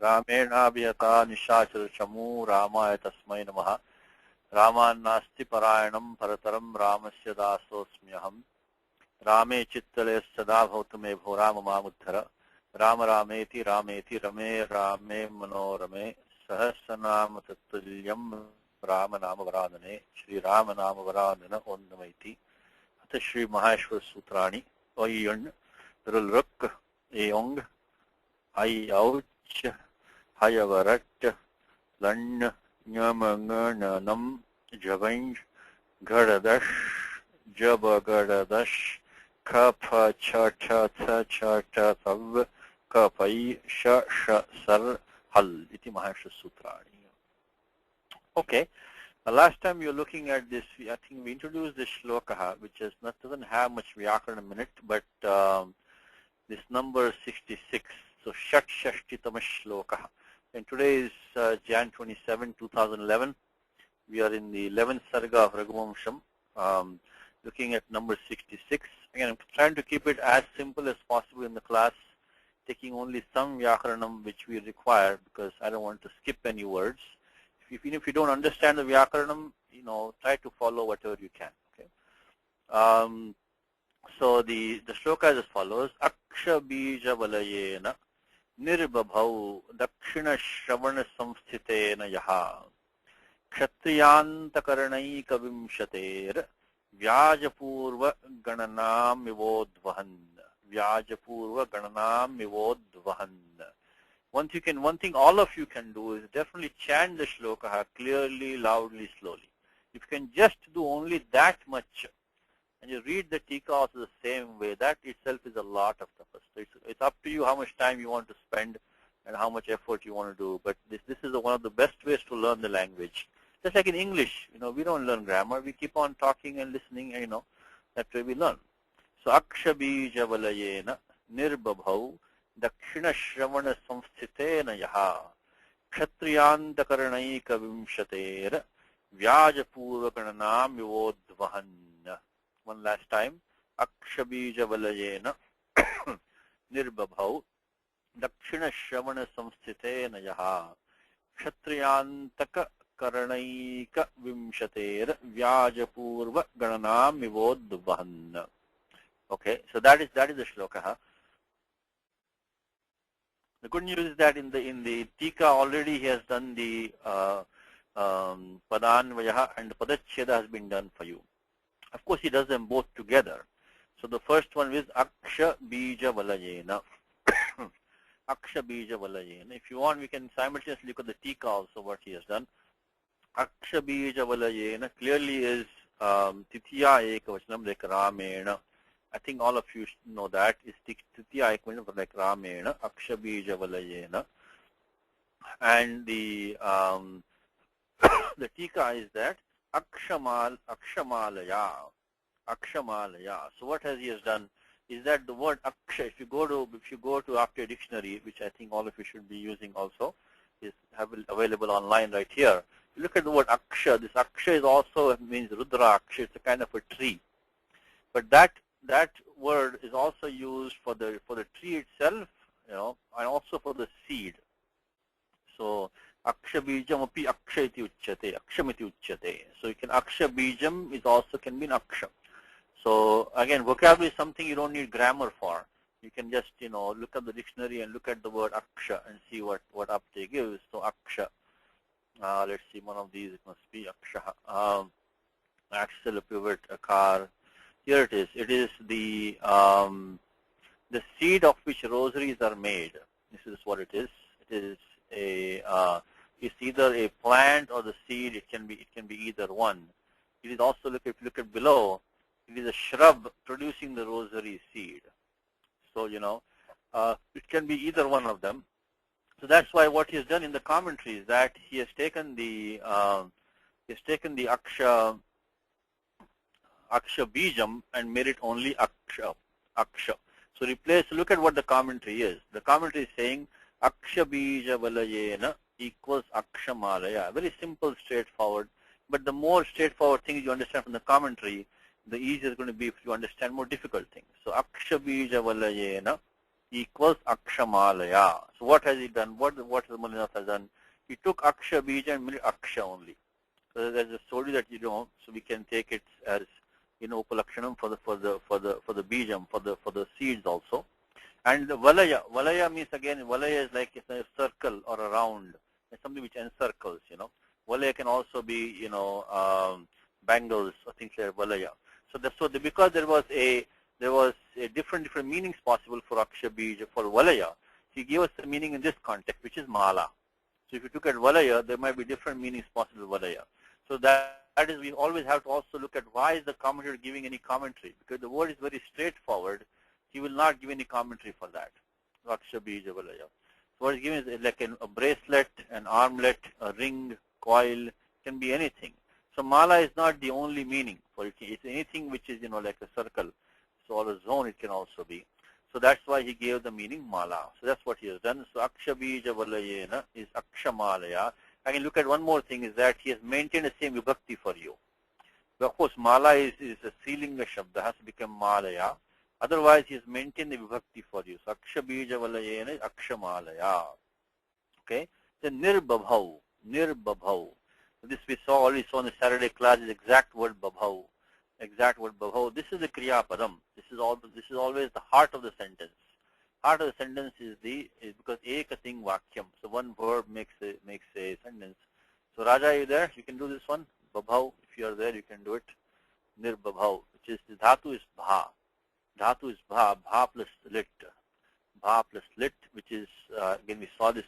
रामेणाभियता निशाचरचमू रामाय तस्मै नमः रामान्नास्ति परायणं परतरं रामस्य दासोऽस्म्यहम् रामे चित्तले सदा भवतु मे भो राम मामुद्धर राम रामेति रामेति रमे रामे मनोरमे सहस्रनाम तत्तुल्यं राम नाम वरानने श्री राम नाम वरानन ओन्नमैति अथ श्री महेश्वर सूत्राणि ओय्यण् रुल्रुक् एयोङ् ऐ औच् हयवरट् लण् ञमङणनं जवञ् घडदश् जबगडदश् खफ छ ठ थ छ ट तव कपै श ष सर हल इति महाश्र सूत्राणि. Okay, last time you're looking at this, I think we introduced this shloka which is not, doesn't have much vyakarana in it, but this number 66, so shat shashtitama shloka. And today is Jan 27, 2011. We are in the 11th Sarga of Raghuvamsham, looking at number 66. Again, I'm trying to keep it as simple as possible in the class, taking only some vyakaranam which we require because I don't want to skip any words. Even if you don't understand the vyakaranam, try to follow whatever you can. Okay. So the shloka is as follows: Aksha bija valayena nirbabhau dakshina shravana samsthitena yaha kshatriyantakaranaika vimshater vyajapurva gananam ivodvahan vyajapurva gananam ivodvahan. One thing all of you can do is definitely chant the shloka clearly, loudly, slowly. If you can just do only that much, and you read the tika also the same way, that itself is a lot of tapas. So it's up to you how much time you want to spend and how much effort you want to do. But this is one of the best ways to learn the language. Just like in English, we don't learn grammar. We keep on talking and listening, and that way we learn. So akshabija valayena nirbabhau dakshina shravana samsthitena yaha kshatriyantakaranaika vimshater vyajapurvakananam vivodvahan. One last time. Akshabija valayena nirbabhau dakshina shravana samsthitena yaha kshatriyantakaranaika vimshater vyajapurva gananam vivodvahan. Okay, so that is the shloka. The good news is that in the tika already he has done the padanvayaha and the padacheda has been done for you. Of course, he does them both together. So the first one is aksha bija valayena. Aksha bija valayena. If you want, we can simultaneously look at the tika also what he has done. Aksha bija valayena clearly is titiya ekavachanam like ramena. I think all of you know that is titiya ekavachanam like ramena, aksha bija valayena. And the the tika is that akshamalaya. So what he has done is that the word aksha, if you go to after a dictionary, which I think all of you should be using also, is available online right here. You look at the word aksha. This aksha is also means rudra aksha. It's a kind of a tree, but that word is also used for the tree itself, and also for the seed. So aksha bijam api aksha iti uchyate, akshamiti uchyate. So you can aksha bijam is also can mean aksha. So again, vocabulary is something you don't need grammar for. You can just look at the dictionary and look at the word aksha and see what uptake gives. So aksha. Let's see, one of these, it must be aksha. Axle, a pivot, a car. Here it is. It is the seed of which rosaries are made. This is what it is. It is it's either a plant or the seed. It can be either one. It is also, if you look at below, it is a shrub producing the rosary seed. So it can be either one of them. So that's why what he has done in the commentary is that he has taken the aksha bijam and made it only aksha. So look at what the commentary is. The commentary is saying aksha bija valayena equals aksha malaya. Very simple, straightforward. But the more straightforward things you understand from the commentary, the easier it's going to be if you understand more difficult things. So aksha bija valayena equals Akshamalaya. So what has he done? What the Mulinath has done? He took Aksha Bija and made Aksha only. So there's a story that so we can take it as Upalakshanam for the Bijam, for the seeds also. And the Valaya means again, Valaya is like it's a circle or a round. It's something which encircles, Valaya can also be, bangles or things like Valaya. So because there was a different meanings possible for Aksha Bija, for Valaya, he gave us the meaning in this context, which is Mala. So if you look at Valaya, there might be different meanings possible with Valaya. So that is, we always have to also look at why is the commentator giving any commentary, because the word is very straightforward. He will not give any commentary for that. Aksha Bija Valaya. So what he's giving is like a bracelet, an armlet, a ring, coil, can be anything. So Mala is not the only meaning for it. It's anything which is, like a circle. So or a zone it can also be. So that's why he gave the meaning Mala. So that's what he has done. So Aksha Bija Valayena is Aksha Malaya. I can look at one more thing is that he has maintained the same vibhakti for you. But of course, Mala is a Srilinga Shabda, has to become Malaya. Otherwise, he has maintained the vibhakti for you. So Aksha Bija Valayena is Aksha Malaya. Okay? Then Nirbabhav. Nirbabhav. So this we already saw in the Saturday class is exact word Babhav. Exact word Babhav. This is the Kriya Padam. This is always the heart of the sentence. Heart of the sentence is because Ekating Vakyam. So one verb makes a sentence. So Raja, are you there? You can do this one. Babhav. If you are there, you can do it. Nirbabhav, which is the dhatu is bha. Dhatu is bha. Bha plus lit. Bha plus lit, which is again we saw this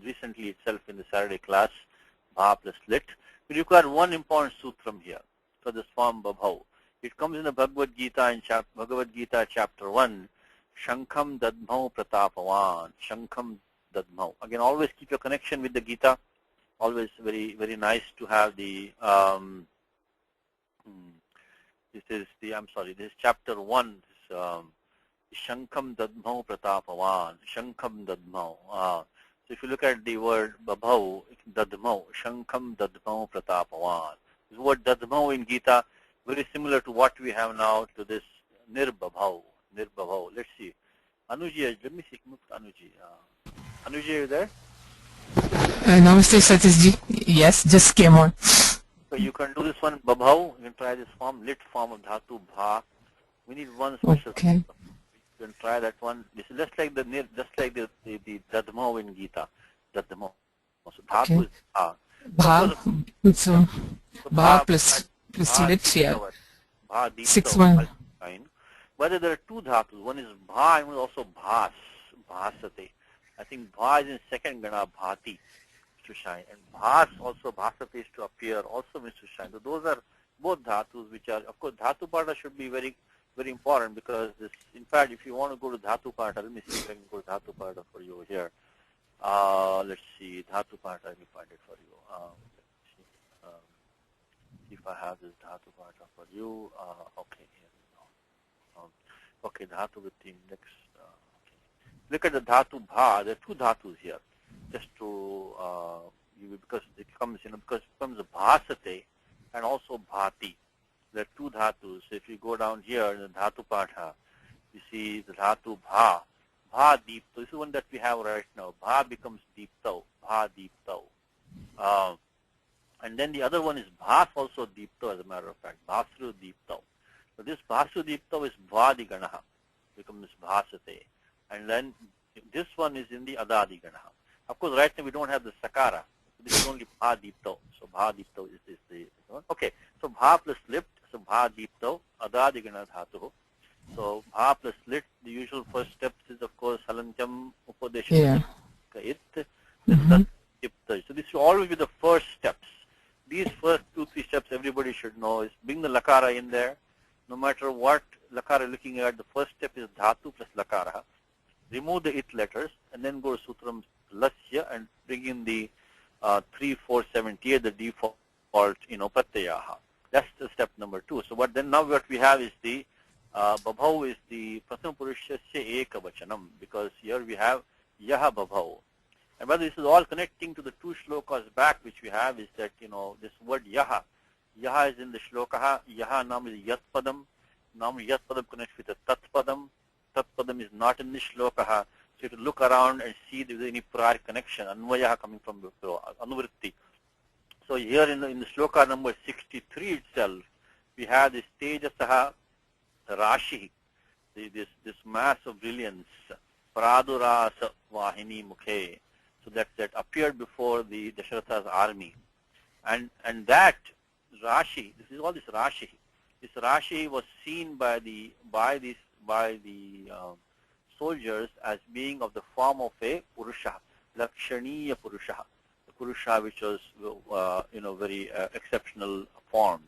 recently itself in the Saturday class. Bha plus lit. We require one important sutram here for this form Babhav. It comes in the Bhagavad Gita chapter 1. Shankham Dadmau Pratapavan. Shankham Dadmau. Again, always keep your connection with the Gita. Always very, very nice to have the, this is chapter 1. Shankham Dadmau Pratapavan. Shankham Dadmau. So if you look at the word Babhav, Dadmau, Shankham Dadmau Pratapavan. This word Dadmau in Gita, very similar to what we have now to this Nirbabhav. Nirbabhav. Let's see. Anuji, let me see. Anuji. Anuji, are you there? Namaste, Satishji. Yes, just came on. So you can do this one, Babhav. You can try this form, lit form of dhatu, bha. We need one special. Okay. You can try that one. This is just like the dadmau in Gita. Dadmau. So dhatu is bha. Bha. So bha plus lit, yeah. 6-1. Whether there are two dhatus, one is bha and one is also bhas, bhasate. I think bha is in second gana, bhati, to shine. And bhas also, bhasate is to appear, also means to shine. So those are both dhatus which are, of course, dhatu pada should be very, very important because this, in fact, if you want to go to dhatu pada, let me see if I can go to dhatu pada for you here. Let's see, dhatu pada, let me find it for you. If I have this dhatu pada for you, okay, here. Okay, dhatu with the index. Okay. Look at the dhatu bha. There are two dhatus here. Just to because it comes, because it comes bhasate and also bhati. There are two dhatus. So if you go down here in the dhatu patha, you see the dhatu bha. Bha deepto. This is one that we have right now. Bha becomes deepto. Bha deepto. And then the other one is bhas also deepto, as a matter of fact. Bhasru deepto. So this Bhasu Deepta is Bhadi Ganaha, becomes Bhasate. And then this one is in the Adadi Ganaha. Of course, right now we don't have the Sakara. This is only Bha Deepta. So Bha Deepta is the one. Okay, so Bha plus lipt, so Bha Deepta, Adadi Gana Dhatu. So Bha plus lit, the usual first steps is of course Halantyam Upadesha. Yeah. So this will always be the first steps. These first 2-3 steps everybody should know is bring the Lakara in there. No matter what lakara looking at, the first step is dhatu plus lakara. Remove the it letters and then go to sutram lasya and bring in the 3, 4, 7 tier, the default, pratyaha. That's the step number 2. So now what we have is the babhav is the prathama purushasya ekavachanam, because here we have yaha babhav. And whether this is all connecting to the 2 shlokas back which we have is that, this word yaha. Yaha is in the shlokaha. Yaha nam is yat padam. Nam yat padam connects with the tat padam. Tat padam is not in the shlokaha. So you have to look around and see if there is any prior connection, anvaya coming from before, anuvritti. So here in the shloka number 63 itself, we have this tejasaha rashi, this mass of brilliance, pradurasa vahini mukhe, so that appeared before the Dasharatha's army, and that rashi, this is all this rashi. This rashi was seen by the soldiers as being of the form of a purusha, lakshaniya purusha, the purusha which was very exceptional form.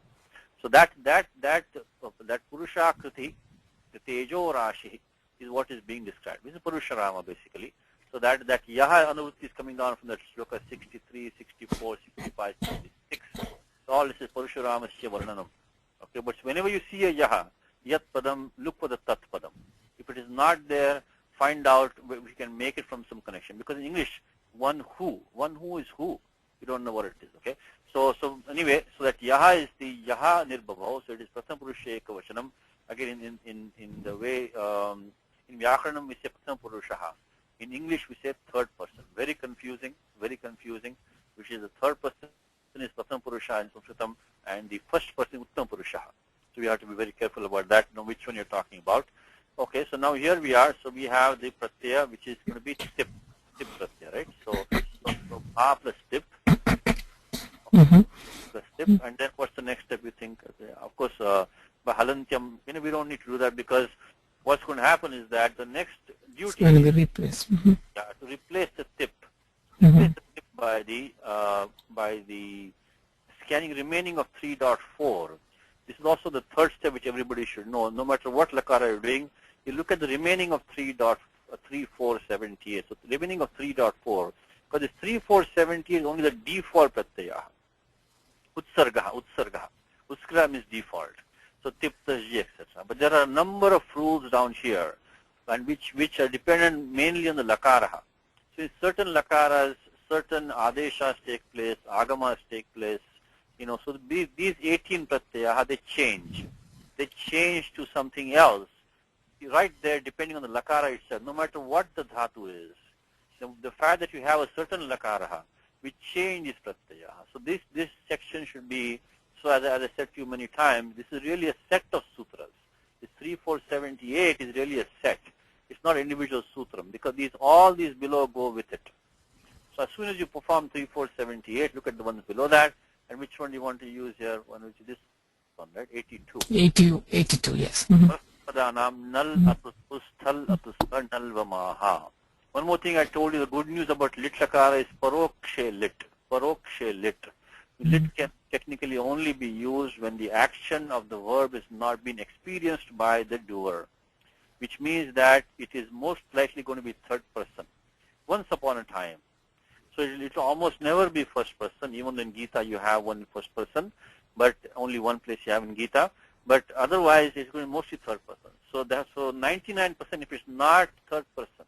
So that purusha kriti, the tejo rashi, is what is being described. This is purusha rama basically. So that yaha anuvritti is coming down from that shloka 63, 64, 65, 66. So all this is purusha ramasya varnanam. Okay, but whenever you see a yaha, yat padam, look for the tat padam. If it is not there, find out where we can make it from some connection. Because in English, one who is who. You don't know what it is. Okay. So anyway, so that yaha is the yaha nirbhavo. So it is pratham purusha ekavachanam. Again, in the way in vyakaranam we say pratham purushaha. In English we say third person. Very confusing. Which is the third person is pratham purusha in Sanskritam, and the first person uttam purushaha. So we have to be very careful about that, know which one you're talking about. Okay, so now here we are. So we have the pratyaya, which is going to be tip pratyaya, right? So bha plus tip, plus tip, and then what's the next step you think? Of course, bahalantyam, we don't need to do that, because what's going to happen is that the next duty is going to be replaced. To replace the tip. Replace the tip by the scanning remaining of 3.4. This is also the third step which everybody should know. No matter what lakara you're doing, you look at the remaining of 3.3478. So the remaining of 3.4, because this 3470 is only the default pratyaya. Utsarga. Utsarga means default. So tip, tasji, etc. But there are a number of rules down here, and which are dependent mainly on the lakara. So in certain lakaras, certain adeshas take place, agamas take place. So these 18 pratyaya, they change. They change to something else. Right there, depending on the lakara itself, no matter what the dhatu is. The fact that you have a certain lakara, which changes pratyaya. So this section should be, so as I said to you many times, this is really a set of sutras. This 3478 is really a set. It's not individual sutram, because all these below go with it. So as soon as you perform 3478, look at the ones below that. And which one do you want to use here? One which is this one, right? 82. 82, yes. One more thing I told you, the good news about lit lakara is parokshe lit. Lit can technically only be used when the action of the verb is not being experienced by the doer, which means that it is most likely going to be third person. Once upon a time. So it will almost never be first person. Even in Gita you have one first person, but only one place you have in Gita. But otherwise it's going to be mostly third person. So 99% if it's not third person,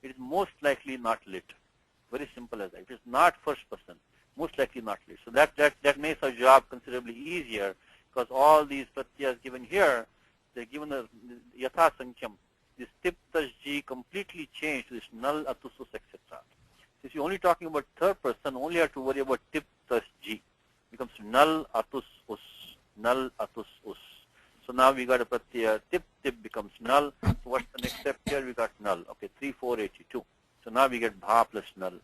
it is most likely not lit. Very simple as that. If it's not first person, most likely not lit. So that makes our job considerably easier, because all these pratyas given here, they're given the yatha sankyam. This tip tasji completely changed to this null atusus etc. If you're only talking about third person, only have to worry about tip plus g. Becomes null atus us. So now we got a pratyaya tip becomes null. So what's the next step here? We got null. Okay, 3482. So now we get bha plus null.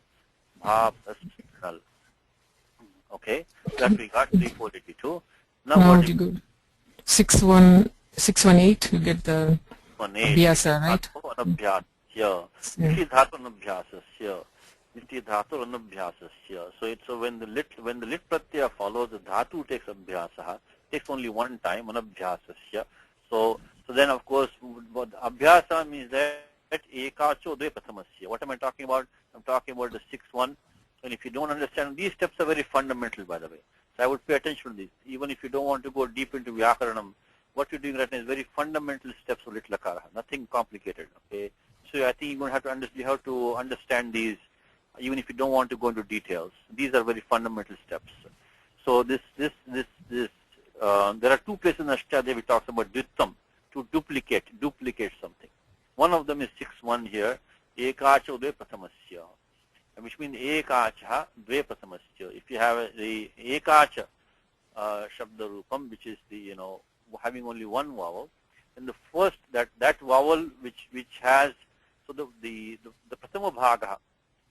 Okay, that we got 3482. Now what do you go? 618, you get the abhyasa, right? So when the lit pratyaya follows, the dhatu takes abhyasa. Takes only one time, anabhyasasya. So then of course what abhyasa means that ekacho dve pathamasya. What am I talking about? I'm talking about the 6-1. And if you don't understand, these steps are very fundamental, by the way. So I would pay attention to these. Even if you don't want to go deep into vyakaranam, what you're doing right now is very fundamental steps of lit lakara. Nothing complicated. Okay. So I think you're going to have to understand these, even if you don't want to go into details. These are very fundamental steps. So there are two places in Ashtadhyayi we talk about dvittam, to duplicate something. One of them is 6-1 here. Ekacha dve prathamasya, which means ekacha dve prathamasya. If you have the ekacha shabda rupam, which is the having only one vowel, then the first that vowel which has the prathama bhaga,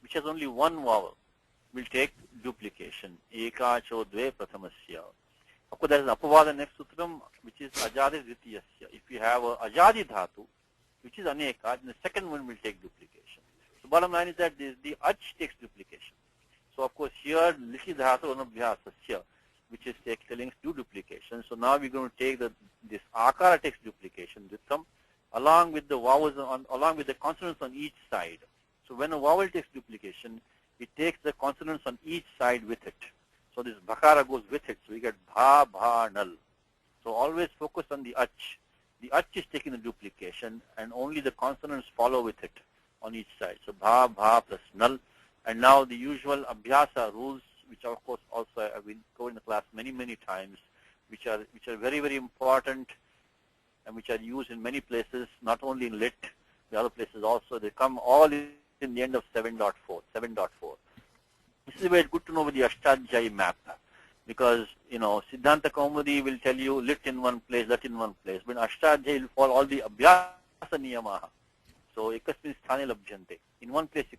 which has only one vowel, will take duplication. Ekacho dve prathamasya. Of course, there is an apavada next sutram, which is ajadi dvitiyasya. If you have a ajadi dhatu, which is aneka, then the second one will take duplication. So bottom line is that the ach takes duplication. So of course here lishi dhatu anabhyasasya, which is telling us do duplication. So now we're going to take this akara takes duplication with some, along with the vowels along with the consonants on each side. So when a vowel takes duplication, it takes the consonants on each side with it. So this bhakara goes with it. So we get bha, bha, nal. So always focus on the ach. The ach is taking the duplication, and only the consonants follow with it on each side. So bha, bha plus nal. And now the usual abhyasa rules, which of course also have been covered in the class many, many times, which are very, very important and which are used in many places, not only in lit, the other places also. They come all in the end of 7.4. This is where it's good to know with the Ashtadhyayi map, because Siddhanta Kaumudi will tell you lit in one place, that in one place, but Ashtadhyayi will follow all the abhyasa niyamaha. So ekasmin sthane labhyante. In one place you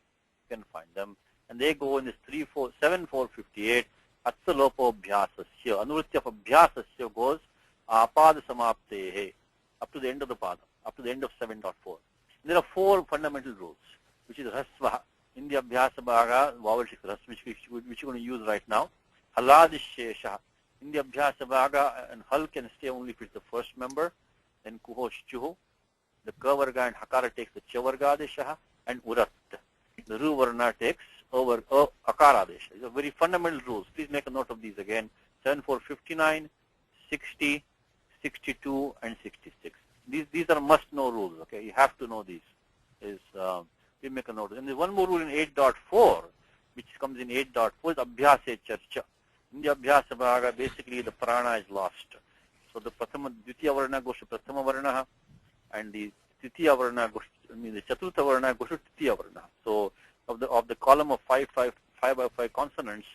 can find them, and they go in this 7.4.58. Atsa lopo abhyasasya. Anurutya of abhyasasya goes apada samaptehe, up to the end of the pada, up to the end of 7.4. There are 4 fundamental rules, which is rasva. In the abhyasa bhaga, vowel takes ras, which you're going to use right now. Haladishesha. In the abhyasa bhaga, and hal can stay only if it's the first member. Then kuho chuho. The ka varga and hakara takes the cha varga adesha, and urat. The ru varna takes over akara adesha. These are very fundamental rules. Please make a note of these again. 7.4.59, 60, 62, and 66. These are must-know rules. Okay, you have to know these. We make a note. And there's one more rule in 8.4, which comes in 8.4, is abhyase charcha. In the abhyasa bhaga, basically the prana is lost. So the dvitiya varna goes to prathama varna, and the titiya varna goes, the chaturtha varna goes to titiya varna. So of the column of 5 by 5 consonants,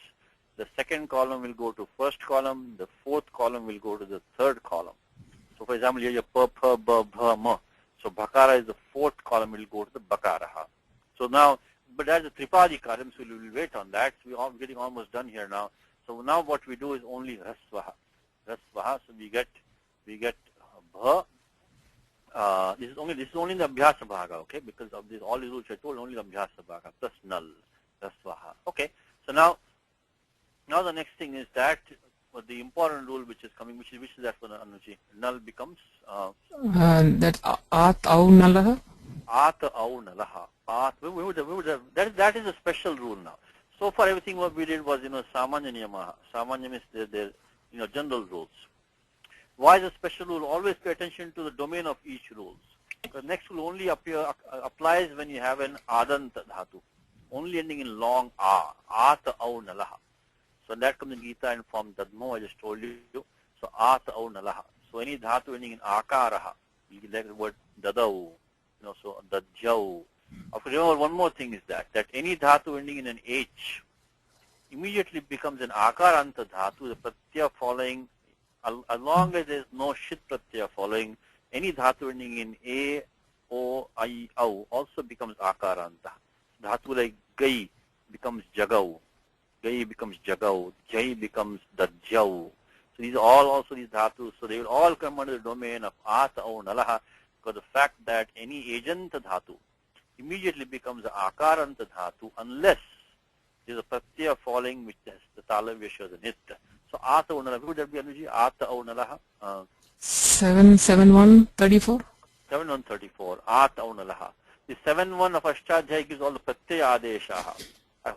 the second column will go to first column, the fourth column will go to the third column. So for example, here you have pa, ba, bha, ma. So bhakara is the fourth column, will go to the bakaraha. So now, but as a tripadi karam, so we will wait on that. So we're getting almost done here now. So now what we do is only rasvaha. So we get bha. This is only the abhyasa bhaga, okay? Because of this, all these rules I told, only the abhyasa bhaga plus null, rasvaha. Okay. So now the next thing is that the important rule which is coming, which is that for the Anuji, null becomes that at au nalaha. At au nalaha. That is a special rule now. So far everything what we did was samanya niyamaha. Samanya means their general rules. Why is a special rule? Always pay attention to the domain of each rules. The next rule only applies when you have an adanta dhatu, only ending in long a. At au nalaha. So that comes in Gita in form dadmo, I just told you. So at au nalaha. So any dhatu ending in akaraha, you get the word dadau, so dadjau. Of course, remember one more thing is that any dhatu ending in an H immediately becomes an akaranta dhatu, the pratyaya following, as long as there is no shit pratyaya following, any dhatu ending in A, O, I, Au also becomes akaranta. Dhatu like gai becomes jagau. Gai becomes jagau. Jai becomes dadjau. So these are all also these dhatus. So they will all come under the domain of ata or nalaha, because the fact that any ajanta dhatu immediately becomes the akaranta dhatu unless there is a pratyaya falling which has the talavya shows a nit. So ata or nalaha. Would that be Anuji? Ata or nalaha? 7.1.34. 7.1.34. Ata or nalaha. The 7.1 of Ashtadhyayi gives all the pratyaya adeshaha. I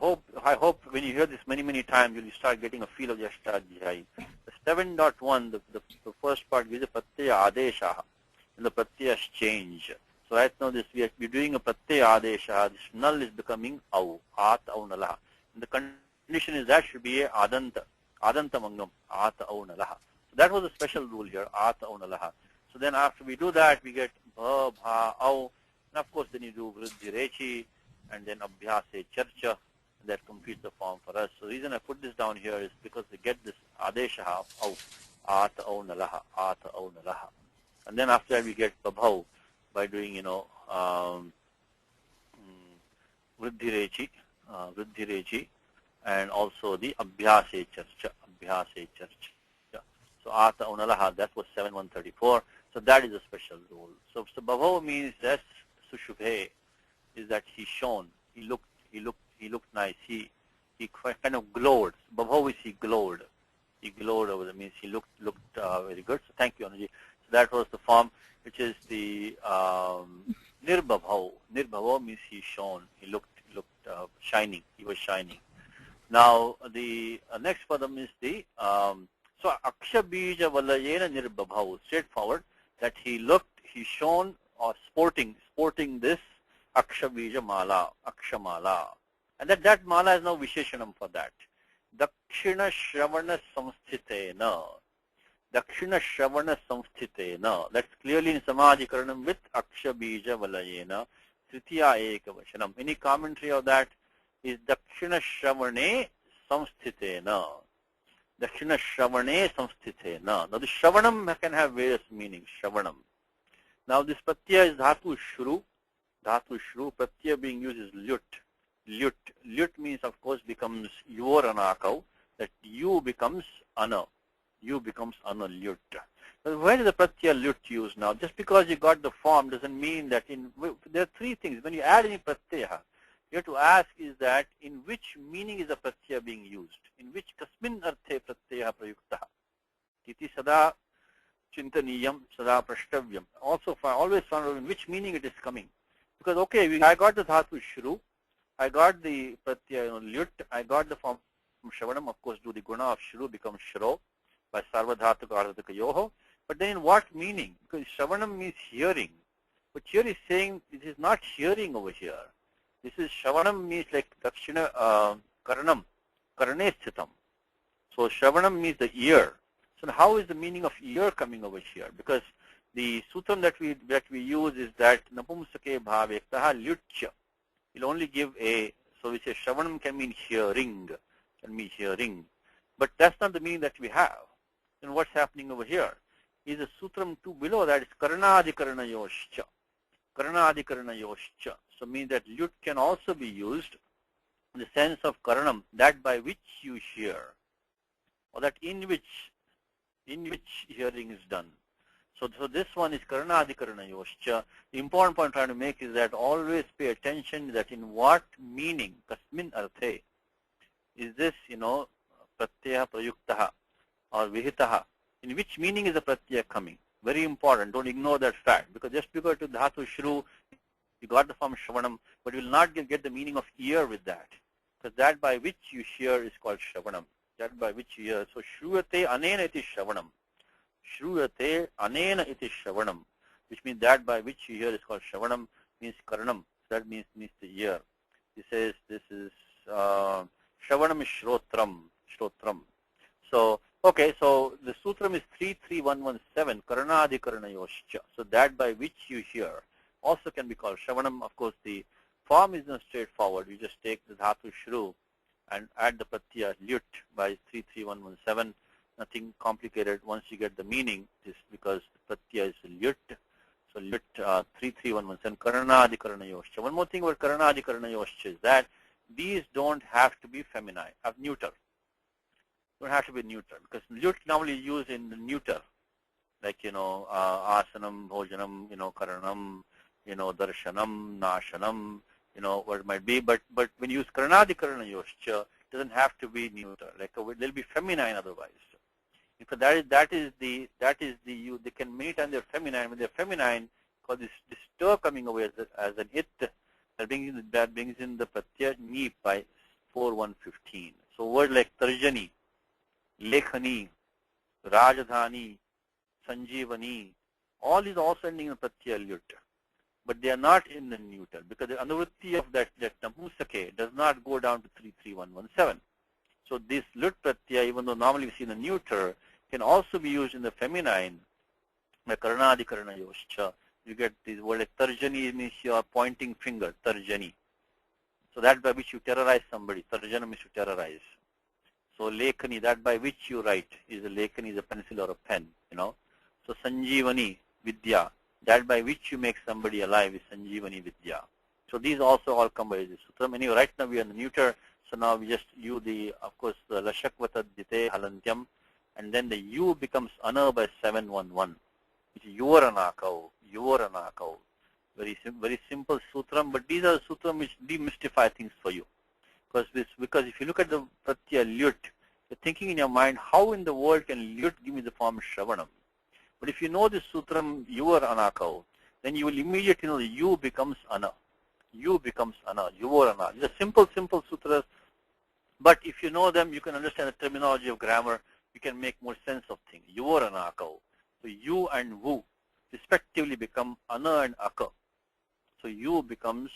hope when you hear this many times, you'll start getting a feel of the Ashtadhyayi. The 7.1, the first part gives a pratyaya adesha, and the pratyayas change. So right now we're doing a pratyaya adesha. This null is becoming au, at au nalaha. And the condition is that should be a adanta mangam, at au nalaha. So that was a special rule here, at au nalaha. So then after we do that, we get bha, bha, au. And of course, then you do vriddhi rechi, and then abhyase charcha, and that completes the form for us. So the reason I put this down here is because we get this adesha of ata au nalaha, ata au nalaha. And then after that we get babhav by doing, vriddhi rechi, and also the abhyase charcha. So ata au nalaha, that was 7134. So that is a special rule. So babhav means that sushubhe is that he shone, he looked nice, he kind of glowed. Babhav is he glowed. He glowed over the means he looked very good. So thank you, Anuji. So that was the form which is the nirbhabhav. Nirbhabhav means he shone. He looked shining. He was shining. Now the next padam is the so akshabija valayena nirbhabhav. Straightforward that he shone or sporting this akshabija mala, akshamala, and that mala is now visheshanam for that. Dakshina Shravana Samsthitena. Dakshina Shravana Samsthitena. That's clearly in Samadhikaranam with Akshabija Valayena. Tritiya Ekavashanam. Any commentary of that is Dakshina Shravane Samsthitena. Dakshina Shravane Samsthitena. Now the Shravanam can have various meanings. Shravanam. Now this pratyaya is dhatu shru. Dhatu shru. Pratyaya being used is lyut. Lyut. Lyut means, of course, becomes your anakav, that you becomes ana. You becomes ana lyut. But where is the pratyaya lyut used now? Just because you got the form doesn't mean that there are three things. When you add any pratyaya, you have to ask is that in which meaning is the pratyaya being used? In which kasmin arthe pratyaya prayukta? Iti sada chintaniyam, sada prashtavyam. Also, always find out in which meaning it is coming. Because, okay, I got the dhatu shru. I got the pratyaya lyut, I got the form shavanam, of course, do the guna of shru becomes shro by sarvadhatuka ardhaka yoho. But then in what meaning? Because shavanam means hearing. But here is saying it is not hearing over here. This is shavanam means like dakshina karanam, karane sthitam. So shavanam means the ear. So how is the meaning of ear coming over here? Because the sutram that we use is that napumsake bhavektaha lyutcha. It'll only give so we say Shravanam can mean hearing, but that's not the meaning that we have. Then what's happening over here is a sutram 2 below that is Karanadikarana yoscha. Karanadikarana yoscha. So means that lyut can also be used in the sense of karanam, that by which you hear, or that in which hearing is done. So this one is Karanadikarana yoscha. The important point I'm trying to make is that always pay attention that in what meaning, kasmin arthe, is this, pratyaya prayuktaha or vihitaha. In which meaning is the pratyaya coming? Very important. Don't ignore that fact. Because just because to dhatu shru, you got the form shravanam, but you will not get the meaning of ear with that. Because that by which you hear is called shravanam. That by which you hear. So shruyate anena iti shravanam. Shruyate anena iti shravanam, which means that by which you hear is called shravanam, means karanam. That means the ear. This is shravanam is shrotram. So okay, so the sutram is 33117 karanadikarana yoscha. So that by which you hear also can be called shravanam. Of course, the form is not straightforward. You just take the dhatu shru and add the pratyaya lyut by 33117. Nothing complicated once you get the meaning, is because the pratyaya is lyut. So lyut 33117 karanadikarana yoscha. One more thing about karanadikarana yoscha is that these don't have to be feminine, neuter. Don't have to be neuter, because lyut normally used in the neuter, like asanam, bhojanam, karanam, darshanam, nashanam, what it might be. But when you use karanadikarana yoscha, it doesn't have to be neuter. Like they'll be feminine otherwise. Because that is the they can many times they're feminine. When they're feminine, because this stir coming away as an it, that brings in the pratyaya ni by 4115. So words like tarjani, lekhani, rajadhani, sanjeevani, all is also ending in pratyaya lyut. But they are not in the neuter, because the anuvritti of that napunsake does not go down to 33117. So this lyut pratyaya, even though normally we see in the neuter, can also be used in the feminine, the karanadikarana yoscha, You get this word like tarjani means your pointing finger, tarjani. So that by which you terrorize somebody. Tarjana means to terrorize. So lekhani, that by which you write, is a lekhani, is a pencil or a pen, So sanjeevani, vidya, that by which you make somebody alive is sanjeevani vidya. So these also all come by this sutram. Anyway, right now we are in the neuter, so now we just use the, of course, the lashakvata dite halantyam, and then the u becomes ana by 711, which is yoranakau, yoranakau. Very simple sutram, but these are sutram which demystify things for you. Because if you look at the pratyaya lyut, you're thinking in your mind, how in the world can lyut give me the form shravanam? But if you know this sutram, yuvar anakau, then you will immediately know the u becomes ana. U becomes ana, yuvar ana. These are simple sutras, but if you know them, you can understand the terminology of grammar, you can make more sense of things. Yuvar anakau. So u and vu respectively become ana and aka. So u becomes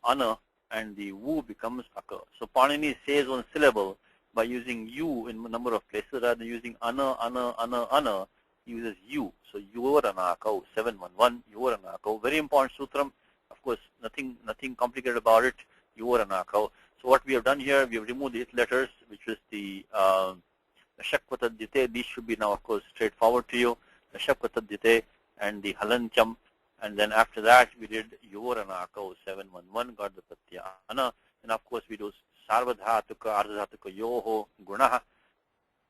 ana, and the wu becomes aka. So Panini says one syllable by using u in a number of places rather than using ana, he uses u. So yuvaranakau, 711, yuvaranakau. Very important sutram. Of course, nothing complicated about it. Yuvaranakau. So what we have done here, we have removed the it letters, which is the shakvata dite. These should be now, of course, straightforward to you. The shakvata dite and the halancham. And then after that, we did yoranakau, 711, got the pratyana. And of course, we do sarvadhatuka, ardhatuka, yoho, gunaha,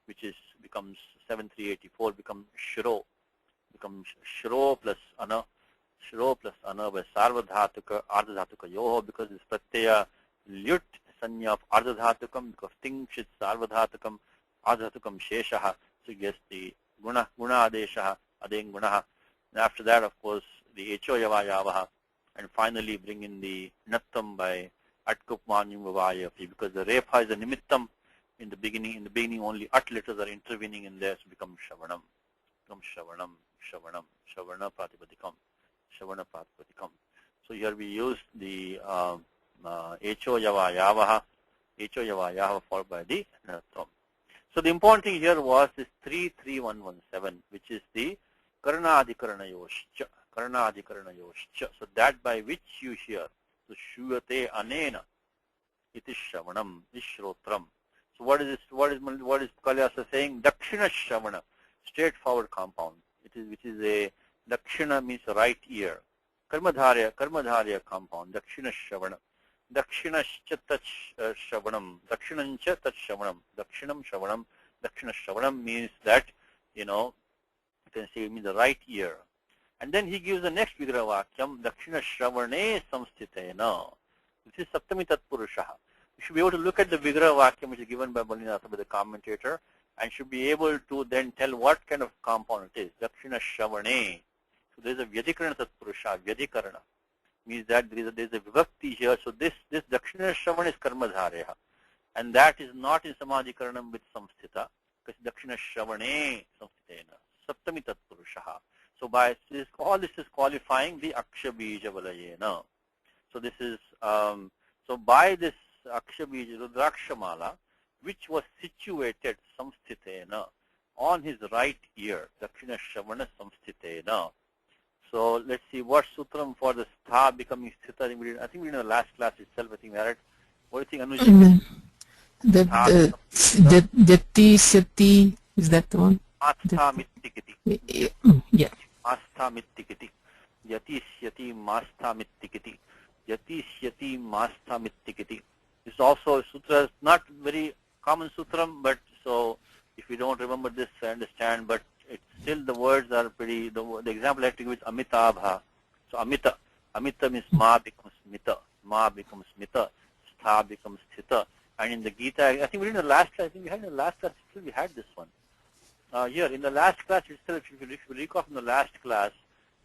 which becomes 7384, becomes shro plus ana by sarvadhatuka, ardhatuka, yoho, because this pratyaya lyut sanya of ardhatukam, because things is sarvadhatukam, ardhatukam sheshaha. So yes, the guna adeshaha, adeng gunaha. And after that, of course, the echo yavayavaha, and finally bring in the nattam by atkupmanyum vavayapi, because the repa is a nimittam in the beginning. In the beginning, only at letters are intervening in there, so become shavanam, shavana pratipadikam. So here we use the echo yavayavaha followed by the nattam. So the important thing here was this 33117, which is the karnadikaranayoscha. So that by which you hear. So shuyate anena iti shravanam is shrotram. So what is this? What is Kalyasa saying? Dakshina shravana, straightforward compound. Which is a dakshina means right ear. Karmadharya compound. Dakshina shravana. Dakshinascha tat shravanam. Dakshinancha tat shravanam. Dakshinam shravanam. Dakshina shravanam means that, you can say it means the right ear. And then he gives the next vigraha vakyam, Dakshina Shravane Samstitena, which is Saptami Tatpurushaha. You should be able to look at the vigraha vakyam which is given by Balinatha, by the commentator, and should be able to then tell what kind of compound it is. Dakshina Shravane. So there is a Vyadikarana Tatpurusha, Vyadikarana. Means that there is a vibhakti here. So this Dakshina Shravana is Karmadharya. And that is not in Samadhikaranam with Samstita, because Dakshina Shravane Samstitena. Saptami Tatpurushaha. So by this, all this is qualifying the Akshabija Valayena. So this is, so by this Akshabija Rudrakshamala, which was situated Samstitena on his right ear, Dakshina Shavana Samstitena. So let's see what sutram for the stha becoming sthita. I think we did in the last class itself. I think we had it. What do you think, Anuj? The Jati Sati, is that the one? Astha mittikiti. Yeah. Astha mittikiti. Yati syati mastha mittikiti. Yati syati mastha mittikiti. This is also a sutra, not very common sutram, but so if you don't remember this, I understand, but it's still the words are pretty, the example I have to give is Amitabha. So Amita means ma becomes mita, stha becomes sthita. And in the Gita, I think we did in the last class, still we had this one. Here, in the last class itself, if you recall from the last class,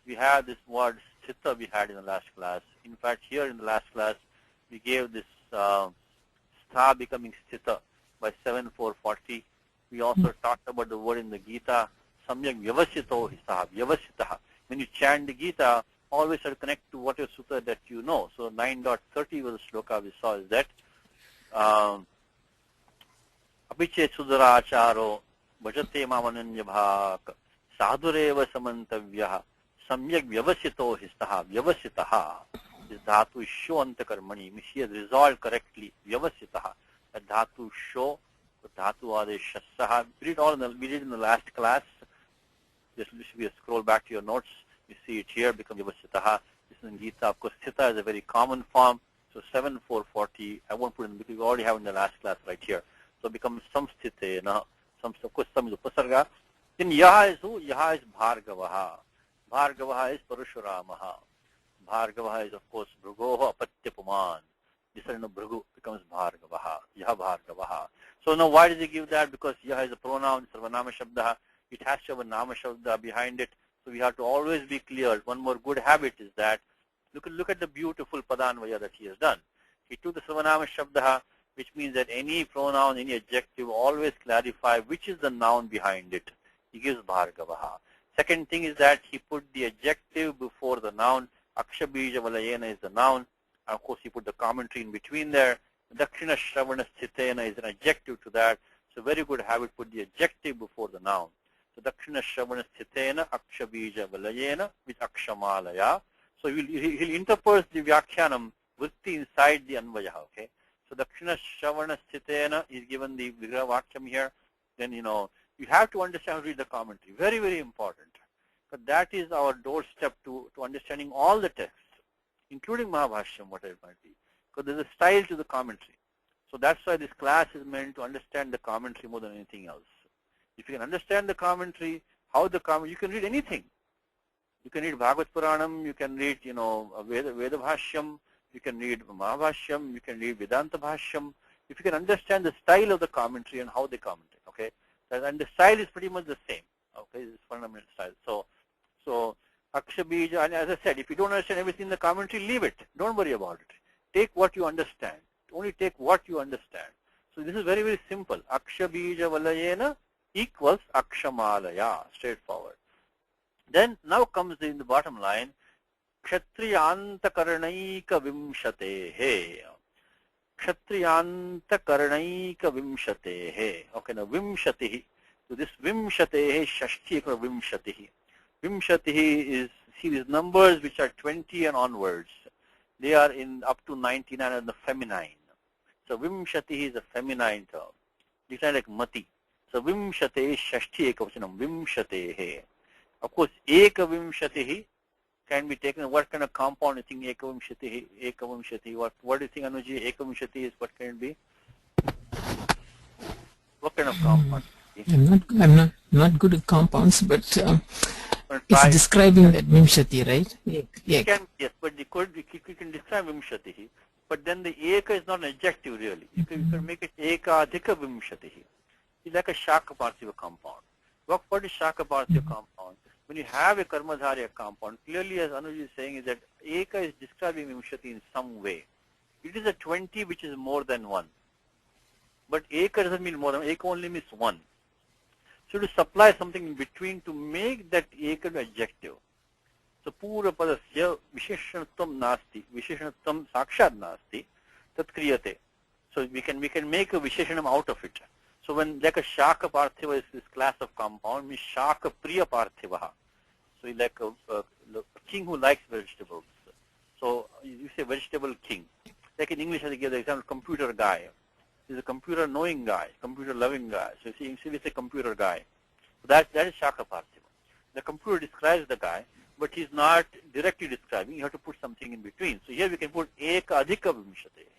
we had this word sthita we had in the last class. In fact, here in the last class, we gave this stha becoming sthita by 7440. We also talked about the word in the Gita, samyak vyavasito hisaha, vyavasitaha. When you chant the Gita, always have to connect to what is sutra that you know. So 9.30 was the shloka we saw is that apiche sudaracharo bhajate mamananya bhak sadhureva samantavyaha Samyak vyavasito histaha. Vyavasitaha is dhatu sho antakarmani. Means he has resolved correctly. Vyavasitaha. A dhatu sho, dhatu adeshassaha. We did in the last class. Just we scroll back to your notes. You see it here, become vyavasitaha. This is in Gita. Of course, sthita is a very common form. So 7,440. I won't put it in because we already have in the last class right here. So it becomes samsthitena. Of course, some is upasarga. Then yaha is who? Yaha is bhargavaha. Bhargavaha is Parashuramaha. Bhargavaha is, of course, Bhrugoho apatyapuman. This is Bhrugu becomes Bhargavaha. Yaha Bhargavaha. So now why does he give that? Because Yaha is a pronoun, Sarvanama Shabdaha. It has to have a Nama Shabda behind it. So we have to always be clear. One more good habit is that, look at the beautiful Padanvaya that he has done. He took the Sarvanama Shabdaha, which means that any pronoun, any adjective, always clarify which is the noun behind it. He gives Bhargavaha. Second thing is that he put the adjective before the noun. Akshabija Valayena is the noun. And of course, he put the commentary in between there. Dakshina Shravana Sthitena is an adjective to that. So very good habit, put the adjective before the noun. So Dakshina Shravana Sthitena Akshabija Valayena with Akshamalaya. So he'll interpose the Vyakhyanam vritti inside the Anvaya. Okay. So Dakshina Shravana Sthitena is given the Vigraha Vakyam here. Then, you have to understand how to read the commentary. Very, very important. But that is our doorstep to understanding all the texts, including Mahabhashyam, whatever it might be. Because there's a style to the commentary. So that's why this class is meant to understand the commentary more than anything else. If you can understand the commentary, you can read anything. You can read Bhagavad Puranam, you can read, Veda Bhashyam, you can read Mahabhashyam, you can read Vedanta Bhashyam. If you can understand the style of the commentary and how they comment it, okay? And the style is pretty much the same, okay? This is fundamental style. So Akshabija, and as I said, if you don't understand everything in the commentary, leave it. Don't worry about it. Take what you understand. Only take what you understand. So this is very, very simple. Akshabija Valayena equals Akshamalaya, straightforward. Then now comes in the bottom line, Kshatriyantakaranaika Vimshatehe. Kshatriyantakaranaika Vimshatehe. Okay, now Vimshatihi. So this Vimshatehe, Shashti Vimshatihi. Vimshatihi is, see these numbers which are 20 and onwards. They are in up to 99 and the feminine. So Vimshatihi is a feminine term. These are like Mati. So Vimshatehe, Shashti Ekavachanam, Vimshatehe. Of course, Ekavimshatihi can be taken. What kind of compound you think Ekavimshatihi? What do you think, Anuji? Ekavimshatihi is, what can it be? What kind of compound? I'm not good at compounds, but it's describing that Vimshati, right? Yes, but you can describe Vimshatihi. But then the Eka is not an adjective really. You can make it Eka Adhika Vimshatihi. It's like a Shaka Parthiva compound. What is Shaka Parthiva compound? When you have a Karmadharya compound, clearly as Anuj is saying is that Eka is describing Vimshati in some way. It is a 20 which is more than 1. But Eka doesn't mean more than 1. Eka only means 1. So to supply something in between to make that Eka an adjective. So Pura Padasya Visheshanatvam Nasti, Visheshanatvam Sakshat Nasti, Tat Kriyate. So we can make a Visheshanam out of it. So when like a Shaka Parthiva is this class of compound, means Shaka Priya Parthivaha. So like a king who likes vegetables. So you say vegetable king. Like in English, I give the example, computer guy. He's a computer knowing guy, computer loving guy. So you see, we say computer guy. So that is Shaka Parthiva. The computer describes the guy, but he's not directly describing. You have to put something in between. So here we can put Eka Adhika Vimshate.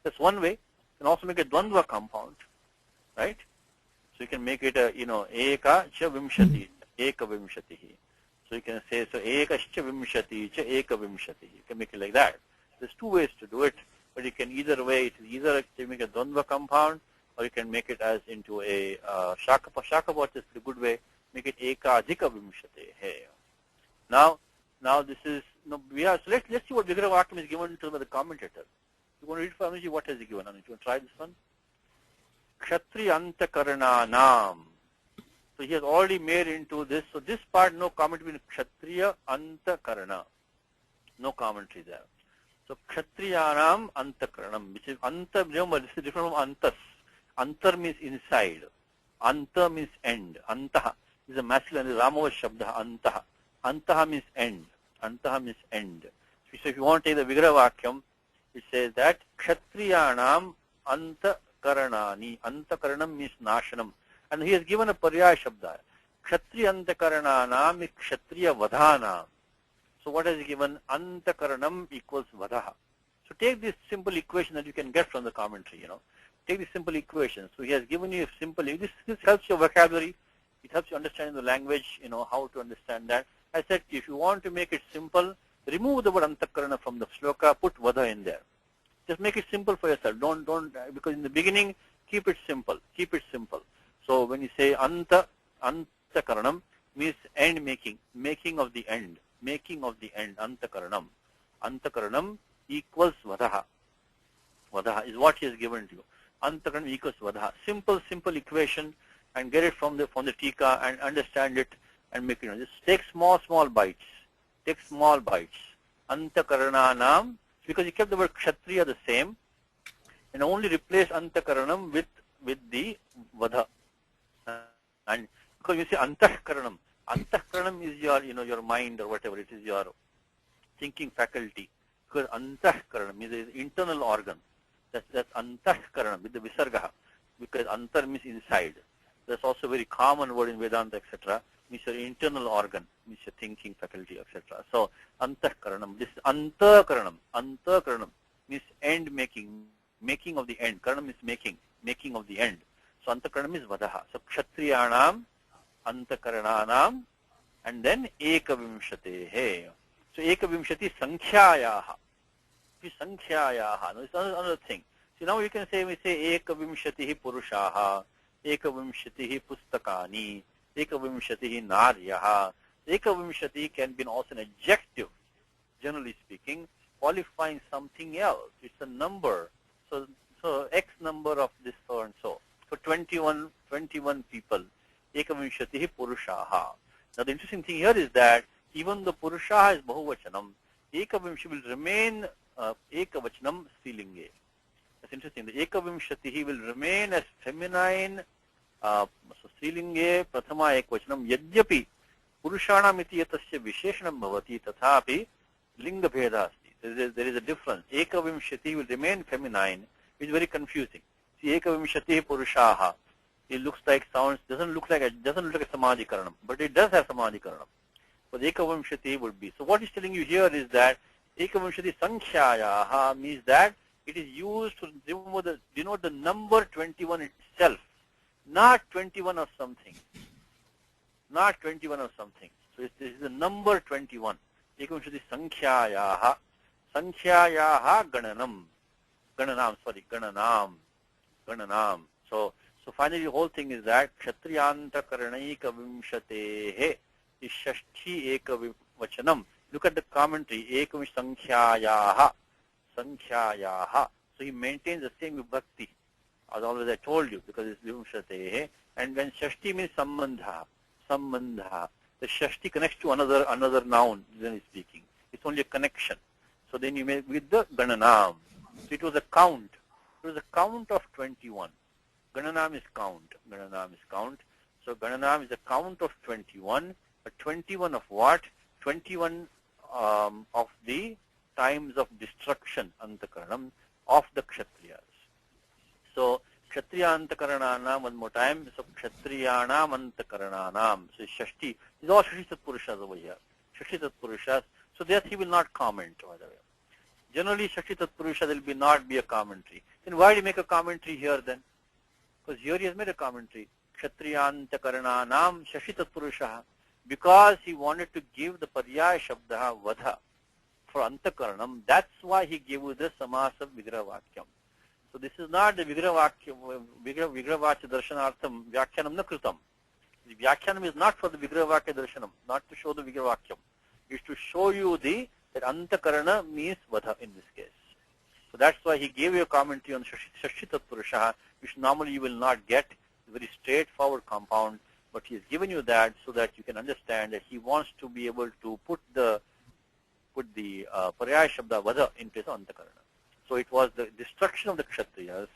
That's one way. You can also make a Dvandva compound. Right? So you can make it a, Eka Cha Vimshati, Eka Vimshatihi. So you can say, so Eka Cha Vimshati, Cha Eka Vimshati. You can make it like that. There's two ways to do it, but you can either way, it is either to make a Dvandva compound, or you can make it as into a Shaka Parthiva is a good way, make it Eka Adhika Vimshati. Now this is, so let's see what Vigraha Vakyam is given to the commentator. You want to read for Anuji, what has he given? Anuji, you want to try this one? Kshatriyantakarnanam. So he has already made into this. So this part, no commentary between Kshatriya Antakarna. No commentary there. So Kshatriyanam Antakaranam, which is Anta, remember this is different from Antas. Antar means inside. Anta means end. Antaha is a masculine, Ramava Shabda, Antaha. Antaha means end. Antaha means end. So if you want to take the Vigraha Vakyam, it says that Kshatriyanam Antakaranani. Antakaranam means Nashanam. And he has given a Paryaya Shabda. Kshatriya Antakarananam is Kshatriya Vadhanam. So what has he given? Antakaranam equals Vadaha. So take this simple equation that you can get from the commentary, Take this simple equation. So he has given you a simple, this helps your vocabulary. It helps you understand the language, how to understand that. I said, if you want to make it simple, remove the word Antakarana from the shloka, put Vada in there. Just make it simple for yourself. Don't, because in the beginning, keep it simple. Keep it simple. So when you say Antakaranam means end making, making of the end, Antakaranam. Antakaranam equals Vadaha. Vadaha is what he has given to you. Antakaranam equals Vadaha. Simple equation, and get it from the Tika and understand it and make it. Just take small bites. Take small bites. Antakarananam, because you kept the word Kshatriya the same, and only replace Antakaranam with the Vada. And because you say Antakaranam is your mind or whatever, it is your thinking faculty. Because Antakaranam is the internal organ. That's Antakaranam with the Visarga. Because Antar means inside. That's also a very common word in Vedanta, etc. Means your internal organ, means your thinking faculty, etc. So Antakaranam. This Antakaranam. Antakaranam means end making, making of the end. Karanam is making of the end. So Antakaranam is Vadaha. So Kshatriyanam, Antakarananam, and then Ekavimshatehe. So Ekavimshati Sankhyayaha. Sankhyayaha. Now, it's another thing. So now we say Ekavimshatihi Purushaha, Ekavimshatihi Pustakani, Ekavimshatihi Naryaha. Ekavimshati can be also an adjective, generally speaking, qualifying something else. It's a number. So X number of this so and so. For 21 people, Ekavimshatihi Purushaha. Now the interesting thing here is that even the Purushaha is Bahuvachanam, Ekavimshati will remain Ekavachanam Strilinge. That's interesting. The Ekavimshatihi will remain as feminine, so Strilinge, Prathama Ekavachanam, Yadyapi, Purushanam iti yatasya Visheshanam bhavati, tathapi Linga Bheda asti. There is a difference. Ekavimshati will remain feminine, which is very confusing. See, Ekavimshati Purushaha. It looks like doesn't look like a Samadhikaranam, but it does have Samadhikaranam. But Ekavimshati would be. So what he's telling you here is that Ekavimshati Sankhyayaha means that it is used to denote the number 21 itself, not 21 of something. Not 21 of something. So this is the number 21. Ekavimshati Sankhyayaha. Sankhyayaha Gananam. Gananam. So finally the whole thing is that Kshatriyantakaranayika Vimshatehe is Shashti Eka Vachanam. Look at the commentary. Ekam Sankhyayaha. So he maintains the same vibhakti. As always I told you, because it's Vimshatehe. And when Shashti means Sambandha. The Shashti connects to another noun, generally speaking. It's only a connection. So then you make with the Gananam. So it was a count. It was a count of 21. Gananam is count. So Gananam is a count of 21. But 21 of what? 21 of the times of destruction, Antakaranam, of the Kshatriyas. So Kshatriya Antakarananam, one more time. So Kshatriyanam Antakarananam. So Shashti. These are all Shashti Tatpurushas over here. Shashti Tatpurushas. So that he will not comment, by the way. Generally, Shashti Tatpurusha will not be a commentary. Then why do you make a commentary here then? Because here he has made a commentary. Kshatriyantakarananam Shashti Tatpurusha. Because he wanted to give the Paryaya Shabda Vadha for Antakaranam. That's why he gave you the Samasa Vigraha Vakyam. So this is not the Vigraha Vacha Darshanartham Vyakyanam na Kritam. The Vyakyanam is not for the Vigraha Vakya Darshanam, not to show the Vigraha Vakyam. It's to show you that Antakarana means Vadha in this case. So that's why he gave you a commentary on Shashti Tatpurusha, which normally you will not get. It's a very straightforward compound, but he has given you that so that you can understand that he wants to be able to put the Paryaya Shabda Vada in place of Antakarana. So it was the destruction of the Kshatriyas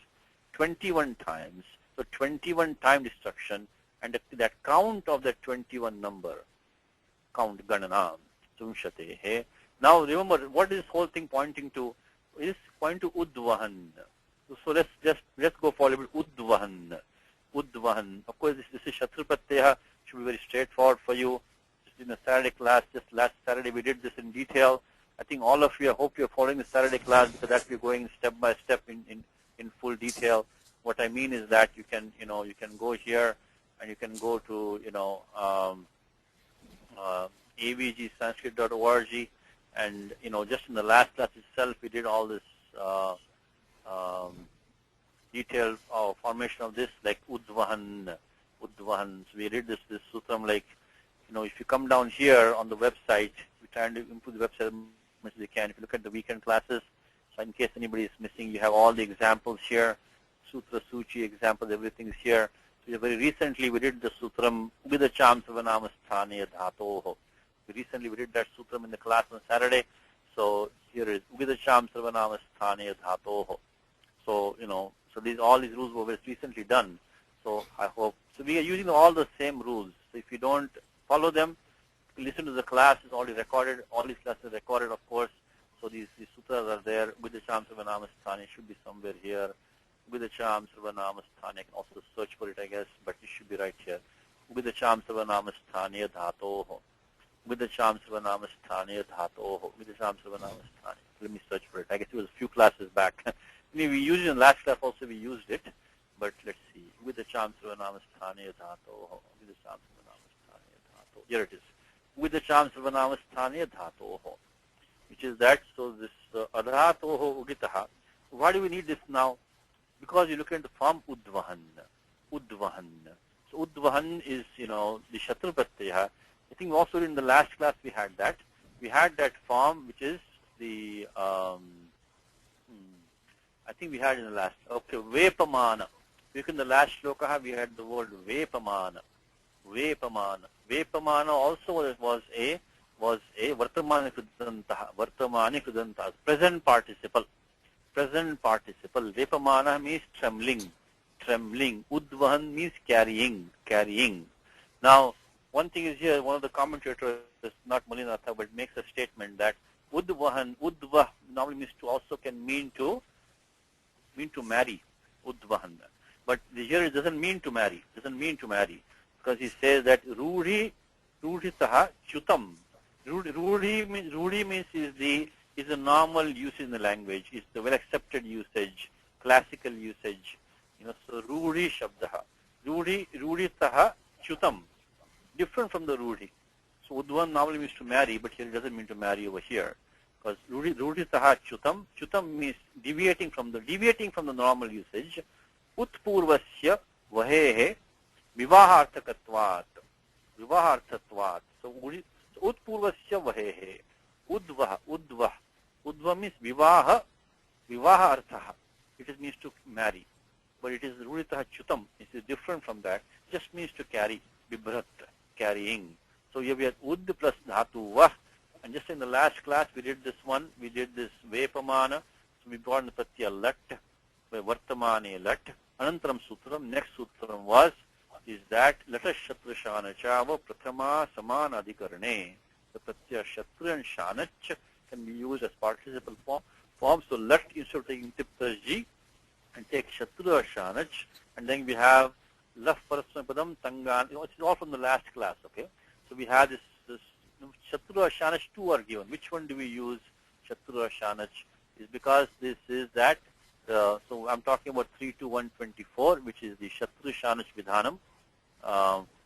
21 times. So 21 time destruction, and that count of that 21 number count, ganana, tumshate. Now remember, what is this whole thing pointing to? It is pointing to udvahan. So let's go forward with udvahan. Udvahan. Of course, this is Shatru Pratyaya, should be very straightforward for you. Just in the Saturday class, just last Saturday we did this in detail. I think all of you, I hope you're following the Saturday class, because that we're going step by step in full detail. What I mean is that you can go here and you can go to avgsanskrit.org, and just in the last class itself we did all this detailed formation of this, like udvahan. So we did this sutram, like if you come down here on the website, we try to improve the website as much as we can. If you look at the weekend classes, so in case anybody is missing, you have all the examples here, sutra, suchi examples, everything is here. So very recently we did the sutram ubidacham savanamasthanaya dhatoho. Recently we did that sutram in the class on Saturday. So here is ubidacham savanamasthanaya dhatoho. So so all these rules were recently done. So I hope, so we are using all the same rules. So if you don't follow them, listen to the class, it's already recorded. All these classes are recorded, of course. So these sutras are there. Ubidacham savanamasthanaya should be somewhere here. Ubidacham savanamasthanaya, I can also search for it, I guess, but it should be right here. Ubidacham savanamasthanaya dhatoho. Ubidacham savanamasthanaya dhatoho. Ubidacham savanamasthanaya. Let me search for it. I guess it was a few classes back. We used it in last class also, we used it, but let's see. Ubidacham savanamasthanaya dhatoho. Ubidacham savanamasthanaya dhatoho. Here it is. Ubidacham savanamasthanaya dhatoho. Which is that, so this adhatoho ugitaha. Why do we need this now? Because you look at the form udvahan. Udvahan. So udvahan is, the Shatru Pratyaya. I think also in the last class we had that. We had that form which is the, I think we had in the last, okay, Vepamana. Look in the last shloka we had the word Vepamana. Vepamana. Vepamana also was a Vartamani Krudantaha, present participle. Present participle. Vepamana means trembling. Udvahan means carrying. Now, one thing is here, one of the commentators, not Mulinatha, but makes a statement that udvahan, udvah normally means to, also can mean to marry. Udvahan. But here it doesn't mean to marry. Because he says that rudhitaha chutam. Rudhi means is the normal usage in the language, is the well accepted usage, classical usage. So rudhi shabdaha. Rudhitaha chutam. Different from the rudhi. So udvan normally means to marry, but here it doesn't mean to marry over here. Because rudhitaha chutam. Chutam means deviating from the normal usage. Utpurvasya vahehe vivaharthakatvat. So utpurvasya vahehe. Udva means vivaha arthaha. It means to marry. But it is rudhitaha chutam. It is different from that. Just means to carry. Bibhrat, carrying. So here we have ud plus dhatu vah. And just in the last class we did this one. We did this vepamana. So we brought in the pratyaya lat. Vartamane lat. Anantaram sutram. Next sutram is that latash shatra shanachava prathama samana adhikarane. The pratyaya shatra and shanach can be used as participle form. So lat, instead of taking tiptasji, and take shatra or shanach, and then we have laf parasmapadam tangan. It's all from the last class, okay? So we have this shatra or shanach, two are given. Which one do we use? Shatra or shanach is because this is that. So I'm talking about 3 to 124, which is the shatra shanach vidhanam.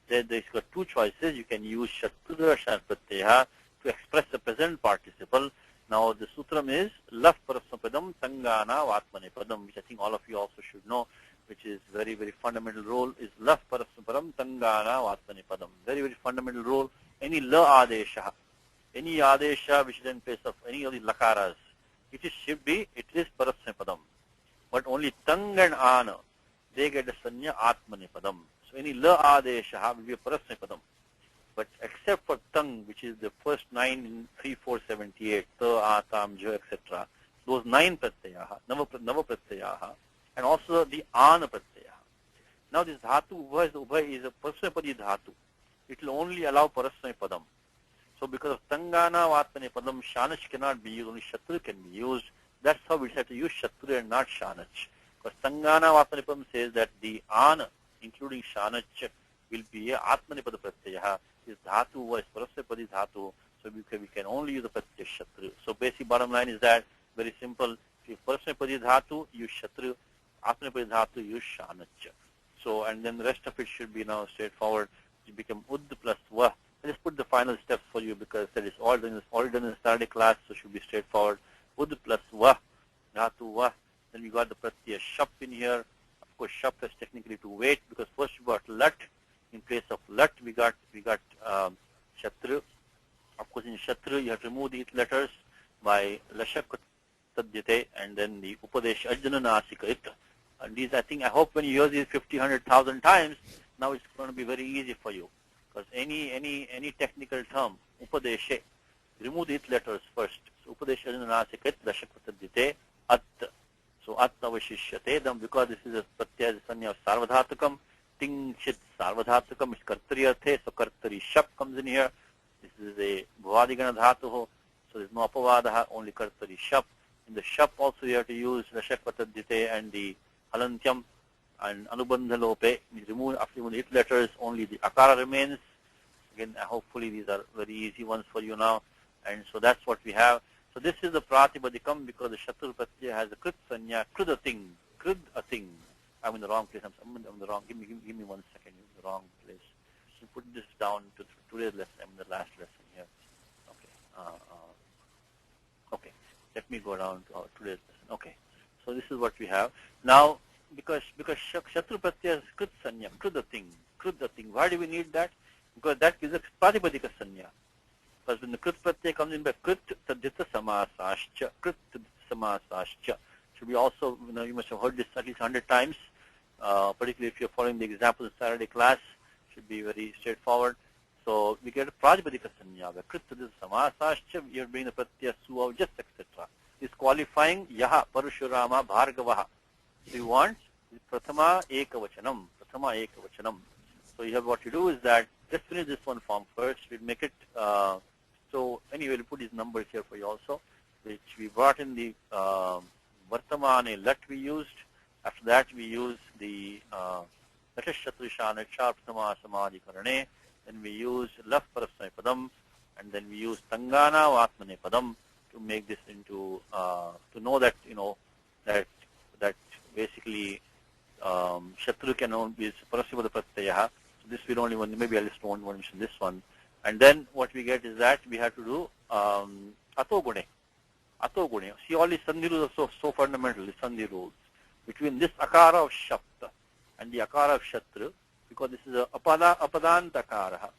There's got two choices. You can use shatra shanach pratyaya to express the present participle. Now the sutram is laf parasmapadam tangana vatmanepadam, which I think all of you also should know, which is very, very fundamental rule, is laf parasmapadam tangana vatmanepadam. Very, very fundamental rule. Any la adesha, any adesha which is in place of any of the lakaras, it is parasmapadam. But only tang and ana, they get a sanya atmanepadam. So any la adesha will be a parasmapadam. But except for tang, which is the first 9 in 3, 4, 78, ta, atam, jo, etc., those 9 pratyayaha, nava pratyayaha, and also the ana pratyayaha. Now this dhatu, ubhay is a parasmapadi dhatu. It will only allow parasmapadam. So because of Tangana Vatmane Padam, Shanach cannot be used, only Shatru can be used. That's how we have to use Shatru and not Shanach. Because Tangana Vatmane Padam says that the An, including Shanach, will be a Atmane Pada Pratyaya. This Dhatu was Parasapadi Dhatu, so we can only use the Pratyaya Shatru. So basic bottom line is that, very simple, if you Parasapadi Dhatu, use Shatru, Atmanepadi Dhatu, use Shanach. So, and then the rest of it should be now straightforward. It become Ud plus Va. I just put the final steps for you because that is all done in the Saturday class, so it should be straightforward. Ud plus Va, Dhatu Va. Then we got the Pratyaya Shap in here. Of course, Shap is technically to wait because first we got Lat. In place of Lat, we got Shatru. Of course, in Shatru, you have to remove these letters by Lashak Tadyate and then the Upadesh Ajnana Nasika It. And these, I hope when you hear these 50, 100,000 times, now it's going to be very easy for you. Because any technical term, Upadeshe, remove these letters first. So Upadesh Ajnana Nasika It, Lashak Tadyate, At. So At Avashishyate, then because this is a Pratyaya Sanya of Sarvadhatukam, Ting Chit Sarvadhatukam is Kartariyarthe, so Kartari Shap comes in here. This is a Bhuvadigana Dhatuho, so there's no Apavadaha, only Kartari Shap. In the Shap also you have to use Lashak Patadite and the Halantyam and Anubandha Lope. After removing the it letters, only the Akara remains. Again, hopefully these are very easy ones for you now. And so that's what we have. So this is the Pratipadikam because the Shatru Pratyaya has a Krit Sanya, Krid a thing, Krid a thing. I'm in the wrong place. I'm in the wrong. Give me 1 second. I'm in the wrong place. So put this down to today's lesson. I'm in the last lesson here. Okay. Okay. Let me go down to today's lesson. Okay. So this is what we have now. Because Shatru Pratyaya is Krit Sanya, Krid a thing. Why do we need that? Because that gives a Pratipadika Sanya. Because when the Krit Pratyaya comes in by Krit Tadita Samasascha, Krit Tadita Samasascha. Should be also, you must have heard this at least 100 times, particularly if you're following the examples in Saturday class. Should be very straightforward. So we get a Pratipadika Sanya. Krit Tadita Samasascha, you're bringing the Pratyaya Suva, just etc. Is qualifying Yaha, Parushurama, Bhargavaha. So you want Prathama Ekavachanam. So you have what you do is that, just finish this one form first. We'll make it, so anyway, we'll put these numbers here for you also, which we brought in the Vartamane Lat we used. After that we use the Latashatrishana Charptama Samadhi Karane. Then we use Laf Parasmai Padam. And then we use Tangana Vatmane Padam to make this into, to know that, that basically Shatru can only be Parasivada Pratyaha. So this will only one, maybe I'll just don't want to mention this one. And then what we get is that we have to do Atogune. See, all these Sandhi rules are so fundamental, the Sandhi rules. Between this Akara of Shapta and the Akara of Shatru, because this is a Apadanta Akara,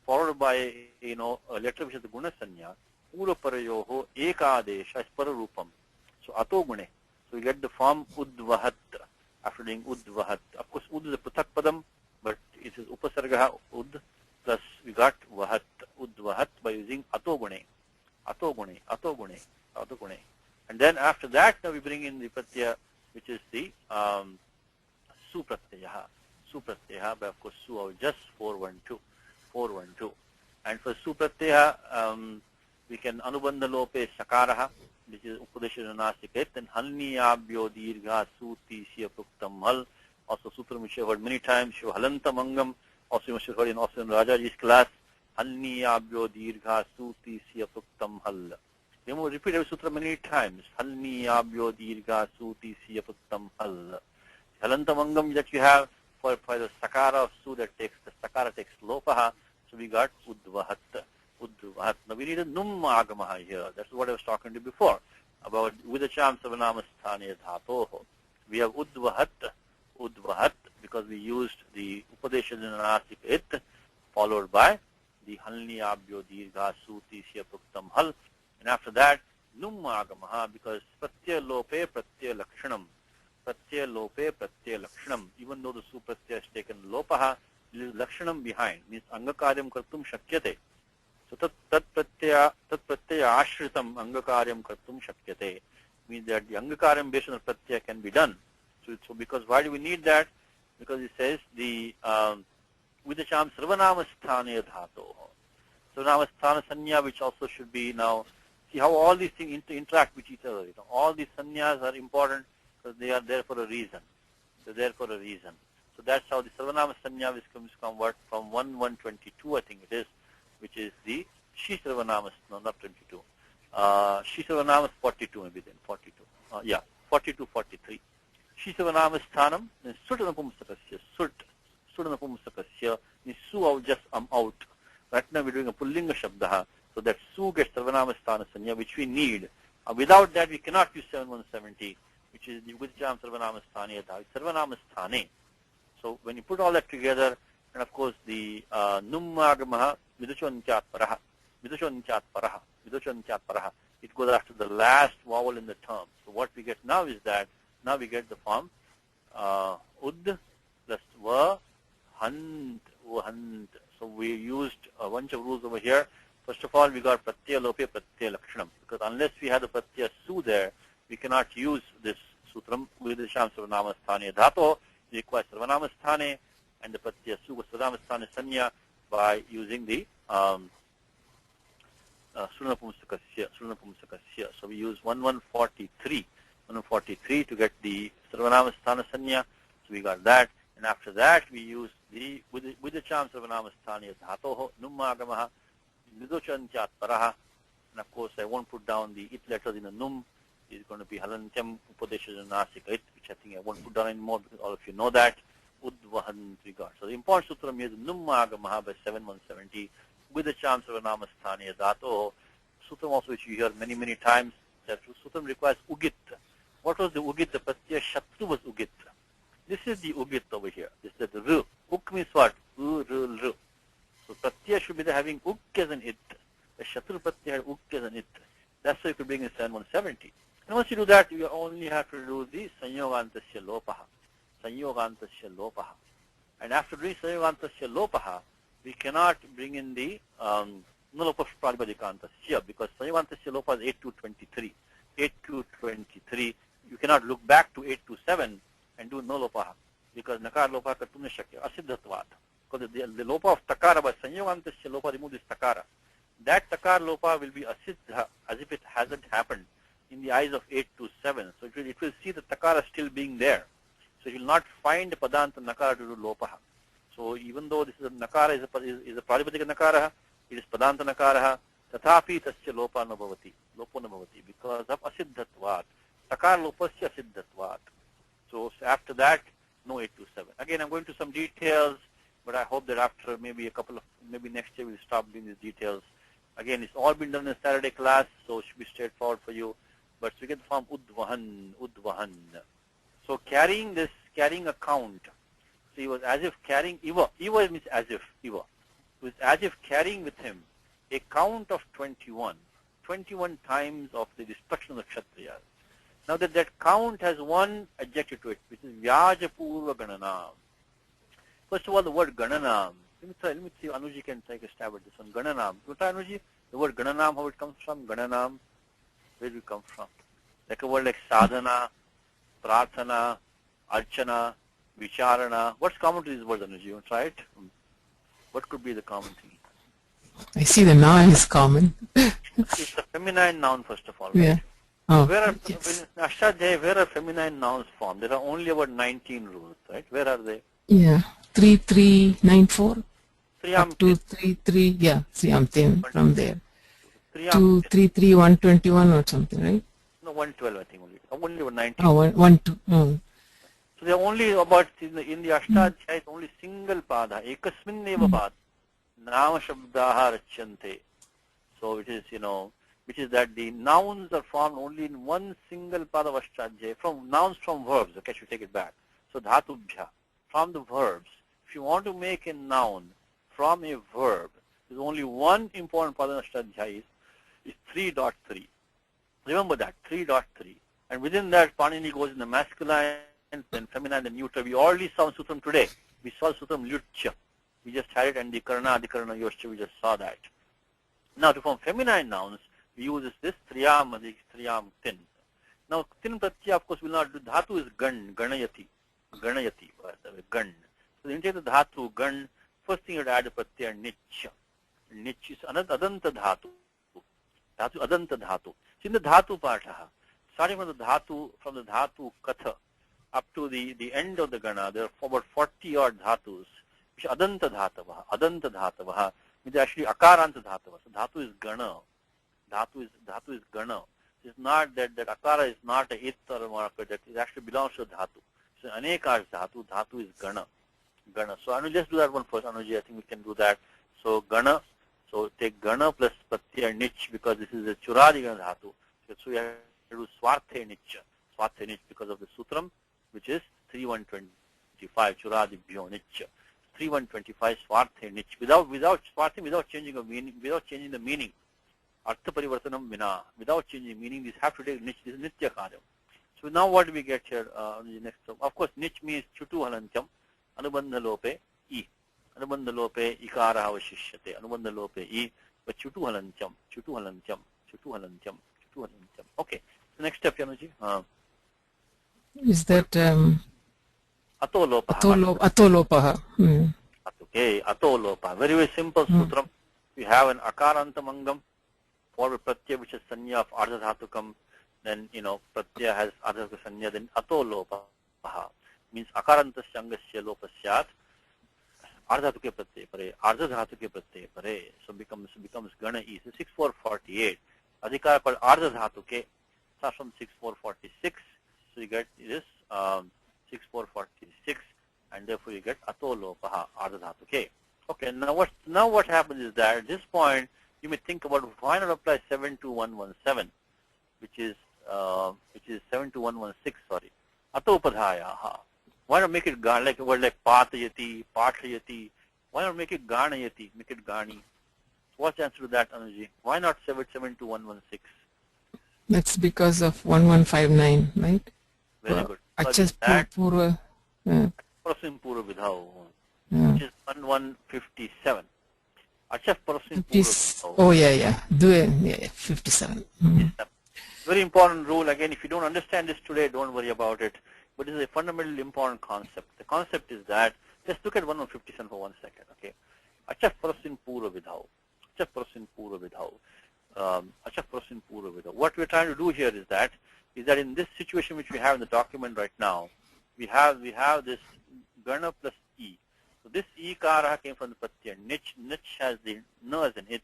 followed by, a letter which is the Guna Sanya, Ura Parayoho, Ekadesha is Pararupam. So Atogune. So we get the form Udvahat, after doing Udvahat. Of course, Ud is a Putak Padam, but it is Upasargaha Ud, plus we got Vahat, Udvahat by using Atogune. And then after that, now we bring in the Pratyaya, which is the Supratyaha. But of course, Su of just 412. And for Supratyaha, we can Anubandha Lope Sakaraha, which is Upadesha Nasiket, and Halniyabhyo Dirgha Suti Siya Pruktam Hal. Also, Sutra which you have heard many times, Shiva Halanta Mangam, also you must have heard in Rajaji's class, Halniyabhyo Dirgha Suti Siya Pruktam Hal. You must repeat every sutra many times. Halniyabhyo Dirgha Suti Siya Pruktam Hal. Halanta Mangam that you have for the Sakara of Su, that takes, the Sakara takes Lopaha, so we got Udvahat. Now we need a Num Agamaha here. That's what I was talking to you before, about Vidacham Savanamasthanaya Dhatoho. We have Udvahat, because we used the Upadesha Dinanasik It, followed by the Halniyabhyo Dirgha Suti Siya Pruktam Hal. And after that, Num Agamaha, because Pratyaya Lope Pratyaya Lakshanam. Even though the Supratyaya has taken Lopaha, there is Lakshanam behind, means Angakaryam Kartum Shakyate. So tat pratyaya ashritam angakaryam kartum shakyate, means that the angakaryam based on the pratyaya can be done. So because why do we need that? Because it says the vidacham sarvanama sthane dhato. Sarvanamasthana sanya, which also should be now. See how all these things interact with each other. All these sanyas are important because they are there for a reason. They're there for a reason. So that's how the Sarvanama sanya is convert from 122, I think it is, which is the Shi Sarvanama, no, not 22. Shi Sarvanama 42 maybe then, 42. 42, 43. Shi Sarvanama sthanam, then Sutanapumsakasya, Sutanapumsakasya, means su out, just out. Right now we're doing a Pullinga Shabdaha, so that su gets Sarvanama sthana sanya, which we need. Without that we cannot use 7170, which is the Gujjam Sarvanama sthani adha, Sarvanama sthane. So when you put all that together, and of course the Nummagamaha, Viduchonchat Paraha, Viduchonchat Paraha, Viduchonchat Paraha, it goes after the last vowel in the term. So what we get now is that, now we get the form Ud plus Va, Hant, Vahant. So we used a bunch of rules over here. First of all, we got Pratyaya Lope, Pratyaya Lakshanam, because unless we have the Pratyaya Su there, we cannot use this Sutram with the Sham Sarvanama Sthane Dhato. We require Sarvanama Sthane and the Pratyaya Su with Sarvanama Sthane Sanya by using the Surnapumsakasya. So we use 1143 to get the Sarvanama Sthana Sanya. So we got that. And after that, we use the with the Cham Sarvanama Sthani Dhatoho, Nummagamaha, Nidochanchat Paraha. And of course, I won't put down the it letters in the Num. It's going to be Halantyam Upadesha Nasika, which I think I won't put down anymore because all of you know that. Udvahant we got. So the important sutram here is Nummagamaha by 7170 with the Cham Sarvanama Sthani Dhatoho. Sutram also which you hear many, many times. That sutram requires Ugit. What was the Ugit? The Pratyaya Shatru was Ugit. This is the Ugit over here. This is the R. Uk means what? U, R, R. So Pratyaya should be there having Uk as an it. The Shatru Pratyaya had Uk as an it. That's why you could bring in 7170. And once you do that, you only have to do the Sanyogantasya Lopaha. Sanyogantasya Lopaha. And after doing Sanyogantasya Lopaha, we cannot bring in the Nalopa Pradipadhikantasya because Sanyogantasya Lopa is 8223. 8223. You cannot look back to 827 and do no lopaha because nakar lopa kartum shakya asiddhatvat. Because the lopa of takara by sanyogantasya lopa remove this takara. That takar lopa will be asiddha as if it hasn't happened in the eyes of 827. So it will see the takara still being there. So it will not find the padanta nakara to do lopaha. So even though this is a nakara is a pradipadika nakara, it is padanta nakara, tathapi tasya lopa na bhavati, lopo na bhavati because of asiddhatvat. Takar lopasya asiddhatvat. So after that, no 827. Again, I'm going to some details, but I hope that after maybe maybe next year we'll stop doing these details. Again, it's all been done in Saturday class, so it should be straightforward for you. But we get the form Udvahan. So carrying a count. So he was as if carrying Iva. Iva means as if, Iva. He was as if carrying with him a count of 21 times of the destruction of the Kshatriyas. Now that count has one adjective to it, which is Vyajapurva Gananam. First of all, the word Gananam. Let me see if Anuji can take a stab at this one. Gananam. You try, Anuji? The word Gananam, how it comes from? Gananam. Where do it come from? Like a word like Sadhana, Prarthana, Archana, Vicharana. What's common to these words, Anuji? You want to try it? What could be the common thing? I see the noun is common. It's a feminine noun, first of all. Right? Yeah. Oh, Where are, yes. Ashtadhyaya, where are feminine nouns formed? There are only about 19 rules, right? Where are they? Yeah. 3394 up to 3 33. Yeah. Sriyam from there. 233121 or something, right? No, 112 I think only. Only about 19. Oh, 1 2. Oh. So they are only about in the Ashtadhyaya it's only single pada. Ekasmin eva pad. Nama shabdaha rachyante. So it is, which is that the nouns are formed only in one single pada of Ashtadhyaya. From nouns from verbs. Okay, I should take it back. So dhatubhya. From the verbs. If you want to make a noun from a verb, there's only one important pada in Ashtadhyaya is 3.3. Remember that, 3.3. And within that, Panini goes in the masculine, then feminine, then neuter. We already saw Sutram today. We saw Sutram Lyutya. We just had it, and the Karana, Yoscha, we just saw that. Now, to form feminine nouns, we use this Triyam, Triyam, Tin. Now, Tin Pratyaya, of course, will not do. Dhatu is Gan, Ganayati. Ganayati, Gan. So, when you take the Dhatu, Gan, first thing you have to add a Pratyaya, Nich. nich is adanta dhatu. Dhatu adanta dhatu. It's in the dhatu patha. Starting from the dhatu katha up to the end of the gana, there are about 40 odd dhatus, which adanta dhatavaha, which is actually akaranta dhatava. So dhatu is gana. Dhatu is gana. It's not that akara is not a it or a marker, that it actually belongs to dhatu. So anekash dhatu is gana. So Anu, just do that one first, Anuji. I think we can do that. So gana, so take gana plus pratyaya nich, because this is a churadigana dhatu. So you have to do swarte nich because of the sutram, which is 3125 churadibhyo nich. 3125 swarte nich. Without swarte, without changing the meaning. Artha parivartanam vina. Without changing meaning, this have to take nich. This is nitya karyam. So now what do we get here? Next, of course, nich means chutu halantyam. Anubandha lope I. Anubandha lope ikara avashishyate. Anubandha lope I. But chutu halantyam. Okay. So next step, Yanuji. Is that atolopaha? Atolopaha. Okay, atolopa. Very, very simple sutram. We have an akarantamangam for pratyaya, which is sanya of ardha dhatukam. Then, pratyaya has ardha sanya. Then atolopaha means akarantasya angasya lopasyat. Ardha dhatuke pratyaya pare. Ardha dhatuke pratyaya pare. So becomes gana is 6448. Adhikara called ardha dhatuke. Starts from 6446. So you get this 6446, and therefore you get atolopaha ardha dhatuke. Okay, now what happens is that at this point you may think about why not apply 72117, which is 72116. Sorry, atopadhaya. Why not make it like a word like patayati, pathayati? Why not make it ganayati? Make it gani. What's the answer to that, Anuji? Why not 72116? That's because of 1159, right? Very good. Achas purva. Parasim purva vidhau, which is 1157. Achas parasim purva vidhau. Oh yeah. Do it. Yeah, 57. Very important rule. Again, if you don't understand this today, don't worry about it. But this is a fundamentally important concept. The concept is that, just look at 1157 for 1 second, okay? Achas parasim purva vidhau. Achas parasim purva vidhau. Achas parasim purva vidhau. What we're trying to do here is that in this situation which we have in the document right now, we have this gana plus e. So this e kara came from the pratyaya. Nich has the na as an it.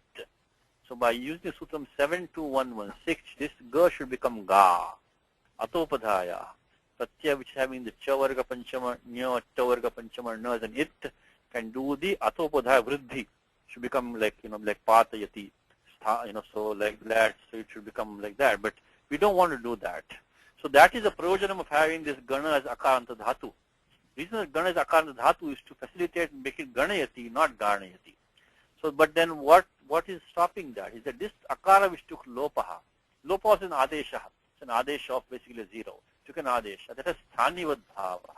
So by using sutram 72116, this ga should become ga. Atopadhaya. Pratyaya, which is having the cha varga panchama, nya ta varga panchama, na as an it, can do the atopadhaya vriddhi. Should become like patayati. So like that. So it should become like that. But we don't want to do that. So that is the prayojanam of having this gana as akaranta dhatu. The reason that gana is akaranta dhatu is to facilitate and make it ganayati, not garnayati. So, but then what is stopping that is that this akara which took lopaha. Lopa was an adesha. It's an adesha of basically 0. Took an adesha. That is sthanivad bhava.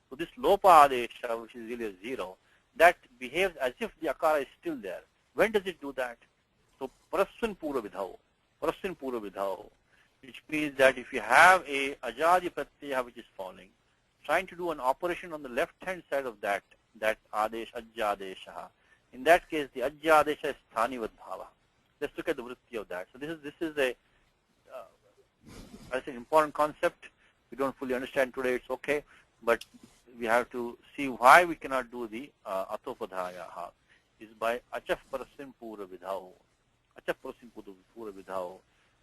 So this lopa adesha, which is really a 0, that behaves as if the akara is still there. When does it do that? So paraswin pura vidhao. Which means that if you have a ajadi pratyaya which is falling, trying to do an operation on the left-hand side of that adesh, ajjadesha. In that case, the ajjadesha is sthanivad bhava. Let's look at the vritti of that. So this is an important concept. We don't fully understand today. It's okay, but we have to see why we cannot do the atopadhaya. Is by achaf parasim pura vidhao. Achaf parasim pura vidhao.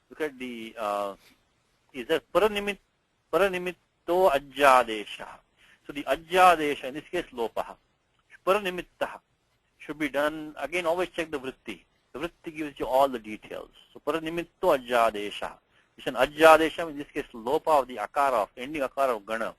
Look at the, is that paranimitto ajjadesha. So the ajjadesha, in this case lopaha, paranimittaha, should be done, again always check the vritti. The vritti gives you all the details. So paranimitto ajjadesha. It's an ajjadesha, in this case lopa of the akara, of ending akara of gana.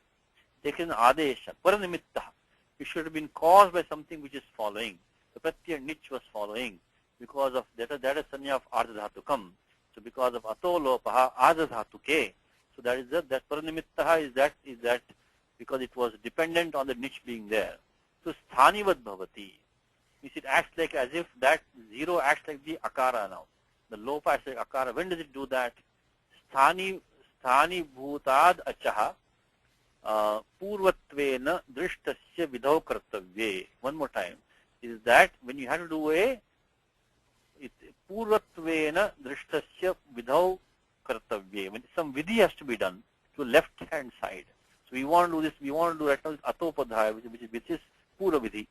Take an adesha, paranimittaha. It should have been caused by something which is following. The pratyaya nich was following because of that is sanya of ardha dhatukam. So because of atolopaha ardha dhatuke, so that is that paranimittaha is that because it was dependent on the niche being there. So sthanivad bhavati means it acts like as if that 0 acts like the akara now. The lopa acts like akara. When does it do that? Sthani bhutad achaha purvatvena drishtasya vidhau kartavye. One more time. Is that when you have to do a Puratvena drishtasya vidhau kartavye. Some vidhi has to be done to left hand side. So we want to do this, we want to do right now this atopadhaya, which is pura vidhi.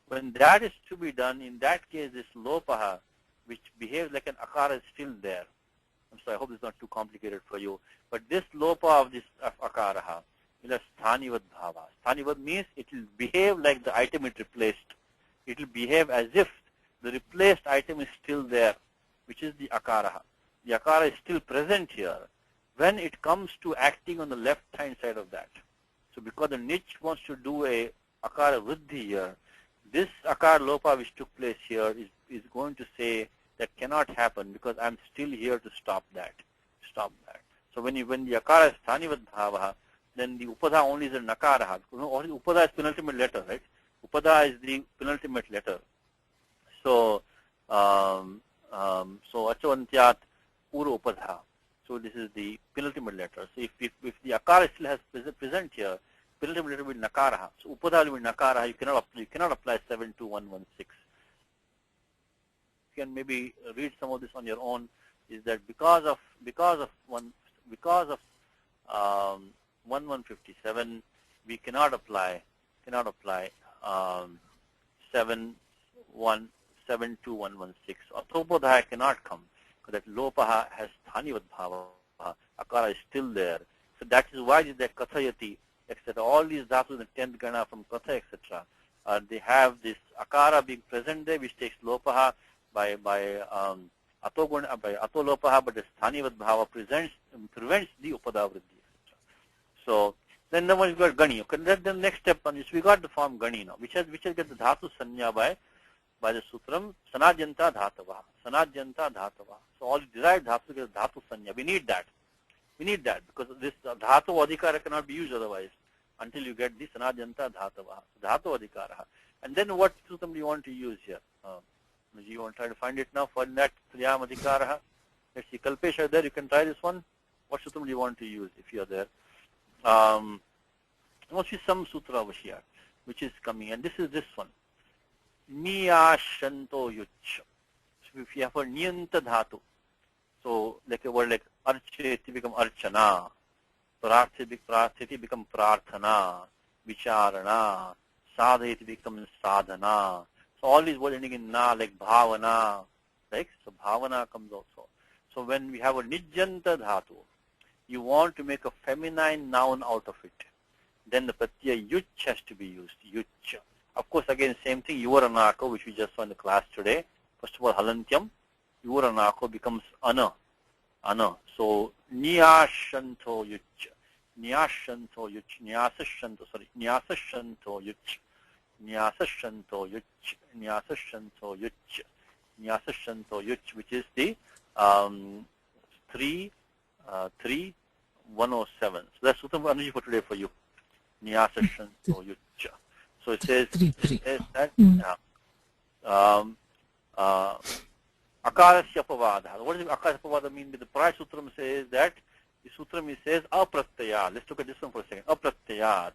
When that is to be done, in that case this lopaha, which behaves like an akara, is still there. I'm sorry, I hope it's not too complicated for you. But this lopa of this akaraha is a sthanivad bhava. Sthanivad means it will behave like the item it replaced. It will behave as if the replaced item is still there, which is the akaraha. The akara is still present here when it comes to acting on the left hand side of that. So because the niche wants to do a akara vriddhi here, this akara lopa which took place here is going to say that cannot happen because I'm still here to stop that. So when the akara is sthanivad bhava, then the upada only is a nakaraha. Upada is penultimate letter, right? Upada is the penultimate letter. So achavantyat pura upadha. So this is the penultimate letter. So if the akara still has present here, penultimate letter will be nakaraha. So upadha will be nakaraha. You cannot apply 72116. You can maybe read some of this on your own. Is that because of 1157 we cannot apply 72116. Athopadhaya cannot come because that lopaha has sthanivad bhava. Akara is still there. So that is why the kathayati, etc. All these dhatus in the 10th gana from katha, etc. They have this akara being present there, which takes lopaha by atolopaha, but the sthanivad bhava prevents the upada vriddhi. So then the one we got gani. Okay, then the next step on this we got the form gani now, which has got the dhatu sanya by the sutram sanajanta dhatava. So all the derived dhatu get dhatu sanya. We need that because this dhatu adhikara cannot be used otherwise until you get the sanajanta dhatava. Dhatu adhikara. And then what sutram do you want to use here? You want to try to find it now for that triyam adhikara. Let's see, Kalpesh, are there? You can try this one. What sutram do you want to use if you are there? There must be some sutra over here which is coming, and this is this one. Niyashanto yuch. So if you have a niyanta dhatu, so like a word like archeti become archana, prarthiti become prarthana, vicharana, sadheti become sadhana. So all these words ending in na, like bhavana, right? So bhavana comes also. So when we have a nijjanta dhatu, you want to make a feminine noun out of it, then the pratyaya yuch has to be used. Yuch. Of course, again, same thing, yuvaranako, which we just saw in the class today. First of all, halantyam, yuvaranako becomes ana. So niyashanto yuch. Nyasashanto yuch, which is the 3:107. So that's Sutram Anuji for today for you. Nyasashanto yuch. So it says that akarasya apavada. What does akarasya apavada mean? The prior sutram says that the sutram says apratyayat. Let's look at this one for a second. Apratyayat.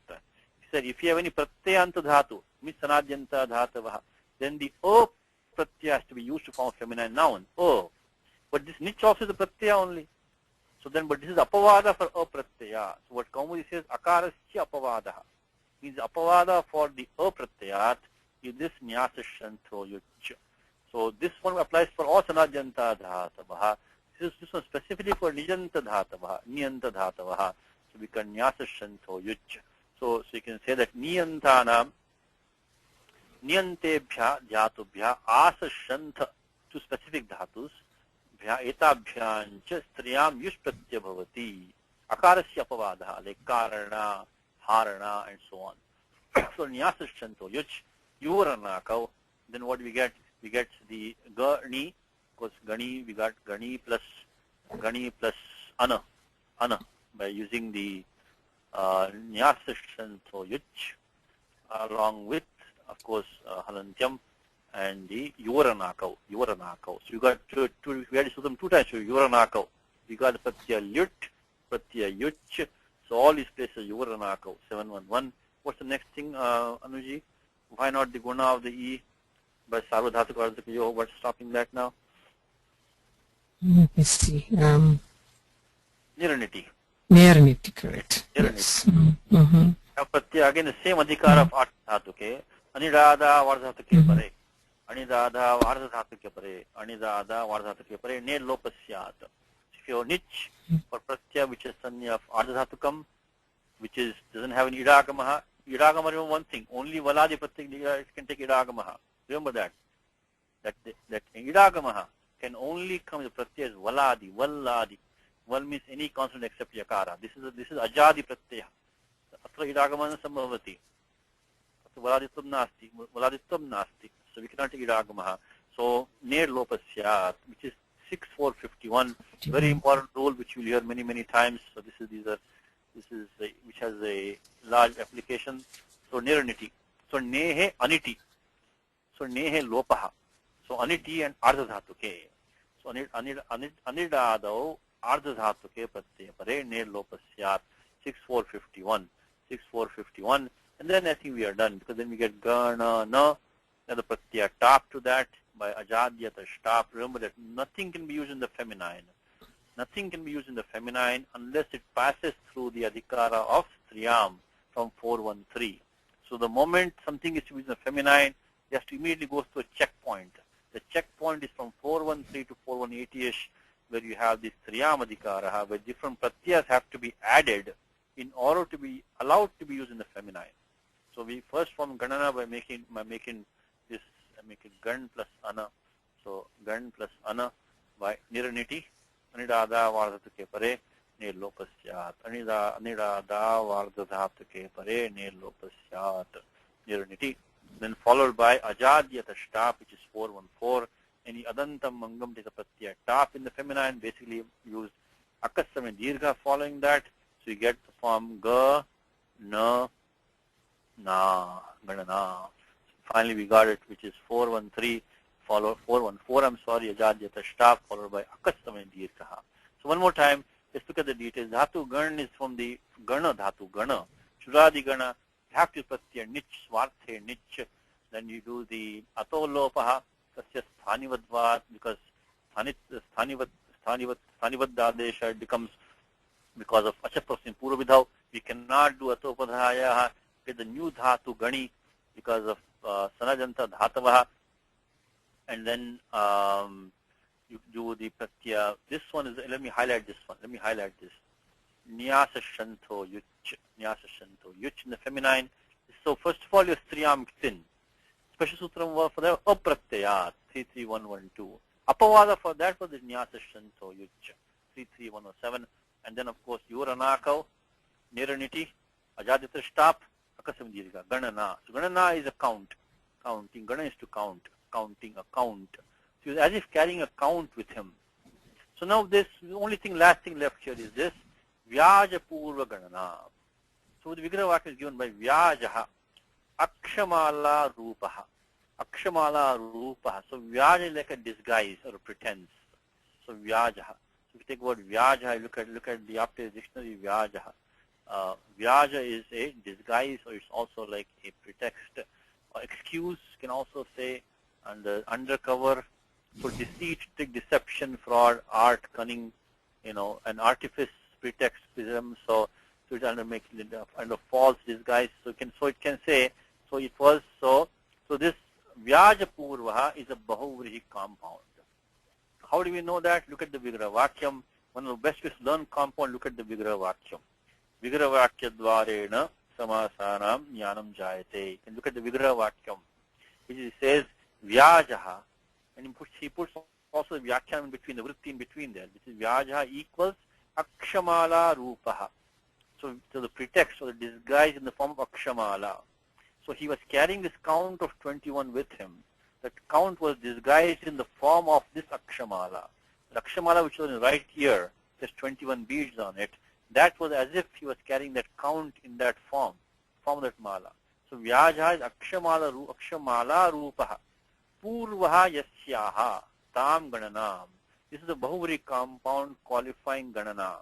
He said if you have any pratyayanta dhatu, means sanadhyanta dhatava, then the o pratyaya has to be used to form a feminine noun. O. But this niche also is a pratyaya only. So then, but this is apavada for apratyaya. So what Kaumudi says, akarasya apavada. Means apavada for the apratyayat is this nyasashanto yuch. So this one applies for all sanadhyanta dhatavaha. This one specifically for nijanta dhatavaha, niyanta dhatavaha. So we can nyasashanto yuch. So you can say that niyantana, niyantebhya dhatubhya asashanta, two specific dhatus, etabhyancha striyam yush pratyaya bhavati. Akarasya apavadaha, like karana, harana, and so on. So nyasashanto yuch, yuvaranakau. Then what do we get? We get the gani. Of course, gani, we got gani plus ana by using the nyasashanto yuch along with, of course, halantyam and the yuvaranakau. So you got we had to them two times. So yuvaranakau. We got the pratyaya yuch. So all these places yuvaranakau. 711. What's the next thing, Anuji? Why not the guna of the e by sarvadhatuka ardhaka yo? What's stopping that now? Let me see. Niraniti. Niraniti, correct. Niraniti. Yes. Mm-hmm. Now, Pratyaya, again, the same adhikar of Art Dhatuke. Anidada Vardhatuke Pare. Anidada Vardhatuke Pare. Anidada Vardhatuke Pare. Ne Lopasyat. If you have niche for Pratyaya, which is Sanya of Ardhatukam, which is doesn't have an Idagamaha. Idagama, remember one thing, only Valadi Pratyaya can take Idagamaha. Remember that. That Idagamaha can only come, the Pratyaya is Valadi, Valladi. Val means any consonant except Yakara. This is Ajadi Pratyaya. Atra Idagama Sambhavati. Valaditvam Nasti. Valaditvam Nasti. So we cannot take Idagamaha. So near Lopasyat, which is 6.451. Very important rule which you will hear many times. So which has a large application. So Niraniti. So Nehe Aniti. So Nehe Lopaha. So Aniti and Ardhadhatuke. So Anidadau Ardhadhatuke Pratyaya Pare Ne Lopasyat. 6.451. 6.451. And then I think we are done, because then we get Gana Na and the Pratyaya tap to that by Ajadyata Shtap. Remember that nothing can be used in the feminine. Nothing can be used in the feminine unless it passes through the adhikara of Striyam from 413. So the moment something is to be used in the feminine, it has to immediately go to a checkpoint. The checkpoint is from 413 to 418ish, where you have this Striyam adhikara, where different pratyas have to be added in order to be allowed to be used in the feminine. So we first form Ganana by making this, make it Gan plus Ana. So Gan plus Ana by Niraniti. Anidada Vardhatuke Pare Ne Lopasyat. Anidada Vardhatuke Pare Ne Lopasyat. Niraniti. Then followed by Ajadyata Shtap, which is 414. Any Adantam Mangam take a Pratyaya tap in the feminine. Basically use Akasam and Dirgha following that. So you get the form Ga, Na, Na, Ganana. Finally we got it, which is 413, followed 414, Ajadyata Shtap, followed by Akasam and Dirgha. So one more time, let's look at the details. Dhatu Gan is from the Gana Dhatu, Gana. Shuradi Gana, you have to Pratyaya Nich, Swarthe, Nich. Then you do the Atolopaha, Tasya Sthanivadvat, because Sthanivadadesha, it becomes because of Achaprasim Puravidhav. We cannot do Atopadhaya with the new Dhatu Gani because of Sanajanta Dhatavaha. And then you do the Pratyaya. This one is, let me highlight this one. Nyasa Shanto Yuch. Nyasa Shanto Yuch in the feminine. So first of all, your Striyam Ktin. Special Sutram for that, Apratyayat, 33112. Apavada for that was the Nyasa Shanto Yuch, 33107. And then, of course, Yuranakau, Niraniti, Ajadyata Shtap, Akasam Dirgha, Ganana. So Ganana is a count. Counting. Gana is to count. Counting, a count. So he's as if carrying a count with him. So now this, the only thing, last thing left here is this, Vyaja Purva Ganana. So the Vigraha Vakya is given by Vyajaha, Akshamala Rupaha. Akshamala Rupaha. So Vyaja is like a disguise or a pretense. So Vyajaha. If you take the word Vyaja, look at the Aptya dictionary, Vyaja. Vyaja is a disguise, or it's also like a pretext. Excuse can also say, and undercover. So deceit, deception, fraud, art, cunning, an artifice, pretext, prism. So it's under false disguise. So it can say. So it was so. So this Vyaja Purvaha is a Bahuvrihi compound. How do we know that? Look at the Vigraha Vakyam. One of the best ways to learn compound, look at the Vigraha Vakyam. Vigraha Vakya Dvarena Samasanam Jnanam Jayate. You can look at the Vigraha Vakyam, which says Vyajaha, and he puts also the Vyakyam in between, the Vritti in between there, which is Vyajaha equals Akshamala Rupaha. So the pretext or the disguise in the form of Akshamala. So he was carrying this count of 21 with him. That count was disguised in the form of this Akshamala. The Akshamala, which was in the right ear, there's 21 beads on it. That was as if he was carrying that count in that form of that mala. So Vyaja is Akshamala Rupaha. Purvaha Yasyaha Tam Gananam. This is a Bahuvri compound qualifying Ganana.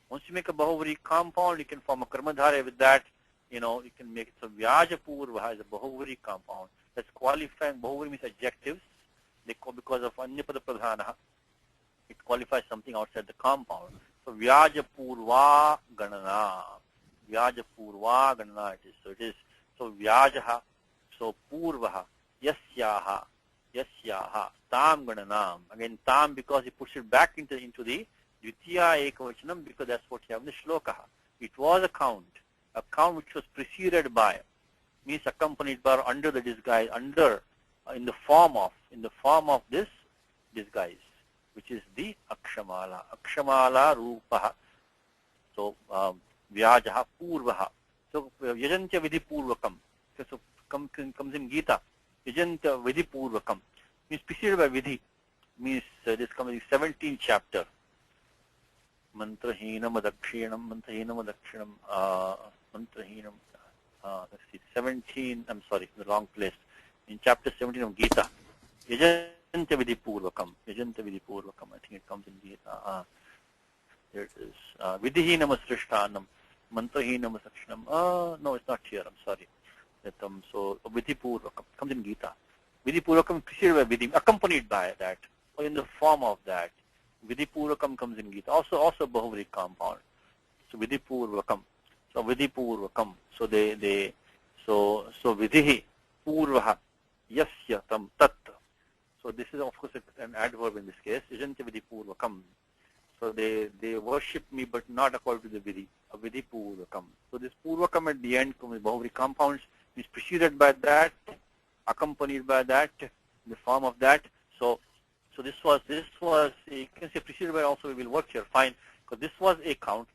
Once you make a Bahuvri compound, you can form a Karmadhara with that. You can make it. So Vyaja Purvaha is a Bahuvri compound. That's qualifying. Bahuvri means adjectives. Because of Anyapada Pradhanaha. it qualifies something outside the compound. So Vyaja Purva Ganana. Vyaja Purva Ganana it is. So it is, so Vyajaha, so Purvaha, Yasyaha, Tam Gananam. Again, Tam because he puts it back into the Dvitiya Ekavachanam because that's what you have in the Shloka. It was a count which was preceded by, means accompanied by, under the disguise, in the form of this disguise, which is the Akshamala Rupaha. So Vyajaha Purvaha. So Yajantya Vidhi Purvakam. So comes in Gita. Yajantya Vidhi Purvakam means preceded by Vidhi. Means this comes in 17th chapter. Mantrahinam Adakshinam, Mantrahinam Adakshinam, Mantrahinam. Let's see, 17. I'm sorry, the wrong place. In chapter 17 of Gita, Yajantya Vidhi Purvakam. Yajantya Vidhi Purvakam. I think it comes in Gita. There it is. Vidhihinam Srishtanam, Mantrahinam Sakshinam. No, it's not here. I'm sorry. So Vidhi Purvakam comes in Gita. Vidhi Purvakam preceded by Vidhi, accompanied by that, or in the form of that. Vidhi Purvakam comes in Gita. Also Bahuvri compound. So Vidhi Purvakam. So Vidhi Purvakam. So so Vidhi Purvaha Yasya Tam Tat. So this is of course an adverb in this case. Yajantya Vidhi Purvakam. So they worship me but not according to the Vidhi. A Vidhi Purvakam. So this Purvakam at the end comes with Bahuvri compounds, is preceded by that, accompanied by that, in the form of that. So this was you can say preceded by, also we will work here fine, because this was a count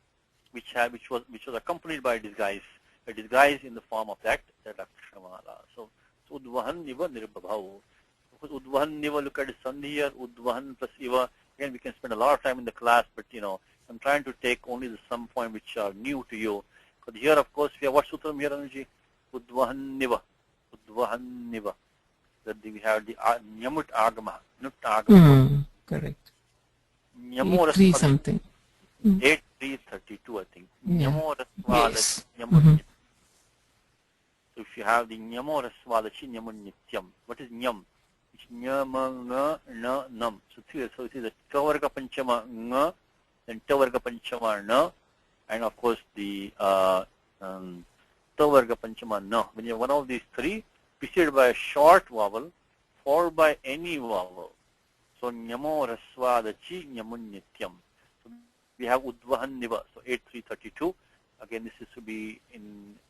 which was accompanied by a disguise in the form of that Akshamala. So Udvahan Niva Nirbhabhav. Udvahan Niva, look at the sandhi here, Udvahan plus Iva. Again, we can spend a lot of time in the class, but I'm trying to take only some point which are new to you. Because here, of course, we have what sutram here, Anuji? Udvahan Niva. Udvahan Niva. That we have the Nyamut Agama. Nut Agama. Correct. Nyamo 3 something. 8332, I think. Yeah. Nyamo Rasvada. Yes. So if you have the Nyamo Rasvadachi Nyamun Nityam. What is Nyam? It's Nyama Na Nam. So it is a Tavarga Panchama Nga, then Tavarga Panchama Na, and of course the Tavarga Panchama Na. When you have one of these three, preceded by a short vowel, followed by any vowel. So Nyamo Rasvadachi Nyamun Nityam. So we have Udvahan Niva. So 8332. Again, this is to be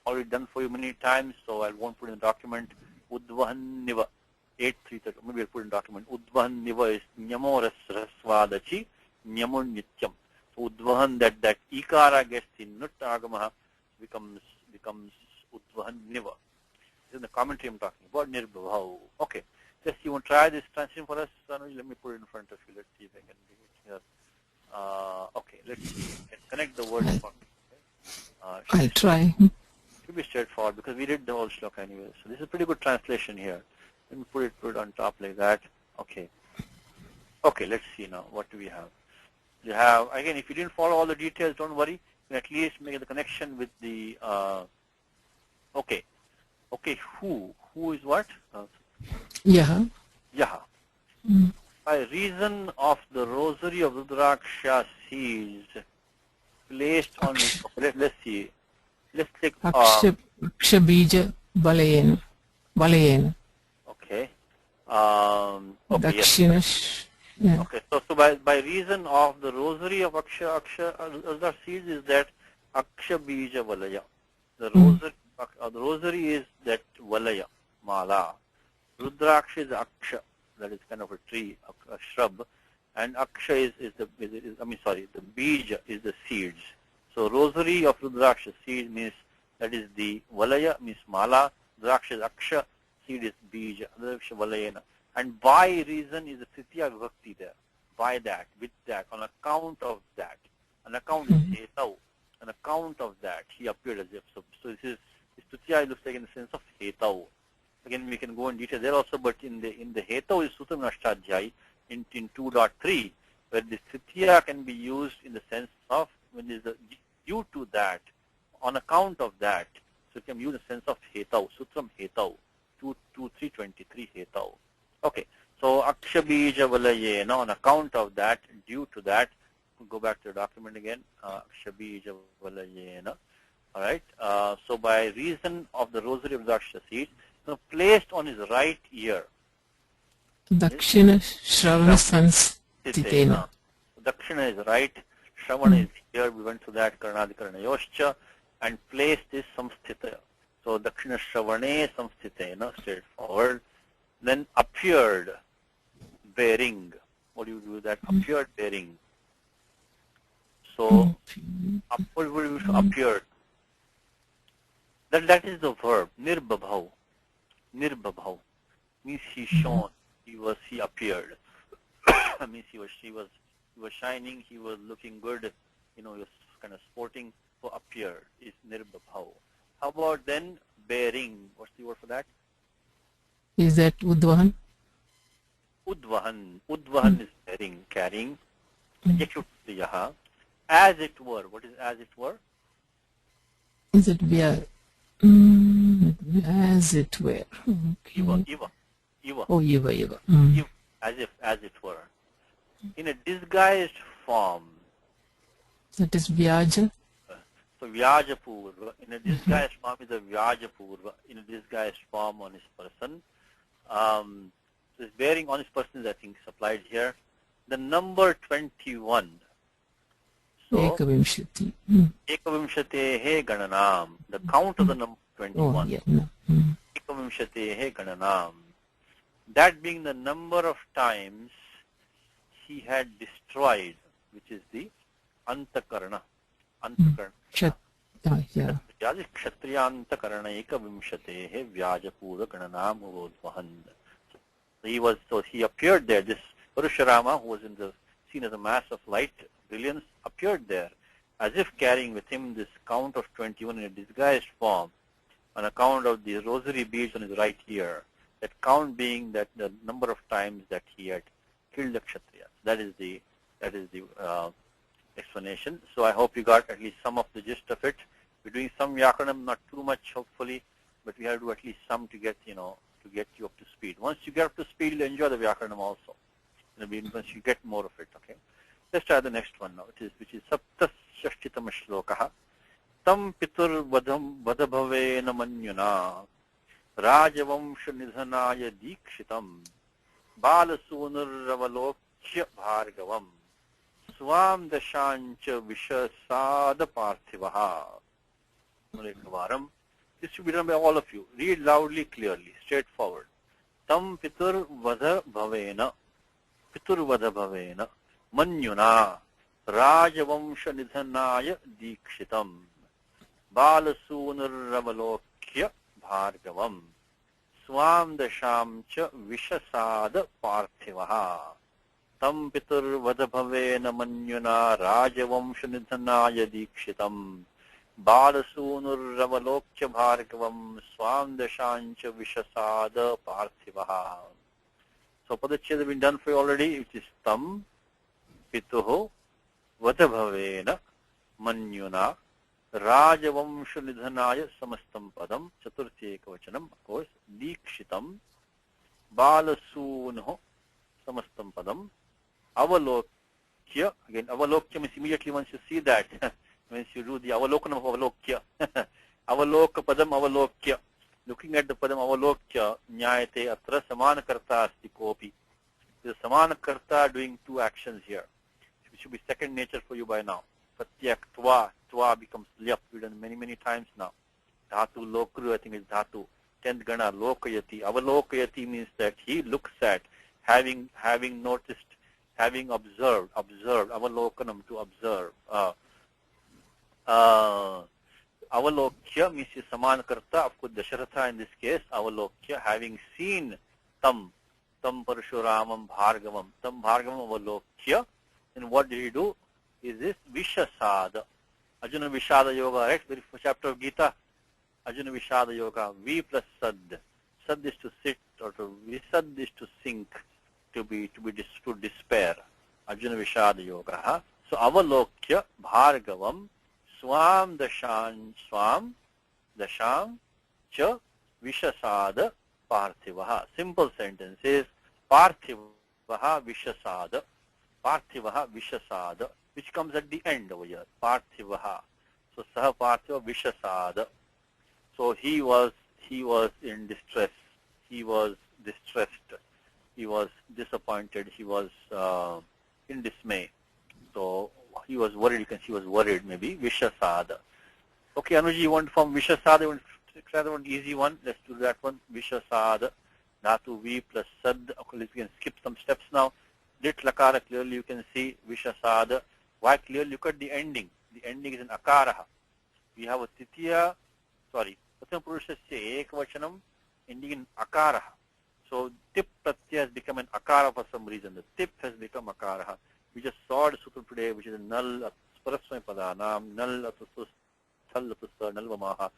already done for you many times, so I won't put in the document. Udvahan Niva. 8332. Maybe I'll put in the document. Udvahan Niva is Nyamo Rasvadachi Nyamun Nityam. So Udvahan, that Ikara gets the Nut Agamaha, becomes Udvahan Niva. This is the commentary I'm talking about. Nirbhavau. Okay. Just you want to try this translation for us? Let me put it in front of you. Let's see if I can do it here. Okay. Let's see. Connect the words for me. I'll try. It should be straightforward because we did the whole shloka anyway. So this is a pretty good translation here. Let me put it on top like that. Okay. Okay, let's see now. What do we have? You have, again, if you didn't follow all the details, don't worry. You can at least make the connection with the, okay. Okay, who? Who is what? Yaha. Yaha. By reason of the rosary of Rudraksha seeds placed on his, let's see. Let's take Akshabija Valayena. Okay. Okay. Dakshinash. Yeah. Okay. So by reason of the rosary of Aksha seeds is that Akshabija Valaya. The rosary is that Valaya Mala. Rudraksha is Aksha, that is kind of a tree, a shrub, and Aksha is the Bija is the seeds. So rosary of Rudraksha seed means that is the Valaya, means Mala, Rudraksha is Aksha, seed is Bija, Rudraksha Valayena. And by reason is the Tritiya Vibhakti there. By that, with that, on account of that. An account is Hetau. On account of that, he appeared as if. So this Tritiya looks like in the sense of Hetau. Again, we can go in detail there also, but in the Hetau is Sutram Ashtadhyay in 2.3, where the Tritiya can be used in the sense of when there is due to that, on account of that. So it can be used in the sense of Hetau, Sutram Hetau, 2.3.23 Hetau. Okay, So Akshabija Valayena, on account of that, due to that, we'll go back to the document again, Akshabija Valayena. All right. So by reason of the rosary of Daksha seed, placed on his right ear. Dakshina Shravana Sanstitena. Dakshina is right, Shravana is here. We went to that Karnadikarana Yoscha and placed is Samstita. So Dakshina Shravane Samstitena, straightforward. Then appeared, bearing. What do you do with that? Appeared, bearing. So appeared. That is the verb. Nirbabhav. Nirbabhav means he shone. He appeared. Means he was shining. He was looking good. He was kind of sporting. So appeared is nirbabhav. How about then bearing? What's the word for that? Is that Udvahan? Udvahan. Udvahan is bearing, carrying. As it were. What is as it were? Is it via? As it were. Okay. Iva. Oh, Iva. As it were. In a disguised form. That is Vyaja. So Vyajapurva. In a disguised form is a Vyajapurva. In a disguised form on his person. So this bearing on his person is, I think, supplied here. The number 21. So, Ekavimshati. Ekavimshatehe Gananam. The count of the number 21. Oh, yeah, no. Ekavimshatehe Gananam. That being the number of times he had destroyed, which is the Antakarana. Yeah. Kshatriya Antakarana Ekavimshatehe Vyajapura Gananam Uvodvahan. So he appeared there. This Parashurama, who was seen as a mass of light, brilliance, appeared there as if carrying with him this count of 21 in a disguised form on account of the rosary beads on his right ear. That count being that the number of times that he had killed the Kshatriya. That is the explanation. So I hope you got at least some of the gist of it. We're doing some Vyakaranam, not too much hopefully, but we have to do at least some to get you up to speed. Once you get up to speed, you'll enjoy the Vyakaranam also. Once you get more of it, okay? Let's try the next one now, which is Saptas Shashtitama Shlokaha. Tam Pitur Vadabhavena Manyuna Rajavamsha Nidhanaya Dikshitam Balasunur Ravalokya Bhargavam Swam Dashancha Vishasada Parthivaha. This should be done by all of you. Read loudly, clearly, straightforward. Tam Pitur Vadabhavena Manyuna Rajavamsha Nidhanaya Dikshitam Balasunur Ravalokya Bhargavam Swam Dasham Cha Vishasada Parthivaha. Tam Pitur Vadabhavena Manyuna Rajavamsha Nidhanaya Dikshitam Balasunur Ravalokya Bhargavam Swam Dashancha Vishasada Parthivaha. So Padacheda has been done for you already, which is Tam Pituho Vadabhavena Manyuna Rajavamsha Nidhanaya Samastam Padam Chaturthi Ekavachanam, of course, Dikshitam Balasunho Samastam Padam Avalokya. Again, Avalokya means immediately once you see that, means you do the Avalokanam of Avalokya. Avaloka Padam Avalokya. Looking at the Padam Avalokya, Nyayate Atra Samanakarta Asti Kopi. There's a Samanakarta doing two actions here. It should be second nature for you by now. Pratyak Twa. Twa becomes Lyap. We've done many times now. Dhatu Lokru, I think is Dhatu. 10th Gana Lokayati. Avalokayati means that he looks at, having noticed, having observed. Avalokanam, to observe. Avalokya means Samanakarta, of course Dasharatha in this case, Avalokya, having seen Tam Parshuramam Bhargavam, Tam Bhargavam Avalokya, and what did he do? Is this Vishasada, Arjuna Vishada Yoga, right? Very first chapter of Gita, Arjuna Vishada Yoga, V plus Sad. Sad is to sit, or Visad is to sink, to despair. Arjuna Vishada Yoga. So Avalokya Bhargavam Swam Dasham Cha Vishasada Parthivaha. Simple sentences. Parthivaha Vishasada. Parthivaha Vishasada, which comes at the end over here. Parthivaha. So Saha Parthiva Vishasada. So he was in distress. He was distressed. He was disappointed. He was in dismay. So he was worried. You can see he was worried maybe. Vishasada. Okay, Anuji, you want from Vishasada? You want to try the one easy one? Let's do that one. Vishasada. Dhatu V plus Sad. Okay, let's again skip some steps now. Lit Lakara, clearly you can see Vishasada. Why clearly? Look at the ending. The ending is in Akaraha. We have a Titiya, sorry, Prathama Purushasya Ekavachanam ending in Akaraha. So Tip Pratyaya has become an Akara for some reason. The Tip has become Akaraha. We just saw the Sutra today, which is a Nal Parasmay Padanam, Nal Atusus, Thal Atusa, Nalvamaha,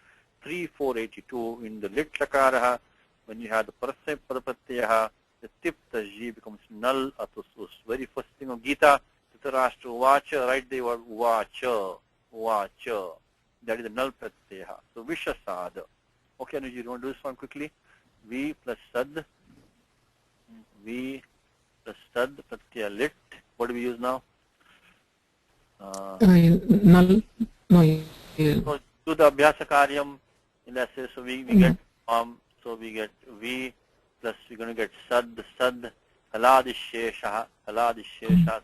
3-4-82 in the Lit Lakaraha. When you have the Parasmay Padapratyaha, the Tip Tajji becomes Nal Atusus. Very first thing of Gita, Dhritarashtra Uvacha, right there word Uvacha, Uvacha. That is the Nal Pratyaha. So Vishasada. Okay, Anuji, you want to do this one quickly? V plus Sad. V plus Sad, Pratyaya Lit. What do we use now? Null. No. So do the Abhyasa Karyam in that sense. So we get so we get V plus we're going to get Sad, Haladishesha, Haladishesha.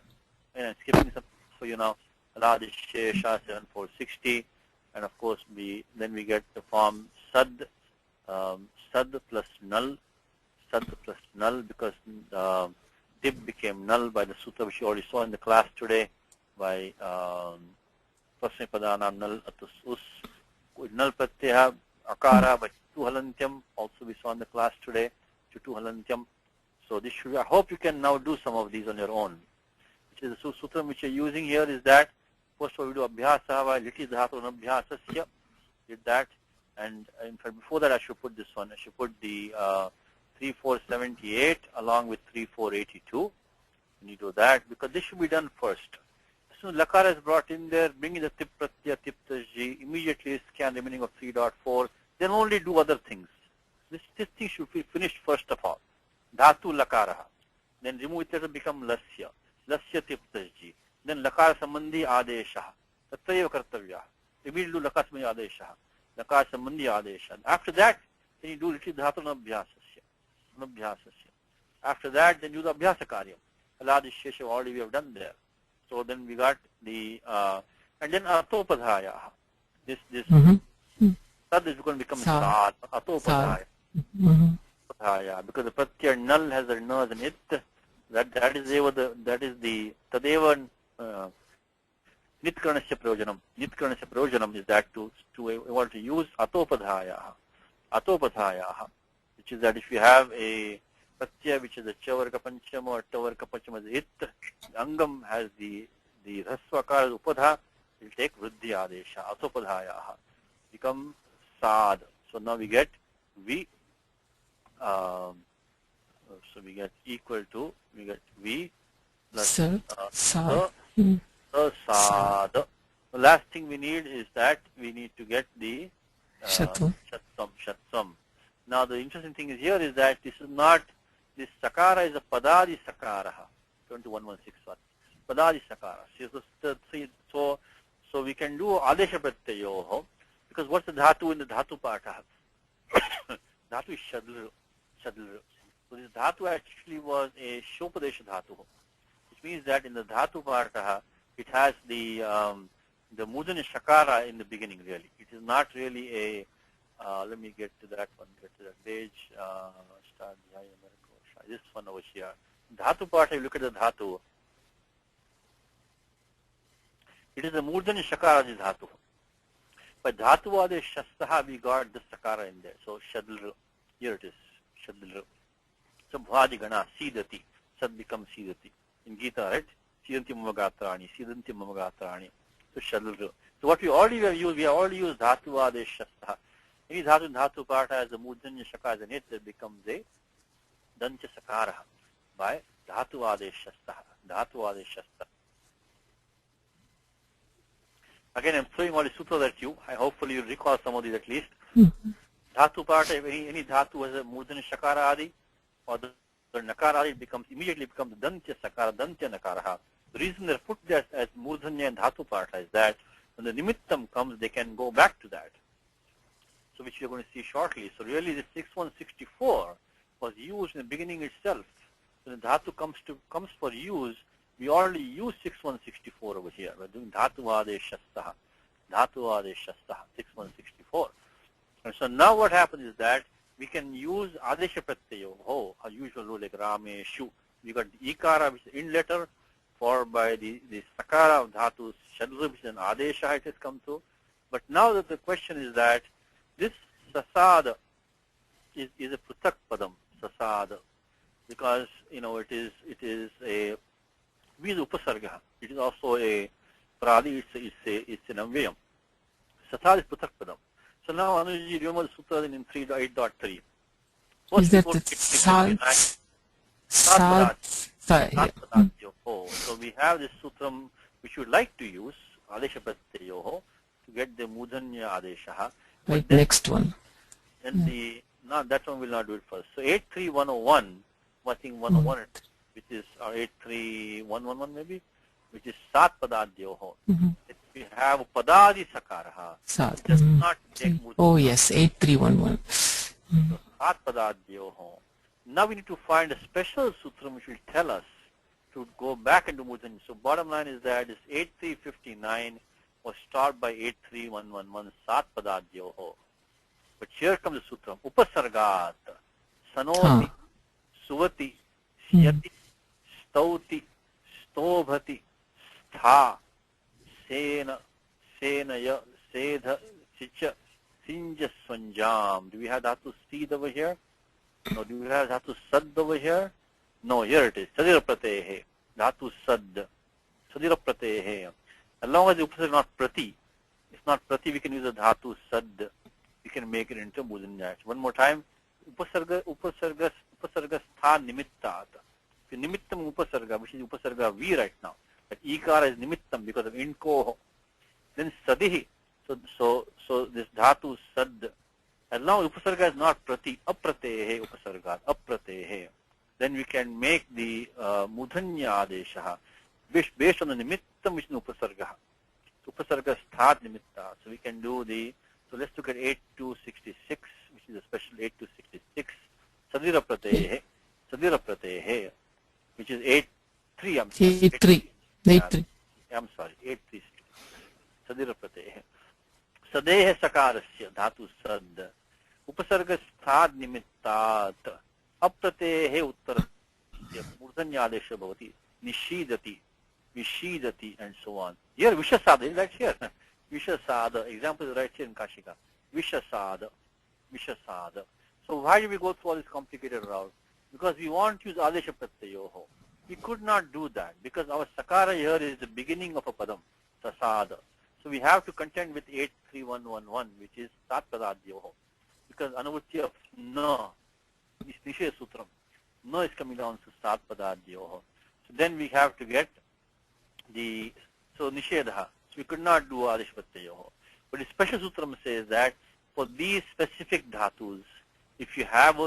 And I'm skipping some for you now. Haladishesha 7460. And of course then we get the form Sad, Sad plus Null, because Tip became null by the sutra which you already saw in the class today by Prasne Padanam Null Atus Us. Null Pratyaha Akara by Chutuhalantyam, also we saw in the class today, Chutuhalantyam. So this should, I hope you can now do some of these on your own. Which is the sutra which you're using here is that, first of all we do Abhyasa by Liti Dhatu Abhyasasya, did that. And in fact before that I should put this one, I should put the 3478 along with 3482. When you do that, because this should be done first. As soon as Lakara is brought in there, bring in the Tip Pratyaya, Tip Tajji, immediately scan the meaning of 3.4, then only do other things. This thing should be finished first of all. Dhatu Lakaraha. Then remove it, to become Lasya. Lasya Tip Tajji. Then Lakara Sambandhi Adeshaha. Tattvayo Kartavya. Immediately do Lakara Sambandhi Adeshaha. Lakara Sambandhi Adeshaha. After that, then you do Liti Dhatu Abhyasasya. After that, then do the Abhyasa Karyam. Haladishesha already we have done there. So then we got the, and then Atopadhaya. This Sad is going to become Sad. Atopadhaya. Because the Pratyaya Null has a Na as an It. That is the Tadeva Nitkarnasya Prayojanam. Nitkarnasya Prayojanam is that to able to use Atopadhaya. Which is that if you have a Pratyaya which is a Chavarka Panchama or Tavarka Panchama is It, the Angam has the Raswakar as Upadha, it will take Vriddhi Adesha, Atopadhaya. Become Sad. So now we get V, so we get equal to, we get V plus Sad. The last thing we need is that we need to get the Shatsam. Now the interesting thing is here is that this is not, this Sakara is a Padadi Sakara, 21161. Padadi Sakara. So we can do Adesha Pratyayoho, because what's the Dhatu in the Dhatu part? Dhatu is Shadl. So this Dhatu actually was a Shopadesha Dhatu, which means that in the Dhatu part, it has the Mudana Shakara in the beginning really. It is not really a, let me get to that one, get to that page, this one over here. Dhatu part, if you look at the Dhatu, it is the Murdana Shakara is Dhatu. But Dhatu Ade Shastaha, we got the Sakara in there. So Shadl, here it is, Shadl. So Bhadi Gana, Sidati, Sad becomes Sidati. In Gita, right? Sidanti Mamagatrani, Sidanti Mamagatrani. So Shadl. So what we already have used Dhatu Ade Shastaha. Any Dhatu in Dhatu part has the Murdanya Shakara in it, that becomes a Dancha Sakara by Dhatu Adeshasta. Dhatu Adeshasta. Again, I'm throwing all the sutras at you. Hopefully you recall some of these at least. Dhatu part, if any Dhatu has a Murdana Shakara Adi, or the So nakara immediately becomes dantya sakara, dantya nakara. The reason they put that as murdhanya and dhatu partha is that when the nimittam comes, they can go back to that. So which you're going to see shortly. So really the 6164 was used in the beginning itself. When the dhatu comes for use, we already use 6164 over here. We're doing dhatu adeshastaha. Dhatu adeshastaha, 6164. And so now what happens is that we can use adesha pratyayo, our usual rule like rameshu. We got the ikara, which is in letter, followed by the sakara of dhatu shadru, which is an adesha it has come to. But now that the question is that this sasada is a prutak padam, sasada, because it is a with upasarga. It is also a pradi. It's an amvayam. Sasada is prutak padam. So now Anuji, remember the sutra in 3.8.3. Is that the So we have this sutram which we would like to use, adesha pratyayoho, to get the mudhanya adeshaha. Right, next one. And that one will not do it first. So 83101, I think 101, which is 83111 maybe, which is sat padadyoho. We have padadi sakaraha. Sat. It does not take mudhanya. Oh yes, 8311. So sat padadyoho. Now we need to find a special sutram which will tell us to go back into mudhanya. So bottom line is that this 8359 was started by 83111 sat padadyoho. But here comes the sutram. Upasargat, sanoti, suvati, syati, stauti, stovati, stha, sena, senaya, sedha, sicha, sinja, swanjam. Do we have dhatu seed over here? No. Do we have dhatu sad over here? No, here it is. Sadira pratehe. Dhatu sad. Sadira pratehe. As long as the upasarga is not prati, it's not prati, we can use a dhatu sad. We can make it into mudhanya. One more time. Upasarga stha nimittat. The nimittam upasarga, which is upasarga V right now. But ikara is nimittam because of inko. Then sadihi. So this dhatu sad. As long as upasarga is not prati, apratehe upasarga, apratehe. Then we can make the mudhanya adeshaha based on the nimittam which is upasarga. Upasarga sthat nimitta. So we can do so let's look at 8266, which is a special 8266. Sadira pratehe, which is 83. I'm sorry. 83. 83. I'm sorry, 83. Sadira pratehe. Sadehe sakarasya dhatu sad. Upasarga sthad nimittat. Apratehe uttarasya. Murdhanya adesha bhavati. Nishidati, and so on. Here Vishasada is right here. Vishasada. Example is right here in Kashika. Vishasada. So why do we go through all this complicated route? Because we want to use adesha pratyayoho. We could not do that because our sakara here is the beginning of a padam, sasada. So we have to contend with 83111, which is sat padadyoho. Because anuvati of na, this nishe sutram, na is coming down to sat padadyoho. So then we have to get nishedha. So we could not do adesha pratyayoho. But the special sutram says that for these specific dhatus, if you have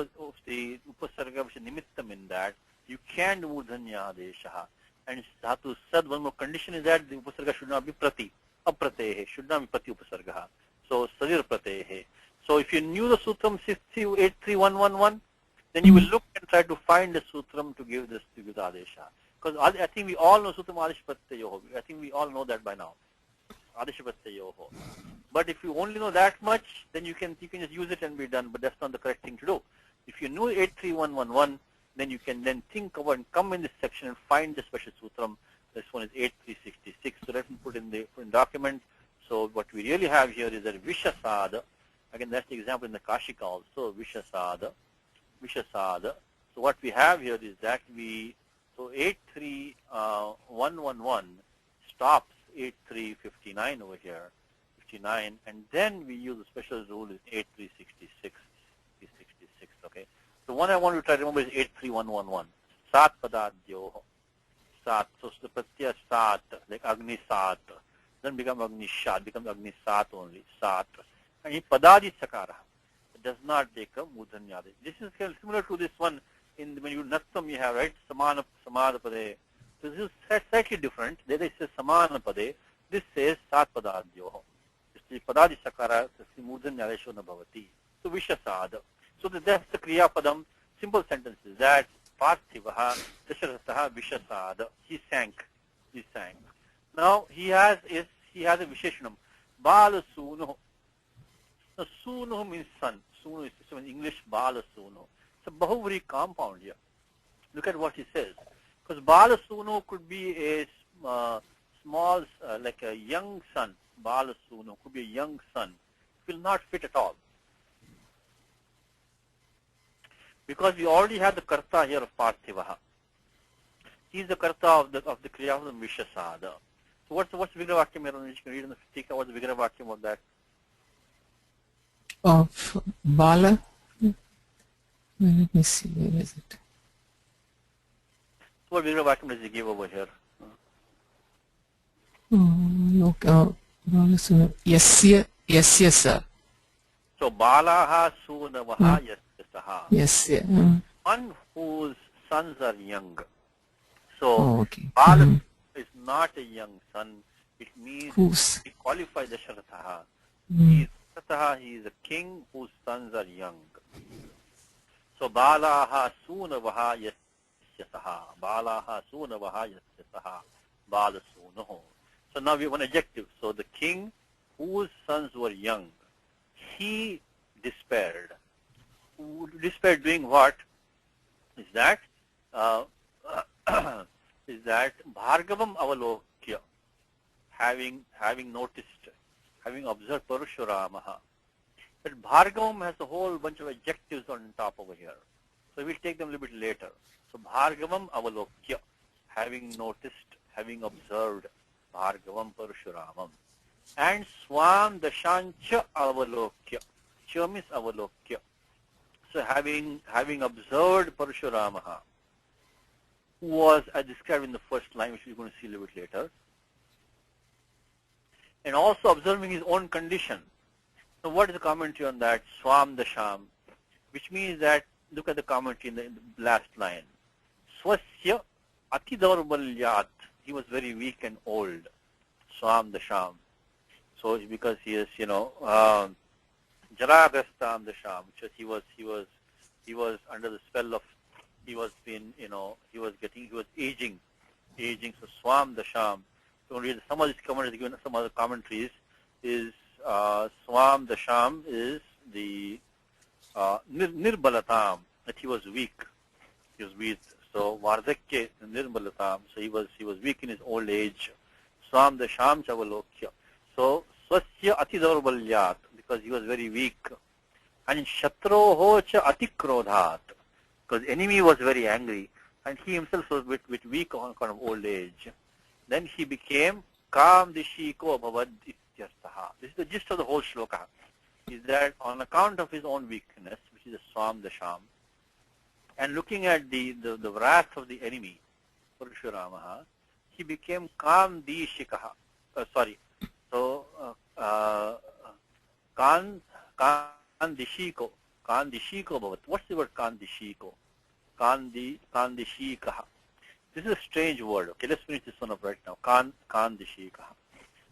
the upasarga which is nimittam in that, you can do mudhanya adeshaha. And dhatu sad, one more condition is that the upasarga should not be prati, apratehe, should not be prati upasarga. So sadir pratehe. So if you knew the sutram 83111, then you will look and try to find the sutram to give this to the adesha. Because I think we all know sutram adesha pratyayoho. I think we all know that by now. Adesha pratyayoho. But if you only know that much, then you can just use it and be done. But that's not the correct thing to do. If you know 83111, then you can then think about and come in this section and find the special sutram. This one is 8366. So let me put in the document. So what we really have here is that Vishasada. Again, that's the example in the Kashika also. Vishasada. So what we have here is that 83111 stops 8359 over here. 59, and then we use a special rule is 8366. Okay. So one I want to try to remember is 83111. Sat padadyoho. Sat. So the pratyaya sat, like Agni Sat. Then become Agni Shat, becomes Agni Sat only. Sat. And in padadi sakara. It does not take a mudhanya. This is similar to this one when you nattam you have, right, samana samadapade. So this is slightly different. There it says samanapade. This says satpadadyoho. This padadi sakara murdan nyalesho na bhavati. So vishasada. So that's the kriya padam. Simple sentences. That parthivaha dasharatha vishasada. He sank. Now he has a visheshanam. Bala suno. Now suno means son. Suno is in English bala suno. It's a bahuvri compound here. Look at what he says. Because bala suno could be a small, like a young son. Bala suno could be a young son. It will not fit at all. Because we already have the karta here of parthivaha. He is the karta of the kriya of the vishasada. So what's the Vigravakyam here? You can read in the Tika. What's the Vigravakyam of that? Of Bala. Let me see, where is it? So what Vigravakyam does he give over here? Okay. Yasya sa. So Balaha Sunavaha Yasyasaha. Yasya. One whose sons are young. So Okay. Bala is not a young son. It means Whose? he qualifies the Sharataha. He is a king whose sons are young. So Balaha Sunavaha Yasyasaha. Balaha Sunavaha Yasyasaha. Bala Sunaho. So now we have one adjective. So the king whose sons were young, he despaired. Despaired doing what? Is that Bhargavam avalokya, having noticed, having observed Parashuramaha. But Bhargavam has a whole bunch of adjectives on top over here. So we'll take them a little bit later. So Bhargavam avalokya, having noticed, having observed Bhargavam Parashuramam. And Swam Dashancha avalokya. Cha means avalokya. So having observed Parashuramaha, who was described in the first line, which we're going to see a little bit later, and also observing his own condition. So what is the commentary on that? Swam Dasham, which means that, look at the commentary in the last line. Swasya Atidaurbalyat, he was very weak and old. Swam Dasham. So because he is, Jaragastam Dasham, which he was under the spell of, he was aging. So Swam Dasham. So read some of these commentaries, given some other commentaries, is Swam Dasham is the Nirbalatam, that he was weak. He was weak. So Vardhakya Nirbalatam, so he was weak in his old age. Swam Dasham Chavalokya. So Swasya Atidaurbalyat, because he was very weak. And Shatroho Cha Atikrodhat, because enemy was very angry, and he himself was with weak on kind of old age. Then he became Kam Dishiko Bhavad Ityartaha. This is the gist of the whole shloka, is that on account of his own weakness, which is the Swam Dasham, and looking at the wrath of the enemy, Parashuramaha, he became Kam Dishikaha. So Kan Dishiko Bhavat. What's the word Kan Dishiko? Kan Dishikaha. This is a strange word. Okay, let's finish this one up right now. Kan Dishikaha.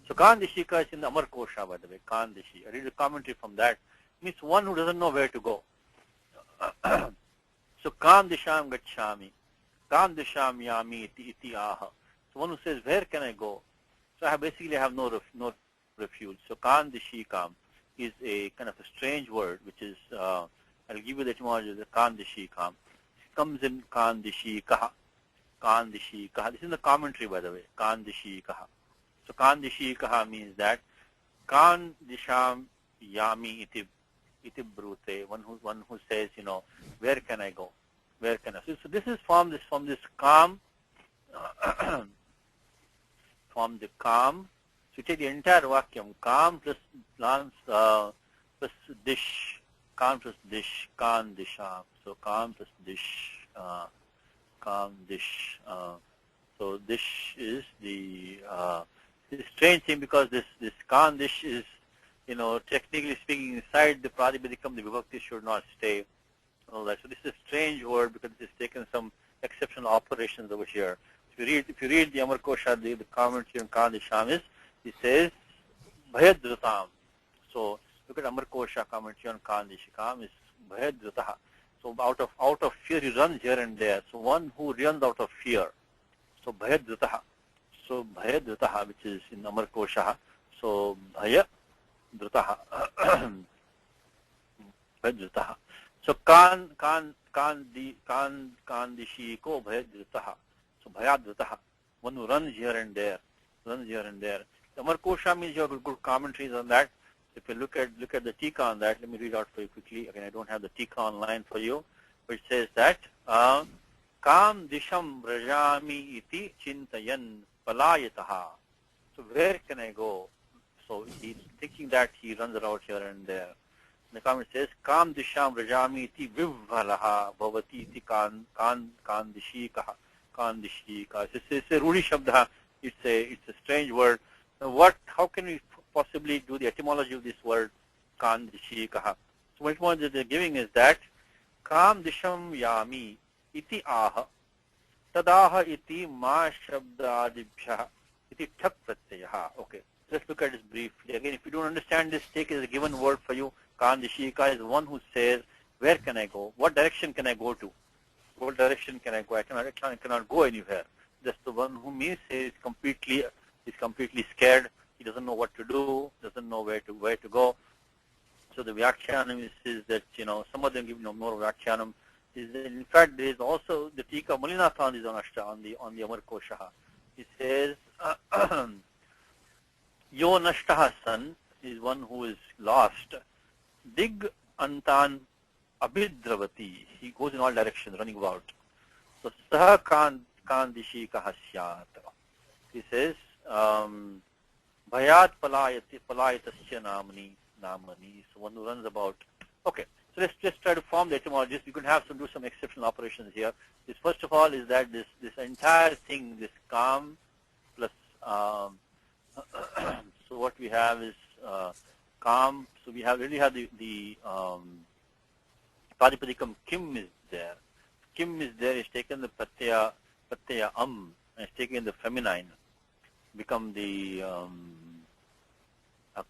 So Kan Dishika is in the Amar Kosha, by the way. Kan Dishi. I read a commentary from that. It means one who doesn't know where to go. So Kan Disham Gachami. Kan Disham Yami iti aha. So one who says, where can I go? So I basically have no refuge. So Kan Dishikam is a kind of a strange word, which is, I'll give you the etymology of the Kan Dishikam. It comes in Kan Dishikaha. Kan Dishikaha. This is the commentary, by the way. Kan Dishikaha. So Kan Dishikaha means that Kan Disham Yami iti brute. One who says, where can I go? Where can I? So this is from this calm, from the calm. So you take the entire vacuum, calm plus dish, calm plus dish, kan disham. So calm plus dish, calm dish. So dish is the strange thing, because this kan dish is, technically speaking, inside the pratipadikam, the vibhakti should not stay. All that. So this is a strange strange word because it's taken some exceptional operations over here. If you read the Amarkosha, the commentary on Kan Disham is, it says Bhayadrutam. So look at Amarkosha commentary on Kan Dishikam is Bhayadrutaha. So out of fear he runs here and there. So one who runs out of fear. So Bhayadrutaha. So Bhayadrutaha, which is in Amarkosha. So Bhayadrutaha. Bhayadrutaha. So Kan Dishiko Bhayadrutaha. So Bhayadrutaha. One who runs here and there. The Amarkosha means you have good commentaries on that. If you look at the Tika on that, let me read out for you quickly. Again, I don't have the Tika online for you, but it says that Kam Disham Rajami iti Chintayan Palayataha. So where can I go? So he's thinking that he runs around here and there. The comment says Kam Disham Rajami iti Vivhalaha Bhavati iti Kan Dishikaha. Kan Dishika. It's a Rudi Shabda. It's a strange word. Now how can we possibly do the etymology of this word Kan Dishikaha? So what one that they're giving is that Kam Disham Yami iti aha tadaha iti ma shabda adibhya iti thak pratyaha. Okay, let's look at this briefly. Again, if you don't understand this, take it as a given word for you. Kan Dishika is one who says, where can I go? What direction can I go to? What direction can I go? I cannot go anywhere. Just the one who means is completely scared. He doesn't know what to do, doesn't know where to go. So the Vyakhyanam is that, some of them give more Vyakhyanam. Is that in fact, there is also the Tika Malinathan is on the Amarkosha. He says, Yo Nashtaha San is one who is lost. Dig Antan Abhidravati. He goes in all directions, running about. So Saha Kan Dishika Hasyat. He says, Bhayat Palayatasya Namani. So one who runs about. Okay, so let's just try to form the etymologies. We could do some exceptional operations here. This first of all is that this entire thing, this Kam plus so what we have is Kam. So we really have the Padipadikam Kim is there. Kim is there. It's taken the Pratyaya and it's taken the feminine. Become the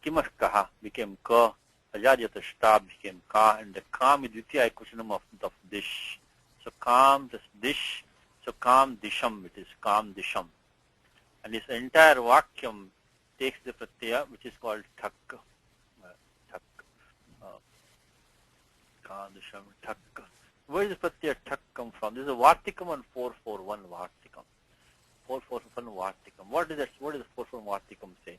Kimashkaha became Ka, Ajaryatashta became Ka, and the Kam is Dvitiya Kushanam of Dish. So Kam plus Dish, so Kam Disham, it is Kam Disham. And this entire Vakyam takes the Pratyaya, which is called Thak. Kam Disham, Thak. Where does the Pratyaya Thak come from? This is a Vartikam and 441 Vartikam. 441 Vartikam. What does the 441 Vartikam say?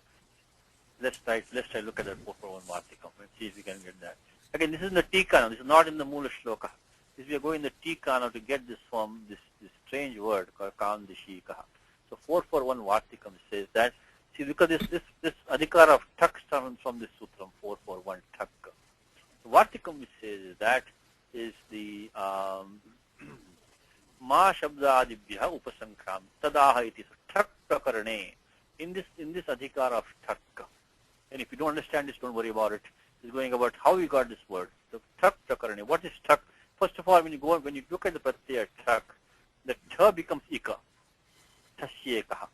Let's try look at that 441 Vartikam. Let's see if we can get that. Again, this is in the Tika now. This is not in the Mula Shloka. We are going in the Tika now to get this form, this strange word called Kan Dishikaha. So 441 Vartikam says that. See, because this adhikar of Thak comes from this sutram 441 Thak. So Vartikam which says that is the Ma Shabda Adibhya Upasankram Tadaha iti Thak Prakarane. In this adhikar of Thak. And if you don't understand this, don't worry about it. It's going about how we got this word. The Thak Prakarane. What is Thak? First of all, when you look at the Pratyaya Thak, the Tha becomes Ika. Tasyekaha.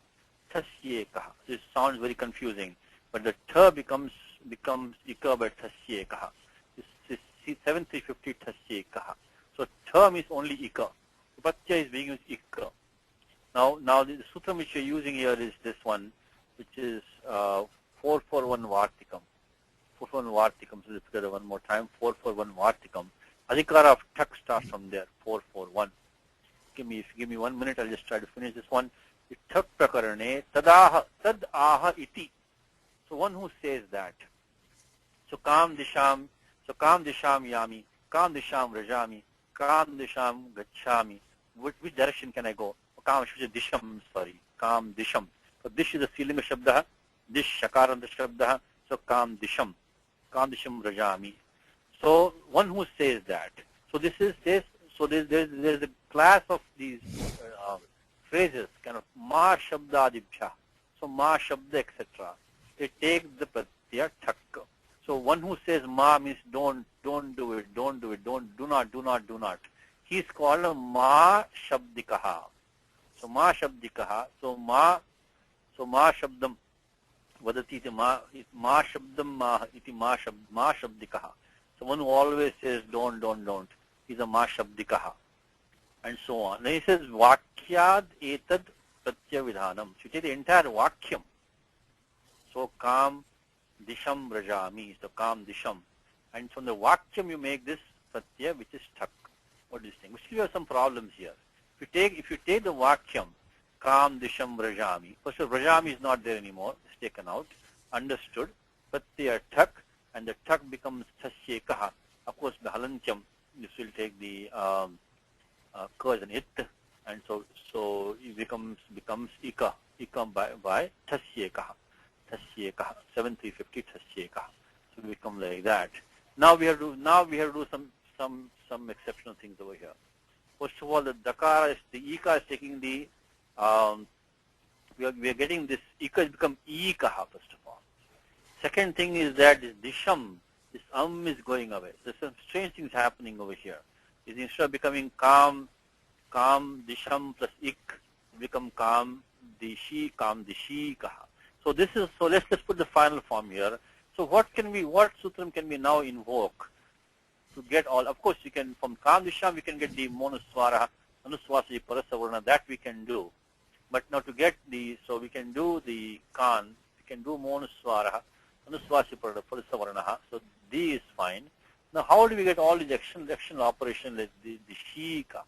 Tasyekaha. This sounds very confusing. But the Tha becomes Ika by Tasyekaha. This is 7350 Tasyekaha. So Tha means only Ika. The Pratyaya is being used Ika. Now the sutram which you're using here is this one, which is 441 Vartikam. 441 Vartikam. So let's look at it one more time. 441 Vartikam. Adhikara of Thak starts from there. 441. Give me 1 minute. I'll just try to finish this one. Thak prakarane tadaha tad aha iti. So one who says that. So Kam Disham Yami. Kam Disham Rajami. Kam Disham Gachami. Which direction can I go? Kam Disham. Kam Disham. So Dish is a Silinga Shabda. Dish Shakaranta Shabda. So Kam Disham. Kam Disham Rajami. So one who says that. So this is this. So there's a class of these phrases, kind of Ma Shabda Adibhya. So Ma Shabda, etc. It takes the Pratyaya Thak. So one who says Ma means don't do it, do not. he is called a Ma Shabdikaha. So Ma Shabdikaha, so Ma Shabdam vadati iti Ma Shabdam Ma iti Ma Shabdikaha. So one who always says don't, he's a Ma Shabdikaha, and so on. Then he says Vakyad etad pratyavidhanam. So you take the entire Vakyam. So Kam Disham Rajami is the Kam Disham. And from the Vakyam you make this Pratya, which is Thak. What do you think? We still have some problems here. If you take the Vakyam, Kam Disham Rajami, first of all, Rajami is not there anymore. It's taken out. Understood. Pratya Thak, and the Thak becomes Tasyekaha. Of course, the Halantyam, this will take the Ka as an It, and so it becomes Ika by Tasyekaha. 7350 Tasyekaha. So we become like that. Now we have to do some exceptional things over here. First of all, the Dakara Ika is taking the we are getting this Ika has become Ikaha first of all. Second thing is that this Disham, this is going away. There's some strange things happening over here. Is instead of becoming Kam Disham plus Ik, become Kam Dishi Kaha. So let's put the final form here. So what sutram can we now invoke to get all? Of course, you can from Kam Disham we can get the Monuswara, Anuswasi Parasavarna, that we can do. But now to get so we can do the Kan, we can do Monuswara, Anuswasi Parasavarna. So D is fine. Now how do we get all these actional operations like the Shika?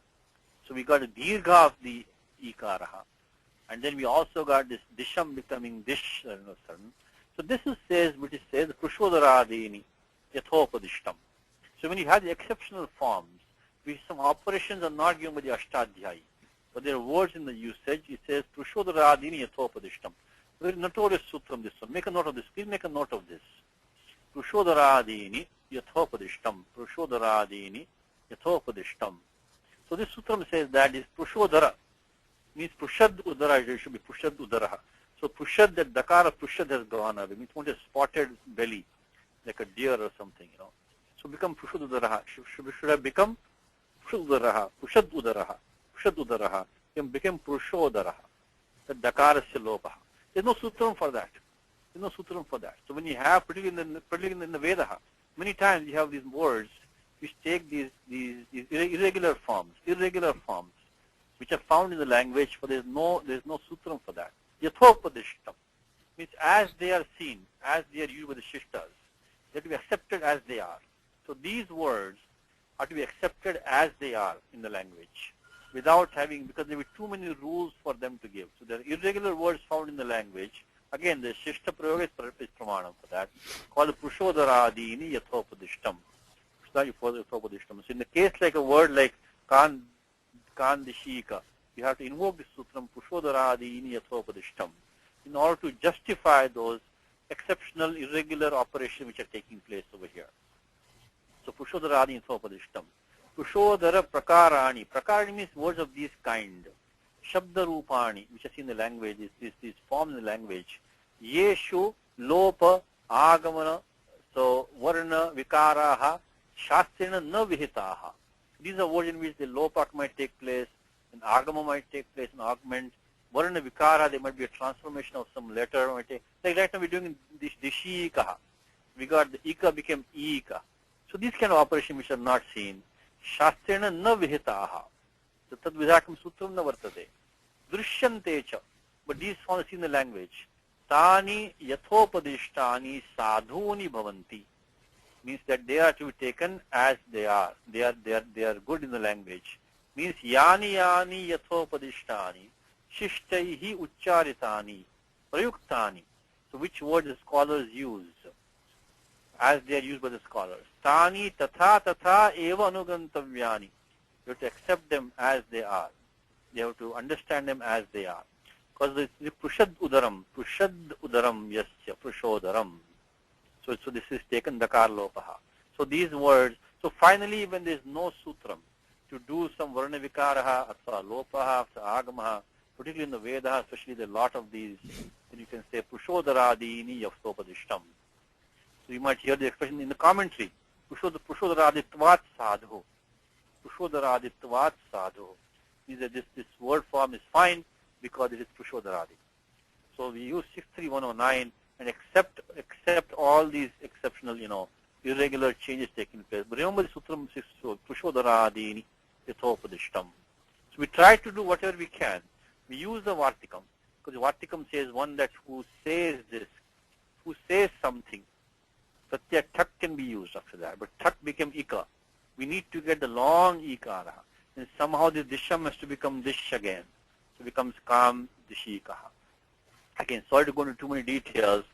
So we got a Dirgha of the Ikaraha. And then we also got this Disham becoming Dish. So this says Prushodharadini Yathopadishtam. So when you have the exceptional forms, some operations are not given by the Ashtadhyayi, but there are words in the usage. It says Prushodharadini Yathopadishtam. Very notorious sutram, this one. Make a note of this. Please make a note of this. Prushodharadini Yathopadishtam. Prushodharadini Yathopadishtam. So this sutram says that is Prushodhara. Means Prushad Udara, it should be Prushad Udara. So Prushad, that Dakara Prushad has gone away. Means one has spotted belly, like a deer or something, So become Prushad Udaraha. Should have become Prushad Udaraha. Prushad Udaraha. Prushad Udaraha. It became Prushodaraha. The Dakara Silopaha. There's no sutram for that. So when you have, particularly in the Vedaha, many times you have these words which take these irregular forms, which are found in the language, but there's no sutram for that. Yathopadishtam means as they are seen, as they are used by the shishtas, they have to be accepted as they are. So these words are to be accepted as they are in the language, without having, because there will be too many rules for them to give. So there are irregular words found in the language. Again, the shishta prayoga is pramanam for that, called Prushodharadini Yathopadishtam. So in the case like a word like Kandishika, you have to invoke this sutram Prushodharadini Yathopadishtam in order to justify those exceptional irregular operations which are taking place over here. So Prushodharadini Yathopadishtam. Prushodhara Prakarani. Prakarani means words of this kind. Shabda Rupani, which are seen in the language, these forms in the language. Yeshu Lopa Agamana, so Varna Vikaraha Shastrena Na Vihitaha. These are words in which the lopak might take place, an agama might take place, an augment. Varna vikara, there might be a transformation of some letter. Like right now we're doing this dishikaha. We got the ika became ika. So these kind of operations which are not seen. Shastrena na vihitaha. So tad vidhakam sutram na vartate. Drishyantecha. But these forms are seen in the language. Tani yathopadishtani sadhuni bhavanti. Means that they are to be taken as they are. They are good in the language. Means yani yathopadishtani shishtaihi uccharitani prayuktani. So which word the scholars use as they are used by the scholars. Tani tatha eva anugantavyani. You have to accept them as they are. You have to understand them as they are. Because the Prushad Udaram yasya Prushodaram. So this is taken Dakar Lopaha. So these words, so finally when there is no sutram to do some Varna Vikaraha, Atva Lopaha, Agamaha, particularly in the Vedas, especially there are a lot of these, then you can say Prushodharadini Yavstopadishtam. So you might hear the expression in the commentary, Prushodharaditvat sadhu. Pushodaraditvat sadhu. Means that this word form is fine because it is Pushodaradi. So we use 63109 and accept all these exceptional, irregular changes taking place. But remember the Sutram 6, Pushodaradini Yathopadishtam. So we try to do whatever we can. We use the Vartikam, because the Vartikam says one that who says this, who says something. Satya Thak can be used after that, but Thak became Ika. We need to get the long Ikara. And somehow the Disham has to become Dish again. So it becomes Kam Dishikaha. Again, sorry to go into too many details,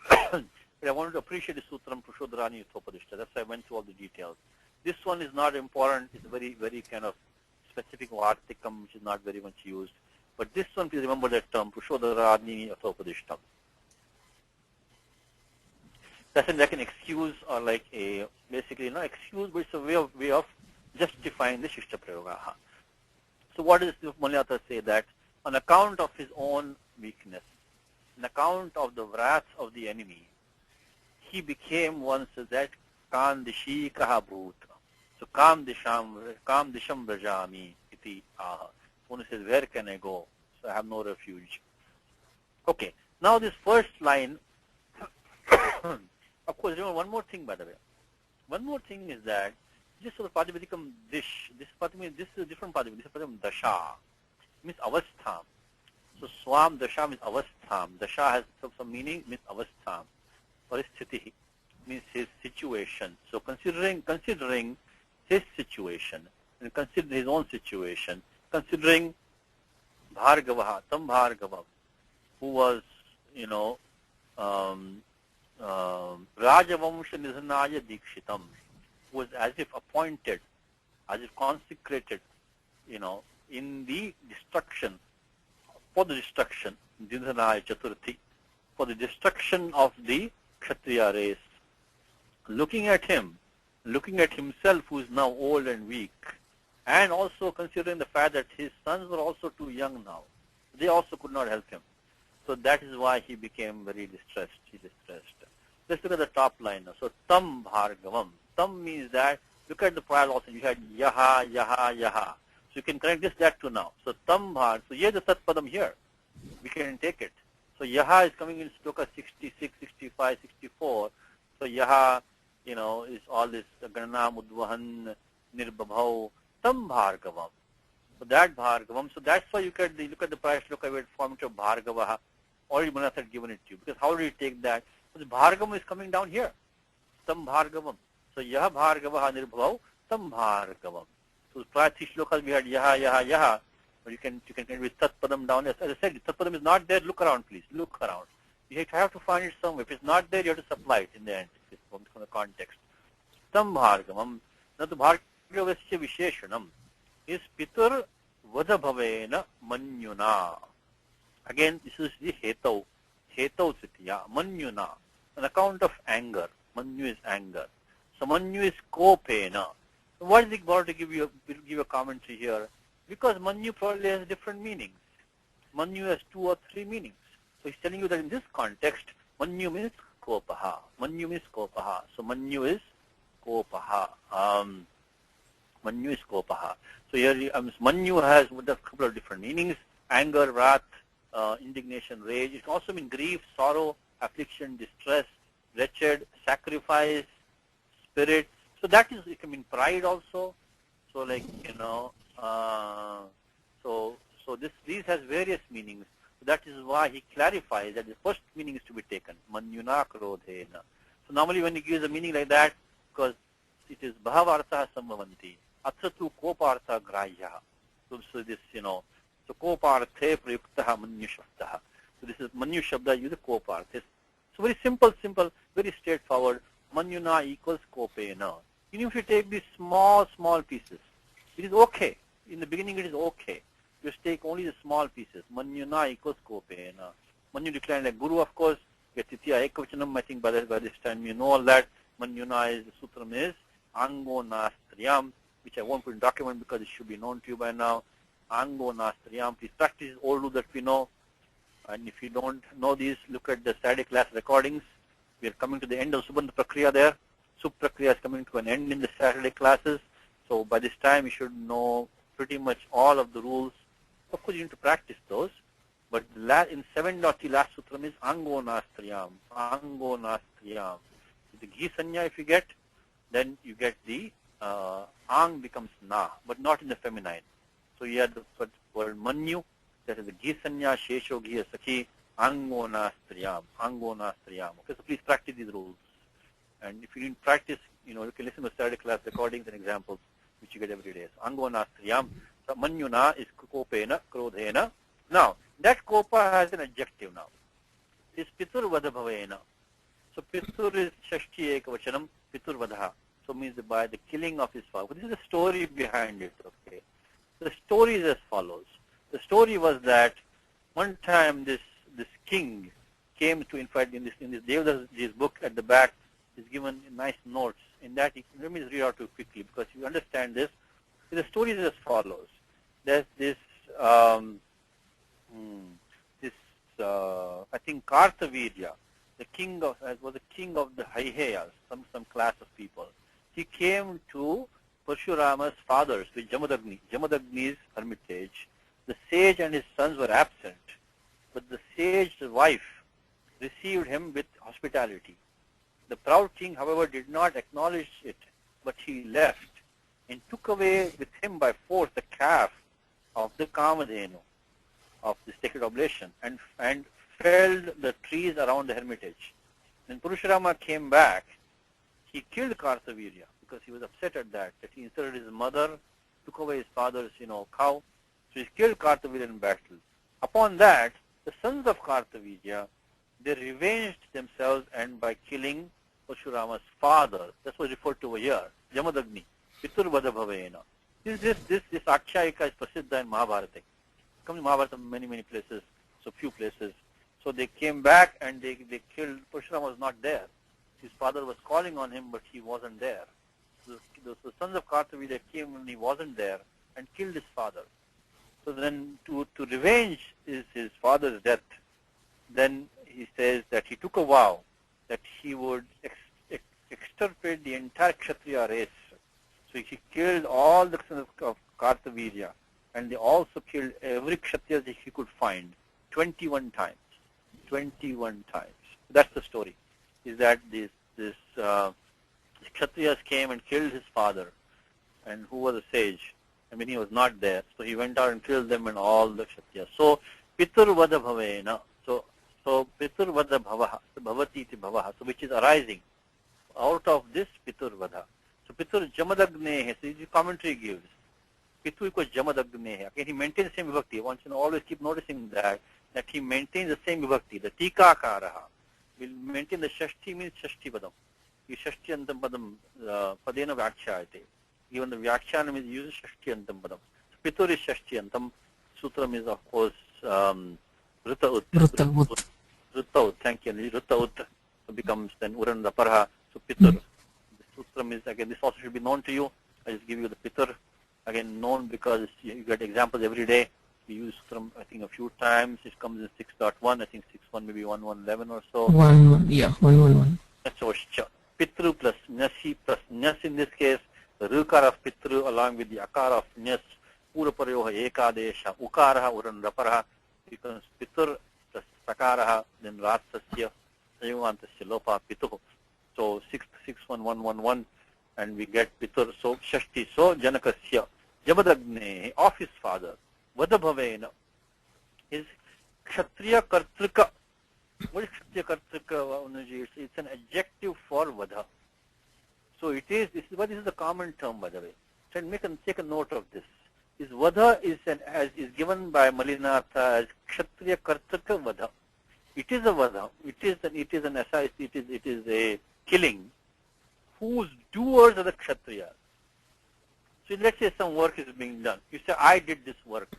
but I wanted to appreciate the Sutram Pushodarani Yathopadishta. That's why I went through all the details. This one is not important. It's a very, very kind of specific Vartikam, which is not very much used. But this one, please remember that term, Pushodarani Yathopadishtam. That's like an excuse or like a, basically not excuse, but it's a way of justifying the Shishta Prayogaha. So what does Mulyata say? That on account of his own weakness, on account of the wrath of the enemy, he became one says that Kam Dishikaha Bhuta. So Kam Disham Brajami iti aha. One says, where can I go? So I have no refuge. Okay. Now this first line, of course, remember one more thing, by the way. One more thing is that this is the Padavedikam Dish. This is a different Padavedikam. This is Padavedikam Dasha. It means Avastham. So Swam Dasha means Avastham. Dasha has some meaning, means Avastham. Paristhiti means his situation. So considering his situation and considering his own situation, considering Bhargavaha, Tam Bhargava, who was, Raghuvamsham Nidhanaya Dikshitam, who was as if appointed, as if consecrated, in the destruction, for the destruction, Nidhanaya Chaturthi, for the destruction of the Kshatriya race. Looking at himself who is now old and weak, and also considering the fact that his sons were also too young now. They also could not help him. So that is why he became very distressed. Let's look at the top line now. So Tam Bhargavam. Tam means that, look at the prior also, you had Yaha, Yaha, Yaha. So you can connect that to now. So Tam Bhar. So here the Tat Padam here. We can take it. So Yaha is coming in Sloka 66, 65, 64. So Yaha, is all this Ganana, Mudvahan, Nirbabhav, Tam Bhargavam. So that Bhargavam. So that's why look at the prior Sloka where form of Bhargavaha. Already Manas had given it to you. Because how do you take that? So the Bhargavam is coming down here. Tam Bhargavam. So Yaha Bhargavaha Nirbhavav, Tam Bhargavam. So the prior three Shlokas we had Yaha, Yaha, Yaha. But you can connect with Tat Padam down. As I said, Tat Padam is not there. Look around, please. Look around. You have to find it somewhere. If it's not there, you have to supply it in the end. From the context. Tam Bhargavam. Now the Bhargavasya Visheshanam is Pitur Vadabhavena Manyuna. Again, this is the Hetau. Hetau Sitya. Manyuna. On account of anger. Manyu is anger. So Manyu is Kopena. So what is it about to give a commentary here? Because Manyu probably has different meanings. Manyu has 2 or 3 meanings. So he's telling you that in this context, Manyu means Kopaha. Manyu means Kopaha. So Manyu is Kopaha. Manyu is Kopaha. So here Manyu has a couple of different meanings. Anger, wrath, indignation, rage. It can also mean grief, sorrow, affliction, distress, wretched, sacrifice, spirit. So that is, it can mean pride also. So like, so these has various meanings. So that is why he clarifies that the first meaning is to be taken. Manyuna krodhena. So normally when he gives a meaning like that, because it is bhavartha sambhavanti, atratu kopartha grahya. So this, so koparthe prayuktaha manyu shabdaha. So this is manyu shabda use koparthe. So very simple, very straightforward. Manyuna equals kopena. Even if you take these small pieces, it is okay. In the beginning it is okay. Just take only the small pieces. Manyuna equals kopena. Manyu declined like Guru, of course. Titya ekavachanam, I think by this time you know all that. Manyuna is, the sutram is Ango Nastriyam, which I won't put in document because it should be known to you by now. Ango Nastriyam. Please practice Urdu that we know. And if you don't know these, look at the Saturday class recordings. We are coming to the end of Subandha Prakriya there. Sub Prakriya is coming to an end in the Saturday classes. So by this time you should know pretty much all of the rules. Of course, you need to practice those. But in 7.3 last sutram is Ango Nastriyam. Ango Nastriyam. The Ghi Sanya if you get, then you get the Ang becomes Na, but not in the feminine. So you have the word Manyu, that is the Ghi Sanya, Shesho Ghi Sakhi, Ango Nastriyam. Ango Nastriyam. Okay, so please practice these rules. And if you didn't practice, you can listen to Saturday class recordings and examples, which you get every day. So, Ango Nastriyam. So, Manyuna is Kopena, Krodhena. Now, that Kopa has an adjective now. It's Pitur Vadabhavena. So, Pitur is Shashti Ekavachanam, Pitur Vadha. So, means by the killing of his father. This is the story behind it, okay. The story is as follows. The story was that one time this king came to, in fact, in this Devada's book at the back is given nice notes. In that, let me read out too quickly because you understand this. The story is as follows. There's this, I think Kartavirya, the king of, was the king of the Haiheyas, some class of people. He came to Parshurama's fathers with Jamadagni, Jamadagni's hermitage. The sage and his sons were absent, but the sage's wife received him with hospitality. The proud king, however, did not acknowledge it, but he left and took away with him by force the calf of the Kamadhenu of the sacred oblation and felled the trees around the hermitage. When Parshurama came back, he killed Kartavirya because he was upset at that he insulted his mother, took away his father's, cow. So he killed Kartavirya in battle. Upon that, the sons of Kartavirya, they revenged themselves and by killing Parshurama's father. That's what's referred to over here, Jamadagni, Pitur Vadabhavena. This Akshayika is prasiddha in Mahabharata. It comes in Mahabharata many places, so few places. So they came back and they killed, Parshurama was not there. His father was calling on him, but he wasn't there. So the sons of Kartavirya came when he wasn't there and killed his father. So then to revenge his father's death, then he says that he took a vow that he would extirpate the entire Kshatriya race. So he killed all the sons of Kartavirya, and they also killed every Kshatriya that he could find 21 times. 21 times. That's the story. Is that this Kshatriyas came and killed his father, and who was a sage. I mean, he was not there. So he went out and killed them and all the Kshatriyas. So Pitur Vada Bhavena. So Pitur Vada Bhavaha. So Bhavati iti Bhavaha. So which is arising out of this Pitur Vada. So Pitur Jamadagnehe. So the commentary gives. Pitu equals Jamadagnehe. Again, he maintains the same vibhakti. Once always keep noticing that he maintains the same vibhakti. The Tika Karaha will maintain the Shashti means Shashti Padam. The Shashti Antam Padam Padena Vyakshayate. Even the Vyakshyanam is used Shashti Antam Padam. So Pitur is Shashti Antam. Sutram is of course Rita Ut. Rita Ut, thank you. Rita Ut becomes then Uran Raparha. So Pitur. The Sutram is, again, this also should be known to you. I just give you the Pitur. Again, known because you get examples every day. We use Sutram, I think, a few times. It comes in 6.1, I think 6.1, maybe 1.11 or so. 1.11. So Pitru plus Nyasi plus Nyas in this case, the Rukar of Pitru along with the Akar of Nyas, Puraparyoha Ekadesha, Ukaraha, Uran Raparaha, becomes Pitur plus Sakaraha, then Ratsasya, Sayuvantasya Lopa Pitu. So 6.1.1.1, and we get Pitur. So Shashti, so Janakasya, Jamadagnehe, of his father, Vadabhavena, his Kshatriya Kartrika. What is Kshatriya Kartrika? It's an adjective for Vada. So it is, this is the common term, by the way. So take a note of this. This Vada is given by Malinatha as Kshatriya Kartrika Vada. It is a Vada. It is a killing whose doers are the Kshatriyas. So let's say some work is being done. You say, I did this work.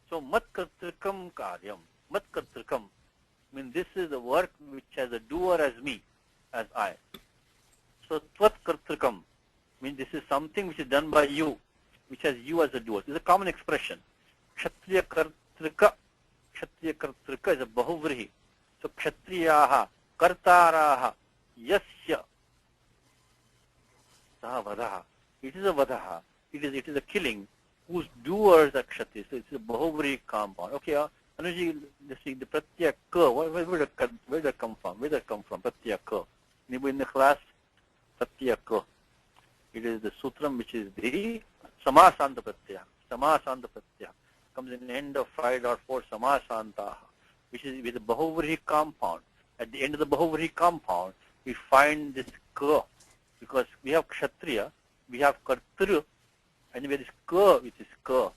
So mat kartrikam karyam. Mat kartrikam. I mean, this is the work which has a doer as me, as I. So tvat kartrikam means this is something which is done by you, which has you as a doer. This is a common expression. Kshatriya kartrika. Kshatriya kartrika is a bahuvrihi. So kshatriyaha, kartaraha, yasya, saha vadaha. It is a vadaha. It is a killing whose doers are kshatriyas. So it's a bahuvri compound. Okay, Anuji, let's see the pratyaya ka. Where did that come from? Where did that come from? Pratyaya ka. Anybody in the class? Pratyaya ka. It is the sutram which is the samasanta pratyaya. Samasanta pratyaya comes in the end of 5.4 samasanta, which is with the bahuvri compound. At the end of the bahuvri compound, we find this ka, because we have kshatriya, we have kartru, and there is ka, which is ka.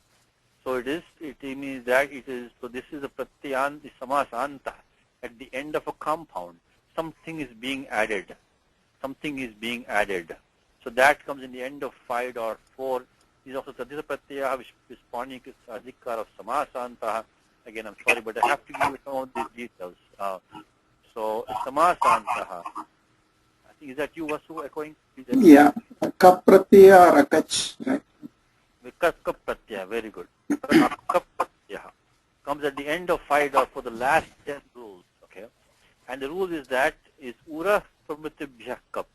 So it means that it is, so this is a pratyan, the samasanta. At the end of a compound, something is being added. Something is being added. So that comes in the end of 5.4. This is also Tadisa Pratyaya, which is responding to Adhikar of Samasanta. Again, I'm sorry, but I have to give you some of these details. So, Samasanta. I think, is that you, Vasu, echoing? Yeah. Kap Pratyaya or Akach, right? Kap Pratyaya, very good. Kap Pratyaya comes at the end of 5.4, the last 10 rules. Okay? And the rule is that is Ura Pramitibhya Kap.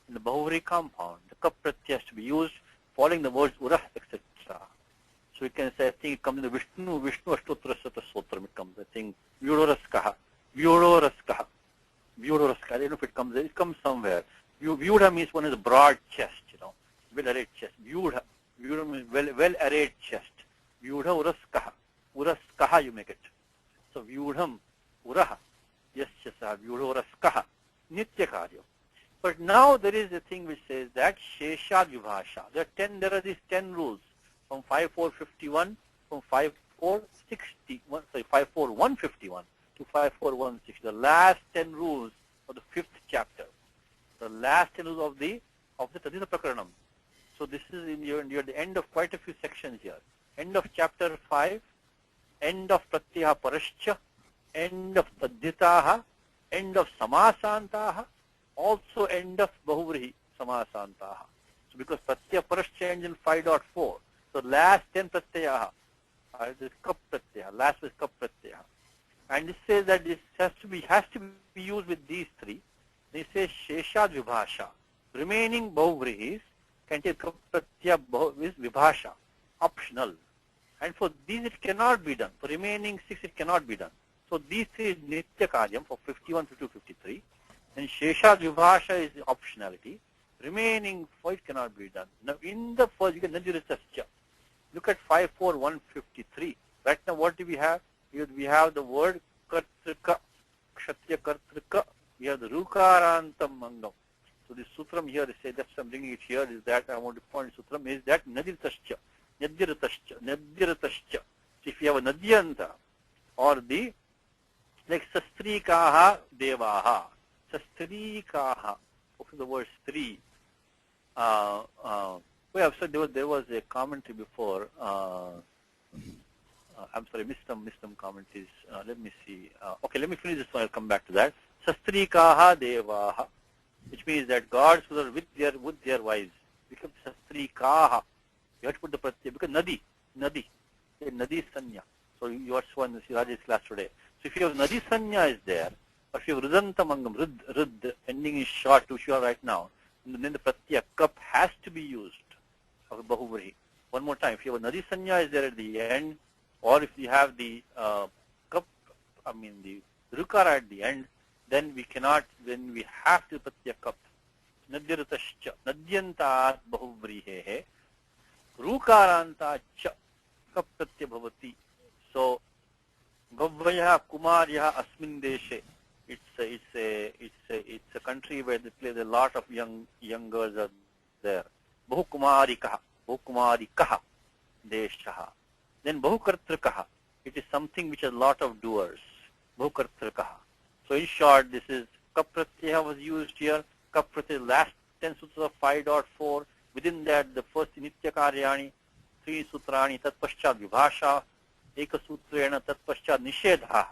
In the Bahuvri compound, the Kap Pratyaya has to be used following the words Ura, etc. So we can say, I think it comes in the Vishnu Ashtotra Sata Sotram, it comes, I think, Vyudoraskaha. I don't know if it comes there, it comes somewhere. Vyudha means one is a broad chest, well-arrayed chest. Vyudha means well-arrayed chest. Vyudha Uraskaha, you make it. So Vyudham Uraha, yes, Vyudha Uraskaha, Nitya Karya. But now there is a thing which says that Shesha Vibhasha. There are these 10 rules from 5.451, from 5.4.151 to 5.4.160. The last 10 rules of the 5th chapter. The last 10 rules of the Tadina Prakaranam. So this is near the end of quite a few sections here. End of chapter 5, end of Pratyaha Parascha, end of Tadhitaha, end of Samasantaha, also end of Bahuvrihi Samasantaha. So because Pratyaya Parascha ends in 5.4, so last 10 Pratyaha is Kap Pratyaya, last is Kap Pratyaya. And this says that this has to be used with these three. This says Shesha Vibhasha. Remaining Bahuvrihis can take Kap Pratyaya with Vibhasha, optional. And for these it cannot be done. For remaining 6 it cannot be done. So these three is Nitya Karyam for 51, 52, 53. And Shesha Vibhasha is the optionality. Remaining 4 it cannot be done. Now in the first, you can Nadiritascha. Look at 5.4.153. Right now what do we have? We have the word Kartrika, Kshatriya Kartrika. We have the Rukarantam Mangam. So this sutram here is said, that's I'm bringing it here, is that I want to point sutram is that Nadiritascha. Nadiritascha. So if you have a Nadyanta or the like Sastrikaha Devaha. Sastrikaha. Okay, the word Stri. Well, I've said there was a commentary before. I'm sorry, missed some commentaries. Let me see. Okay, let me finish this one. I'll come back to that. Sastrikaha Devaha, which means that gods who are with their wives become Sastrikaha. You have to put the pratyaya because Nadi Sanya. So you are shown in Rajesh class today. So if you have Nadi Sanya is there, or if you have Rudantamangam, Rud, ending in short, which you are right now, then the pratyaya Kap has to be used of Bahuvri. One more time, if you have a Nadi Sanya is there at the end, or if you have the Kap, the Rukara at the end, then we cannot, then we have to pratyaya Kap. Nadyaratascha, Nadyantat Bahuvrihehe, Rukaranta cha Kap pratyaya bhavati. So, Bhavvaya Kumarya Asmin Deshe. It's a country where there's a lot of young girls are there. Bahukumarikaha Deshaha. Then Bahukartrikaha. It is something which has a lot of doers. Bahukartrikaha. So in short, this is Kap Pratyaya was used here. Kap Pratyaya, last 10 sutras of 5.4. Within that, the first Nitya Karyani, 3 Sutrani, Tat Paschat Vibhasha, Eka Sutrena, Tat Paschat Nishedha.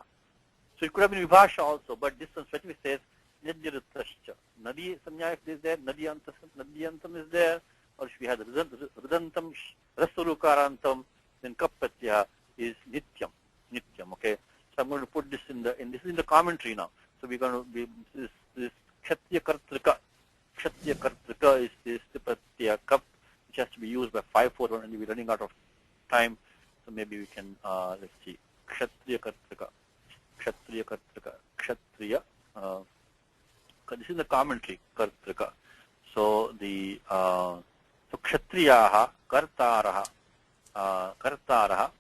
So it could have been Vibhasha also, but this one specifically says Nidjiratascha. Nadi Sanya is there, Nadiyantam is there, or if we had Rudantam, Rasarukarantam, then Kap Pratyaya is Nityam. Okay. So I'm going to put this this is in the commentary now. So we're going to be this Kshatriya Kartrika. Kshatriya Kartrika is the Pratyaya Kap. which has to be used by 5-4, and we're running out of time. So maybe we can, let's see, Kshatriya Kartrika, Kshatriya Kartrika, Kshatriya. This is the commentary, Kartrika. So the so Kshatriyaha, Kartaraha, Kartaraha,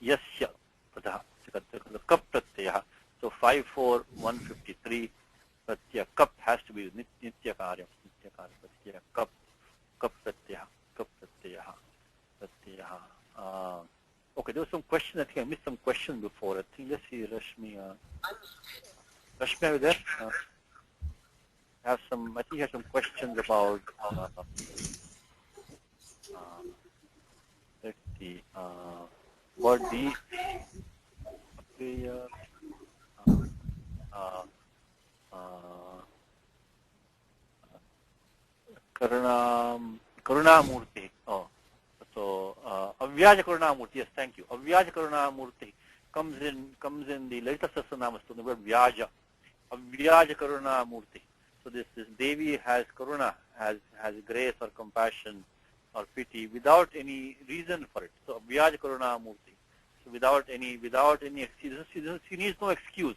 Yasya, the Kap Pratyaha. So 5-4-153. Pratya Kap has to be Nitya Karya. Nitya Karya Pratya Kap. Kap Pratyaha. Kap Pratyaha. Pratyaha. Okay, there was some question. I think I missed some question before. I think, let's see, Rashmi. Rashmi, are you there? Have some, I think you have some questions about, let's see, what the, Karunamurti. Oh, so Avyaja Karunamurti. Yes, thank you. Avyaja Karunamurti comes in the Lalita Sahasranama, the word Vyaja. Avyaja Karunamurti. So this Devi has Karuna, has grace or compassion or pity without any reason for it. So Avyaja Karunamurti. So without any excuse, she needs no excuse.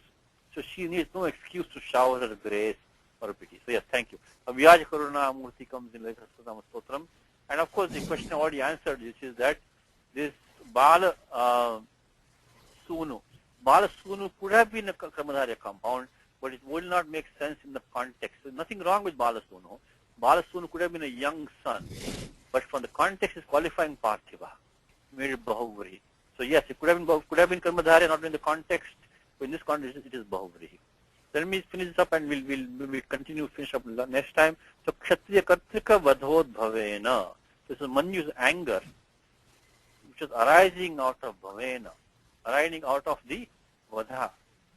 So she needs no excuse to shower her grace or pity. So yes, thank you. Avyaja Karunamurti comes in Lalita Sahasranama Stotram. And of course the question I already answered, which is that this Bala Sunu could have been a Kramadharya compound, but it will not make sense in the context. So nothing wrong with Balasunu. Balasunu could have been a young son, but from the context is qualifying Parthiva, made it Bahuvrihi. So yes, it could have been Karmadharya, not in the context, but in this context it is Bahuvrihi. Let me finish this up and we'll continue, finish up next time. So Kshatriya Kartrika Vadhod Bhavena. This is Manyu's anger, which is arising out of Bhavena, arising out of the Vadha,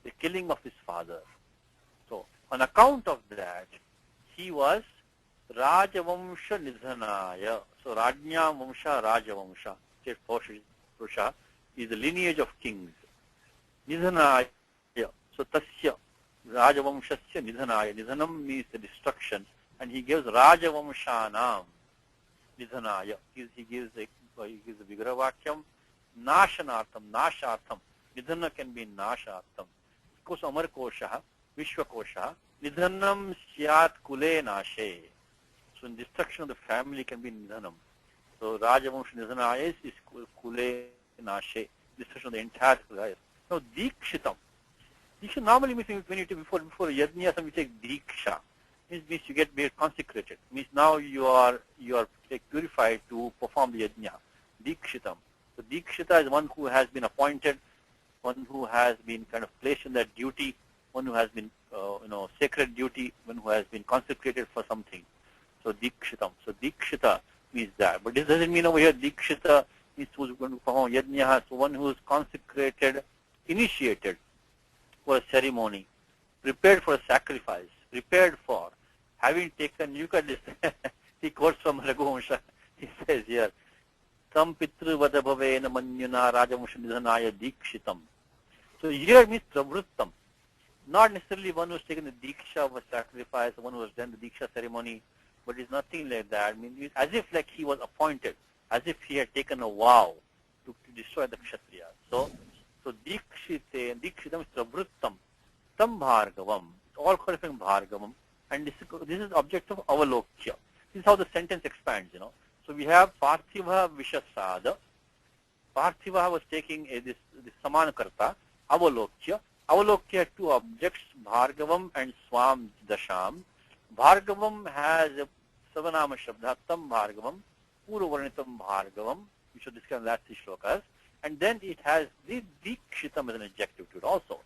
the killing of his father. So on account of that, he was Rajavamsha Nidhanaya. So Rajnya Vamsha Rajavamsha, state Purusha, is the lineage of kings. Nidhanaya. So Tasya Rajavamshasya Nidhanaya. Nidhanam means the destruction, and he gives Rajavamshanam Nidhanaya. He gives the Vigravakyam Nashanartham, Nashartham. Nidhana can be Nashartham. Kos Amar Kosha, Vishwakosha, Nidhanam Syat Kule Nashe. So in destruction of the family can be Nidhanam. So Rajavamsha Nidhanaya is Kule Nashe, destruction of the entire Kule. Now Dikshitam. Diksha normally means when you take before Yajna, we take Diksha. It means you get made consecrated. It means now you are purified to perform the Yajna. Dikshitam. So Dikshita is one who has been appointed, one who has been kind of placed in that duty, one who has been, sacred duty, one who has been consecrated for something. So Dikshitam. So Dikshita means that. But this doesn't mean over here Dikshita means who's going to perform Yajna. So one who is consecrated, initiated for a ceremony, prepared for a sacrifice, prepared for having taken, you can listen, he quotes from Raghuvamsham. He says here, Tam Pitru Vadabhavena Manyuna Rajavamsha Nidhanaya Dikshitam. So here means Pravrittam. Not necessarily one who has taken the Diksha of a sacrifice, one who has done the Diksha ceremony, but it's nothing like that. I mean, it's as if like he was appointed, as if he had taken a vow to destroy the Kshatriya. So Dikshitam is Pravrittam. Tam Bhargavam. All qualifying Bhargavam. And this is object of Avalokya. This is how the sentence expands, So we have Parthiva Vishasada. Parthiva was taking this Samanakarta, Avalokya. Avalokya had two objects, Bhargavam and Swam Dasham. Bhargavam has a Savanama Shabda, Tam Bhargavam, Purvaranitam Bhargavam, which are discussed in the last three shlokas. And then it has the Dikshitam as an adjective to it also.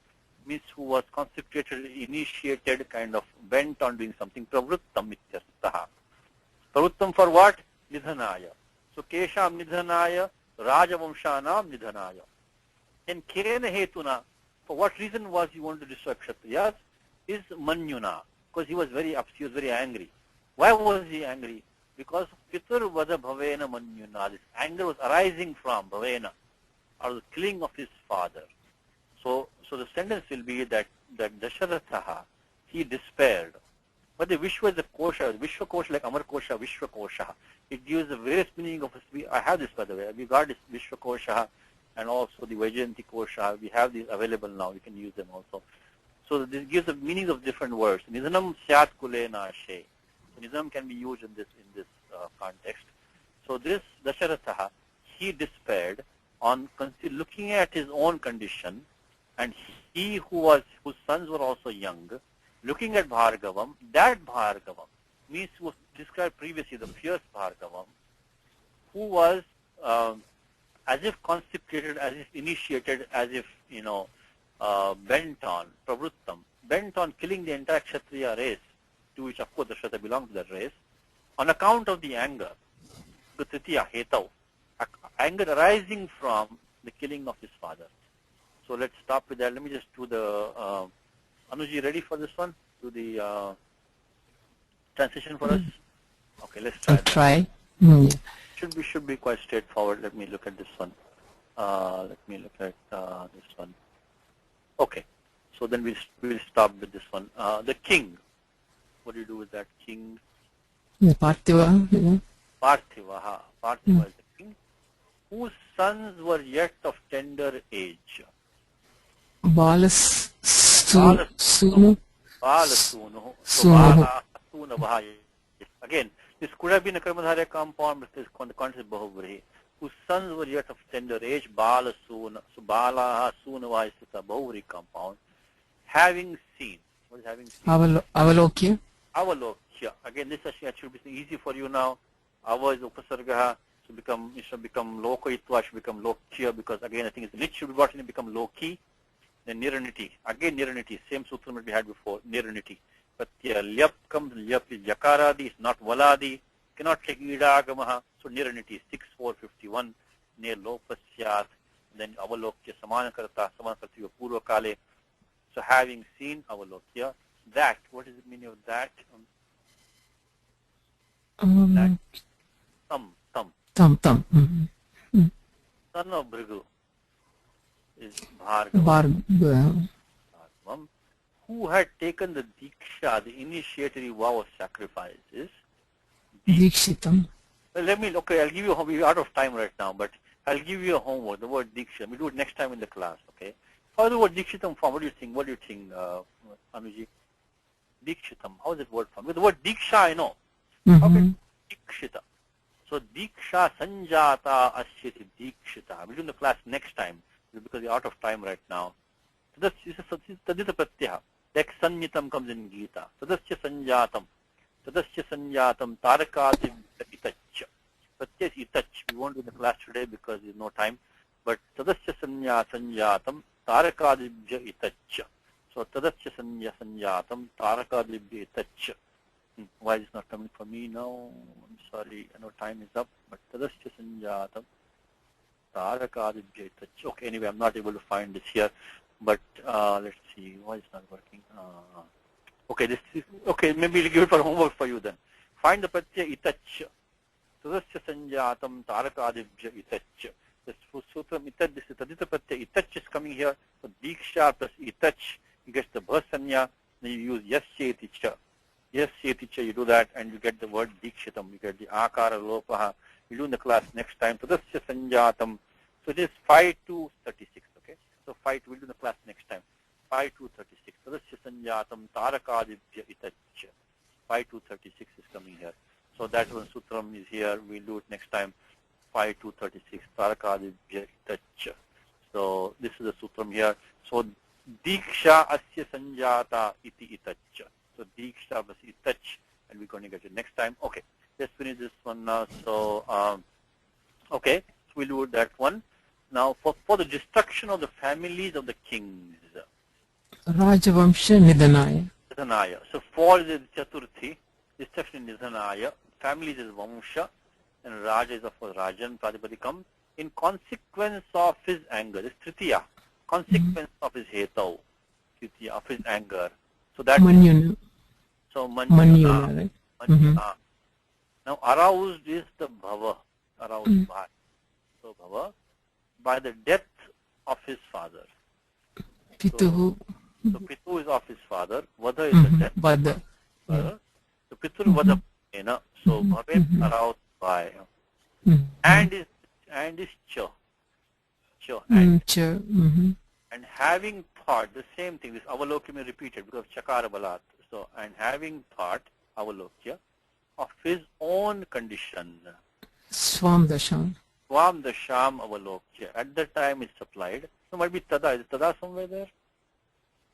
Means who was consecrated, initiated, kind of bent on doing something. Pravrittam ityastaha. Pravrittam for what? Nidhanaya. So Kesham Nidhanaya, Rajavamshanam Nidhanaya. And Kena Hetuna, for what reason was he wanted to destroy Kshatriyas? Is Manyuna. Because he was very upset, he was very angry. Why was he angry? Because Pitur Vada Bhavena Manyuna. This anger was arising from Bhavena, or the killing of his father. So the sentence will be that Dasharatha, he despaired. But the Vishwa is the kosha. Vishwa kosha, like Amar kosha, Vishwa kosha. It gives the various meaning of. I have this, by the way. We got this Vishwa kosha, and also the Vaijayanti kosha. We have these available now. We can use them also. So this gives the meanings of different words. Nidhanam syat kulena she. Nidhanam can be used in this context. So this Dasharatha, he despaired on looking at his own condition, and he whose sons were also young, looking at Bhargavam, that Bhargavam means was described previously, the fierce Bhargavam, who was as if consecrated, as if initiated, as if, bent on, pravrittam, bent on killing the entire Kshatriya race, to which of course Dasharatha belonged to that race, on account of the anger, the Tritiya Hetav, anger arising from the killing of his father. So let's stop with that. Let me just do the, Anuji, ready for this one? Do the transition for us? Okay, let's try. I'll try. Yeah. Should be quite straightforward. Let me look at this one. Let me look at this one. Okay, so then we'll stop with this one. The king. What do you do with that king? Yeah, Parthiva. Yeah. Parthiva. Parthiva is the king, whose sons were yet of tender age. Balas Balasunu. Sunu. Balasunu. So Sunu. Balasunu. Again, this could have been a Karmadharya compound, but this context is Bahuvrihi. Whose sons were yet of tender age, Balasuna. So Balaha Sunava is a Bahuvrihi compound. Having seen. What is having seen? Avalokya. Avalokya. Again, this should be easy for you now. Ava is Upasargaha. So it should become Lokaitva, should become Lokya, because again I think it's lit should be brought in and become Loki. Then Niraniti. Again Niraniti. Same sutra that we had before. Niraniti. But Lyap comes, Lyap is Yakaradi, it's not Valadi. Cannot take Idagamaha. So Niraniti 6451. Near Lopasyat. Then Avalokya Samanakarta. Samanakarta Purva Kale. So having seen Avalokya, that, what is the meaning of that? That. Tam. Son of Bhrigu is Bhargava, who had taken the Diksha, the initiatory vow of sacrifices. Dikshitam. Well, I'll give you, we're out of time right now, but I'll give you a homework, the word Diksha. We'll do it next time in the class, okay? How is the word Dikshitam form? What do you think, Anuji? Dikshitam, how is that word formed? With the word Diksha, I know. How can Dikshita? So Diksha Sanjata Asyati Dikshita. We'll do in the class next time because we're out of time right now. Tadasya Pratyah. Like Sanyitam comes in Gita. Tadasya Sanjatam. Tadasya Sanjatam Tarakati Itach. Pratyah is Itach. We won't do the class today because there's no time. But Tadasya Sanjatam Tarakadibhya Itach. So Tadasya Sanjatam Tarakadibhya Itach. Why is it not coming for me now? I'm sorry, I know time is up. But Tadasya Sanjatam Tarakadibhya Itach. Okay, anyway, I'm not able to find this here. But let's see, why is it not working? Okay, this is okay. Maybe we'll give it for homework for you then. Find the pratyaya itach. Tadasya sanjatam tarakadibhya itach. This sutram itach, this tadita pratyaya itach is coming here. So diksha plus itach, you get the bhasanya. Then you use yasyeticha. Yasyeticha, you do that, and you get the word dikshitam. You get the akara lopaha. You do in the class next time. Tadasya sanjatam. So it is 5 to 36. Okay. So 5 we'll do the class next time. 5 to 36. Tadasya sanjatam tarakadibhya itach. 5 to 36 is coming here. So that one sutram is here. We'll do it next time. 5 to 36. Tarakadibhya itach. So this is the sutram here. So diksha asya sanjata iti itach. So diksha plus itach, and we're going to get it next time. Okay. Let's finish this one now. So okay. So we'll do that one. Now, for the destruction of the families of the kings. Raghuvamsham Nidhanaya. Nidhanaya. So, for the Chaturthi, destruction is Nidhanaya, families is Vamsha, and Raja is of course Rajan, Pratipadikam, in consequence of his anger. This Tritiya, consequence of his Hetav, Tritiya, of his anger. So that Manyuna. So Manyuna, right? Manyuna. Now, aroused is the Bhava, aroused by. So, Bhava, by the death of his father. Pituhu. So Pitu is of his father, Vada is the death of his father. So Piturvadapena, so Bhavet aroused by. And is cha. And having thought, the same thing, this avalokya repeated because chakara balat. So, and having thought, avalokya, of his own condition. Swam Dasham. Swam dasham avalokya. At that time it's supplied. So might be tada. Is tada somewhere there?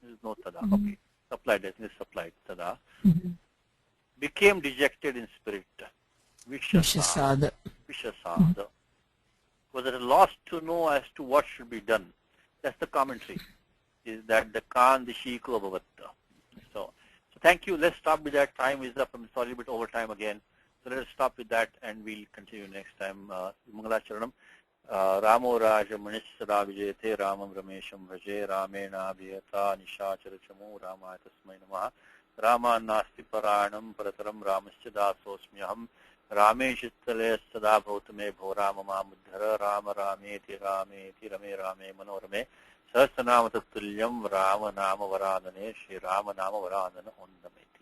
There is no tada. Okay. Supplied, I think it's supplied. Tada. Became dejected in spirit. Vishasada. Was at a loss to know as to what should be done. That's the commentary. Is that the Kan Dishiko Bhavatta. So thank you. Let's stop with that. Time is up. I'm sorry, a bit over time again. So let us stop with that and we'll continue next time. Mangalacharanam. Ramo Raja Manisada Vijayate Ramam Ramesham Vraje Ramena Bhiyata Nishacharachamu Rama Tasmai Namaha Rama Nasti Paranam Parataram Ramasya Dasosmyaham Rame Chittale Sada Bhautame Bhorama Mamudhara Rama Rameti Rameti Rame Rame Manorame Sahasranama Tulyam Rama Nama Varadane Shri Rama Nama Varadana Ondameti.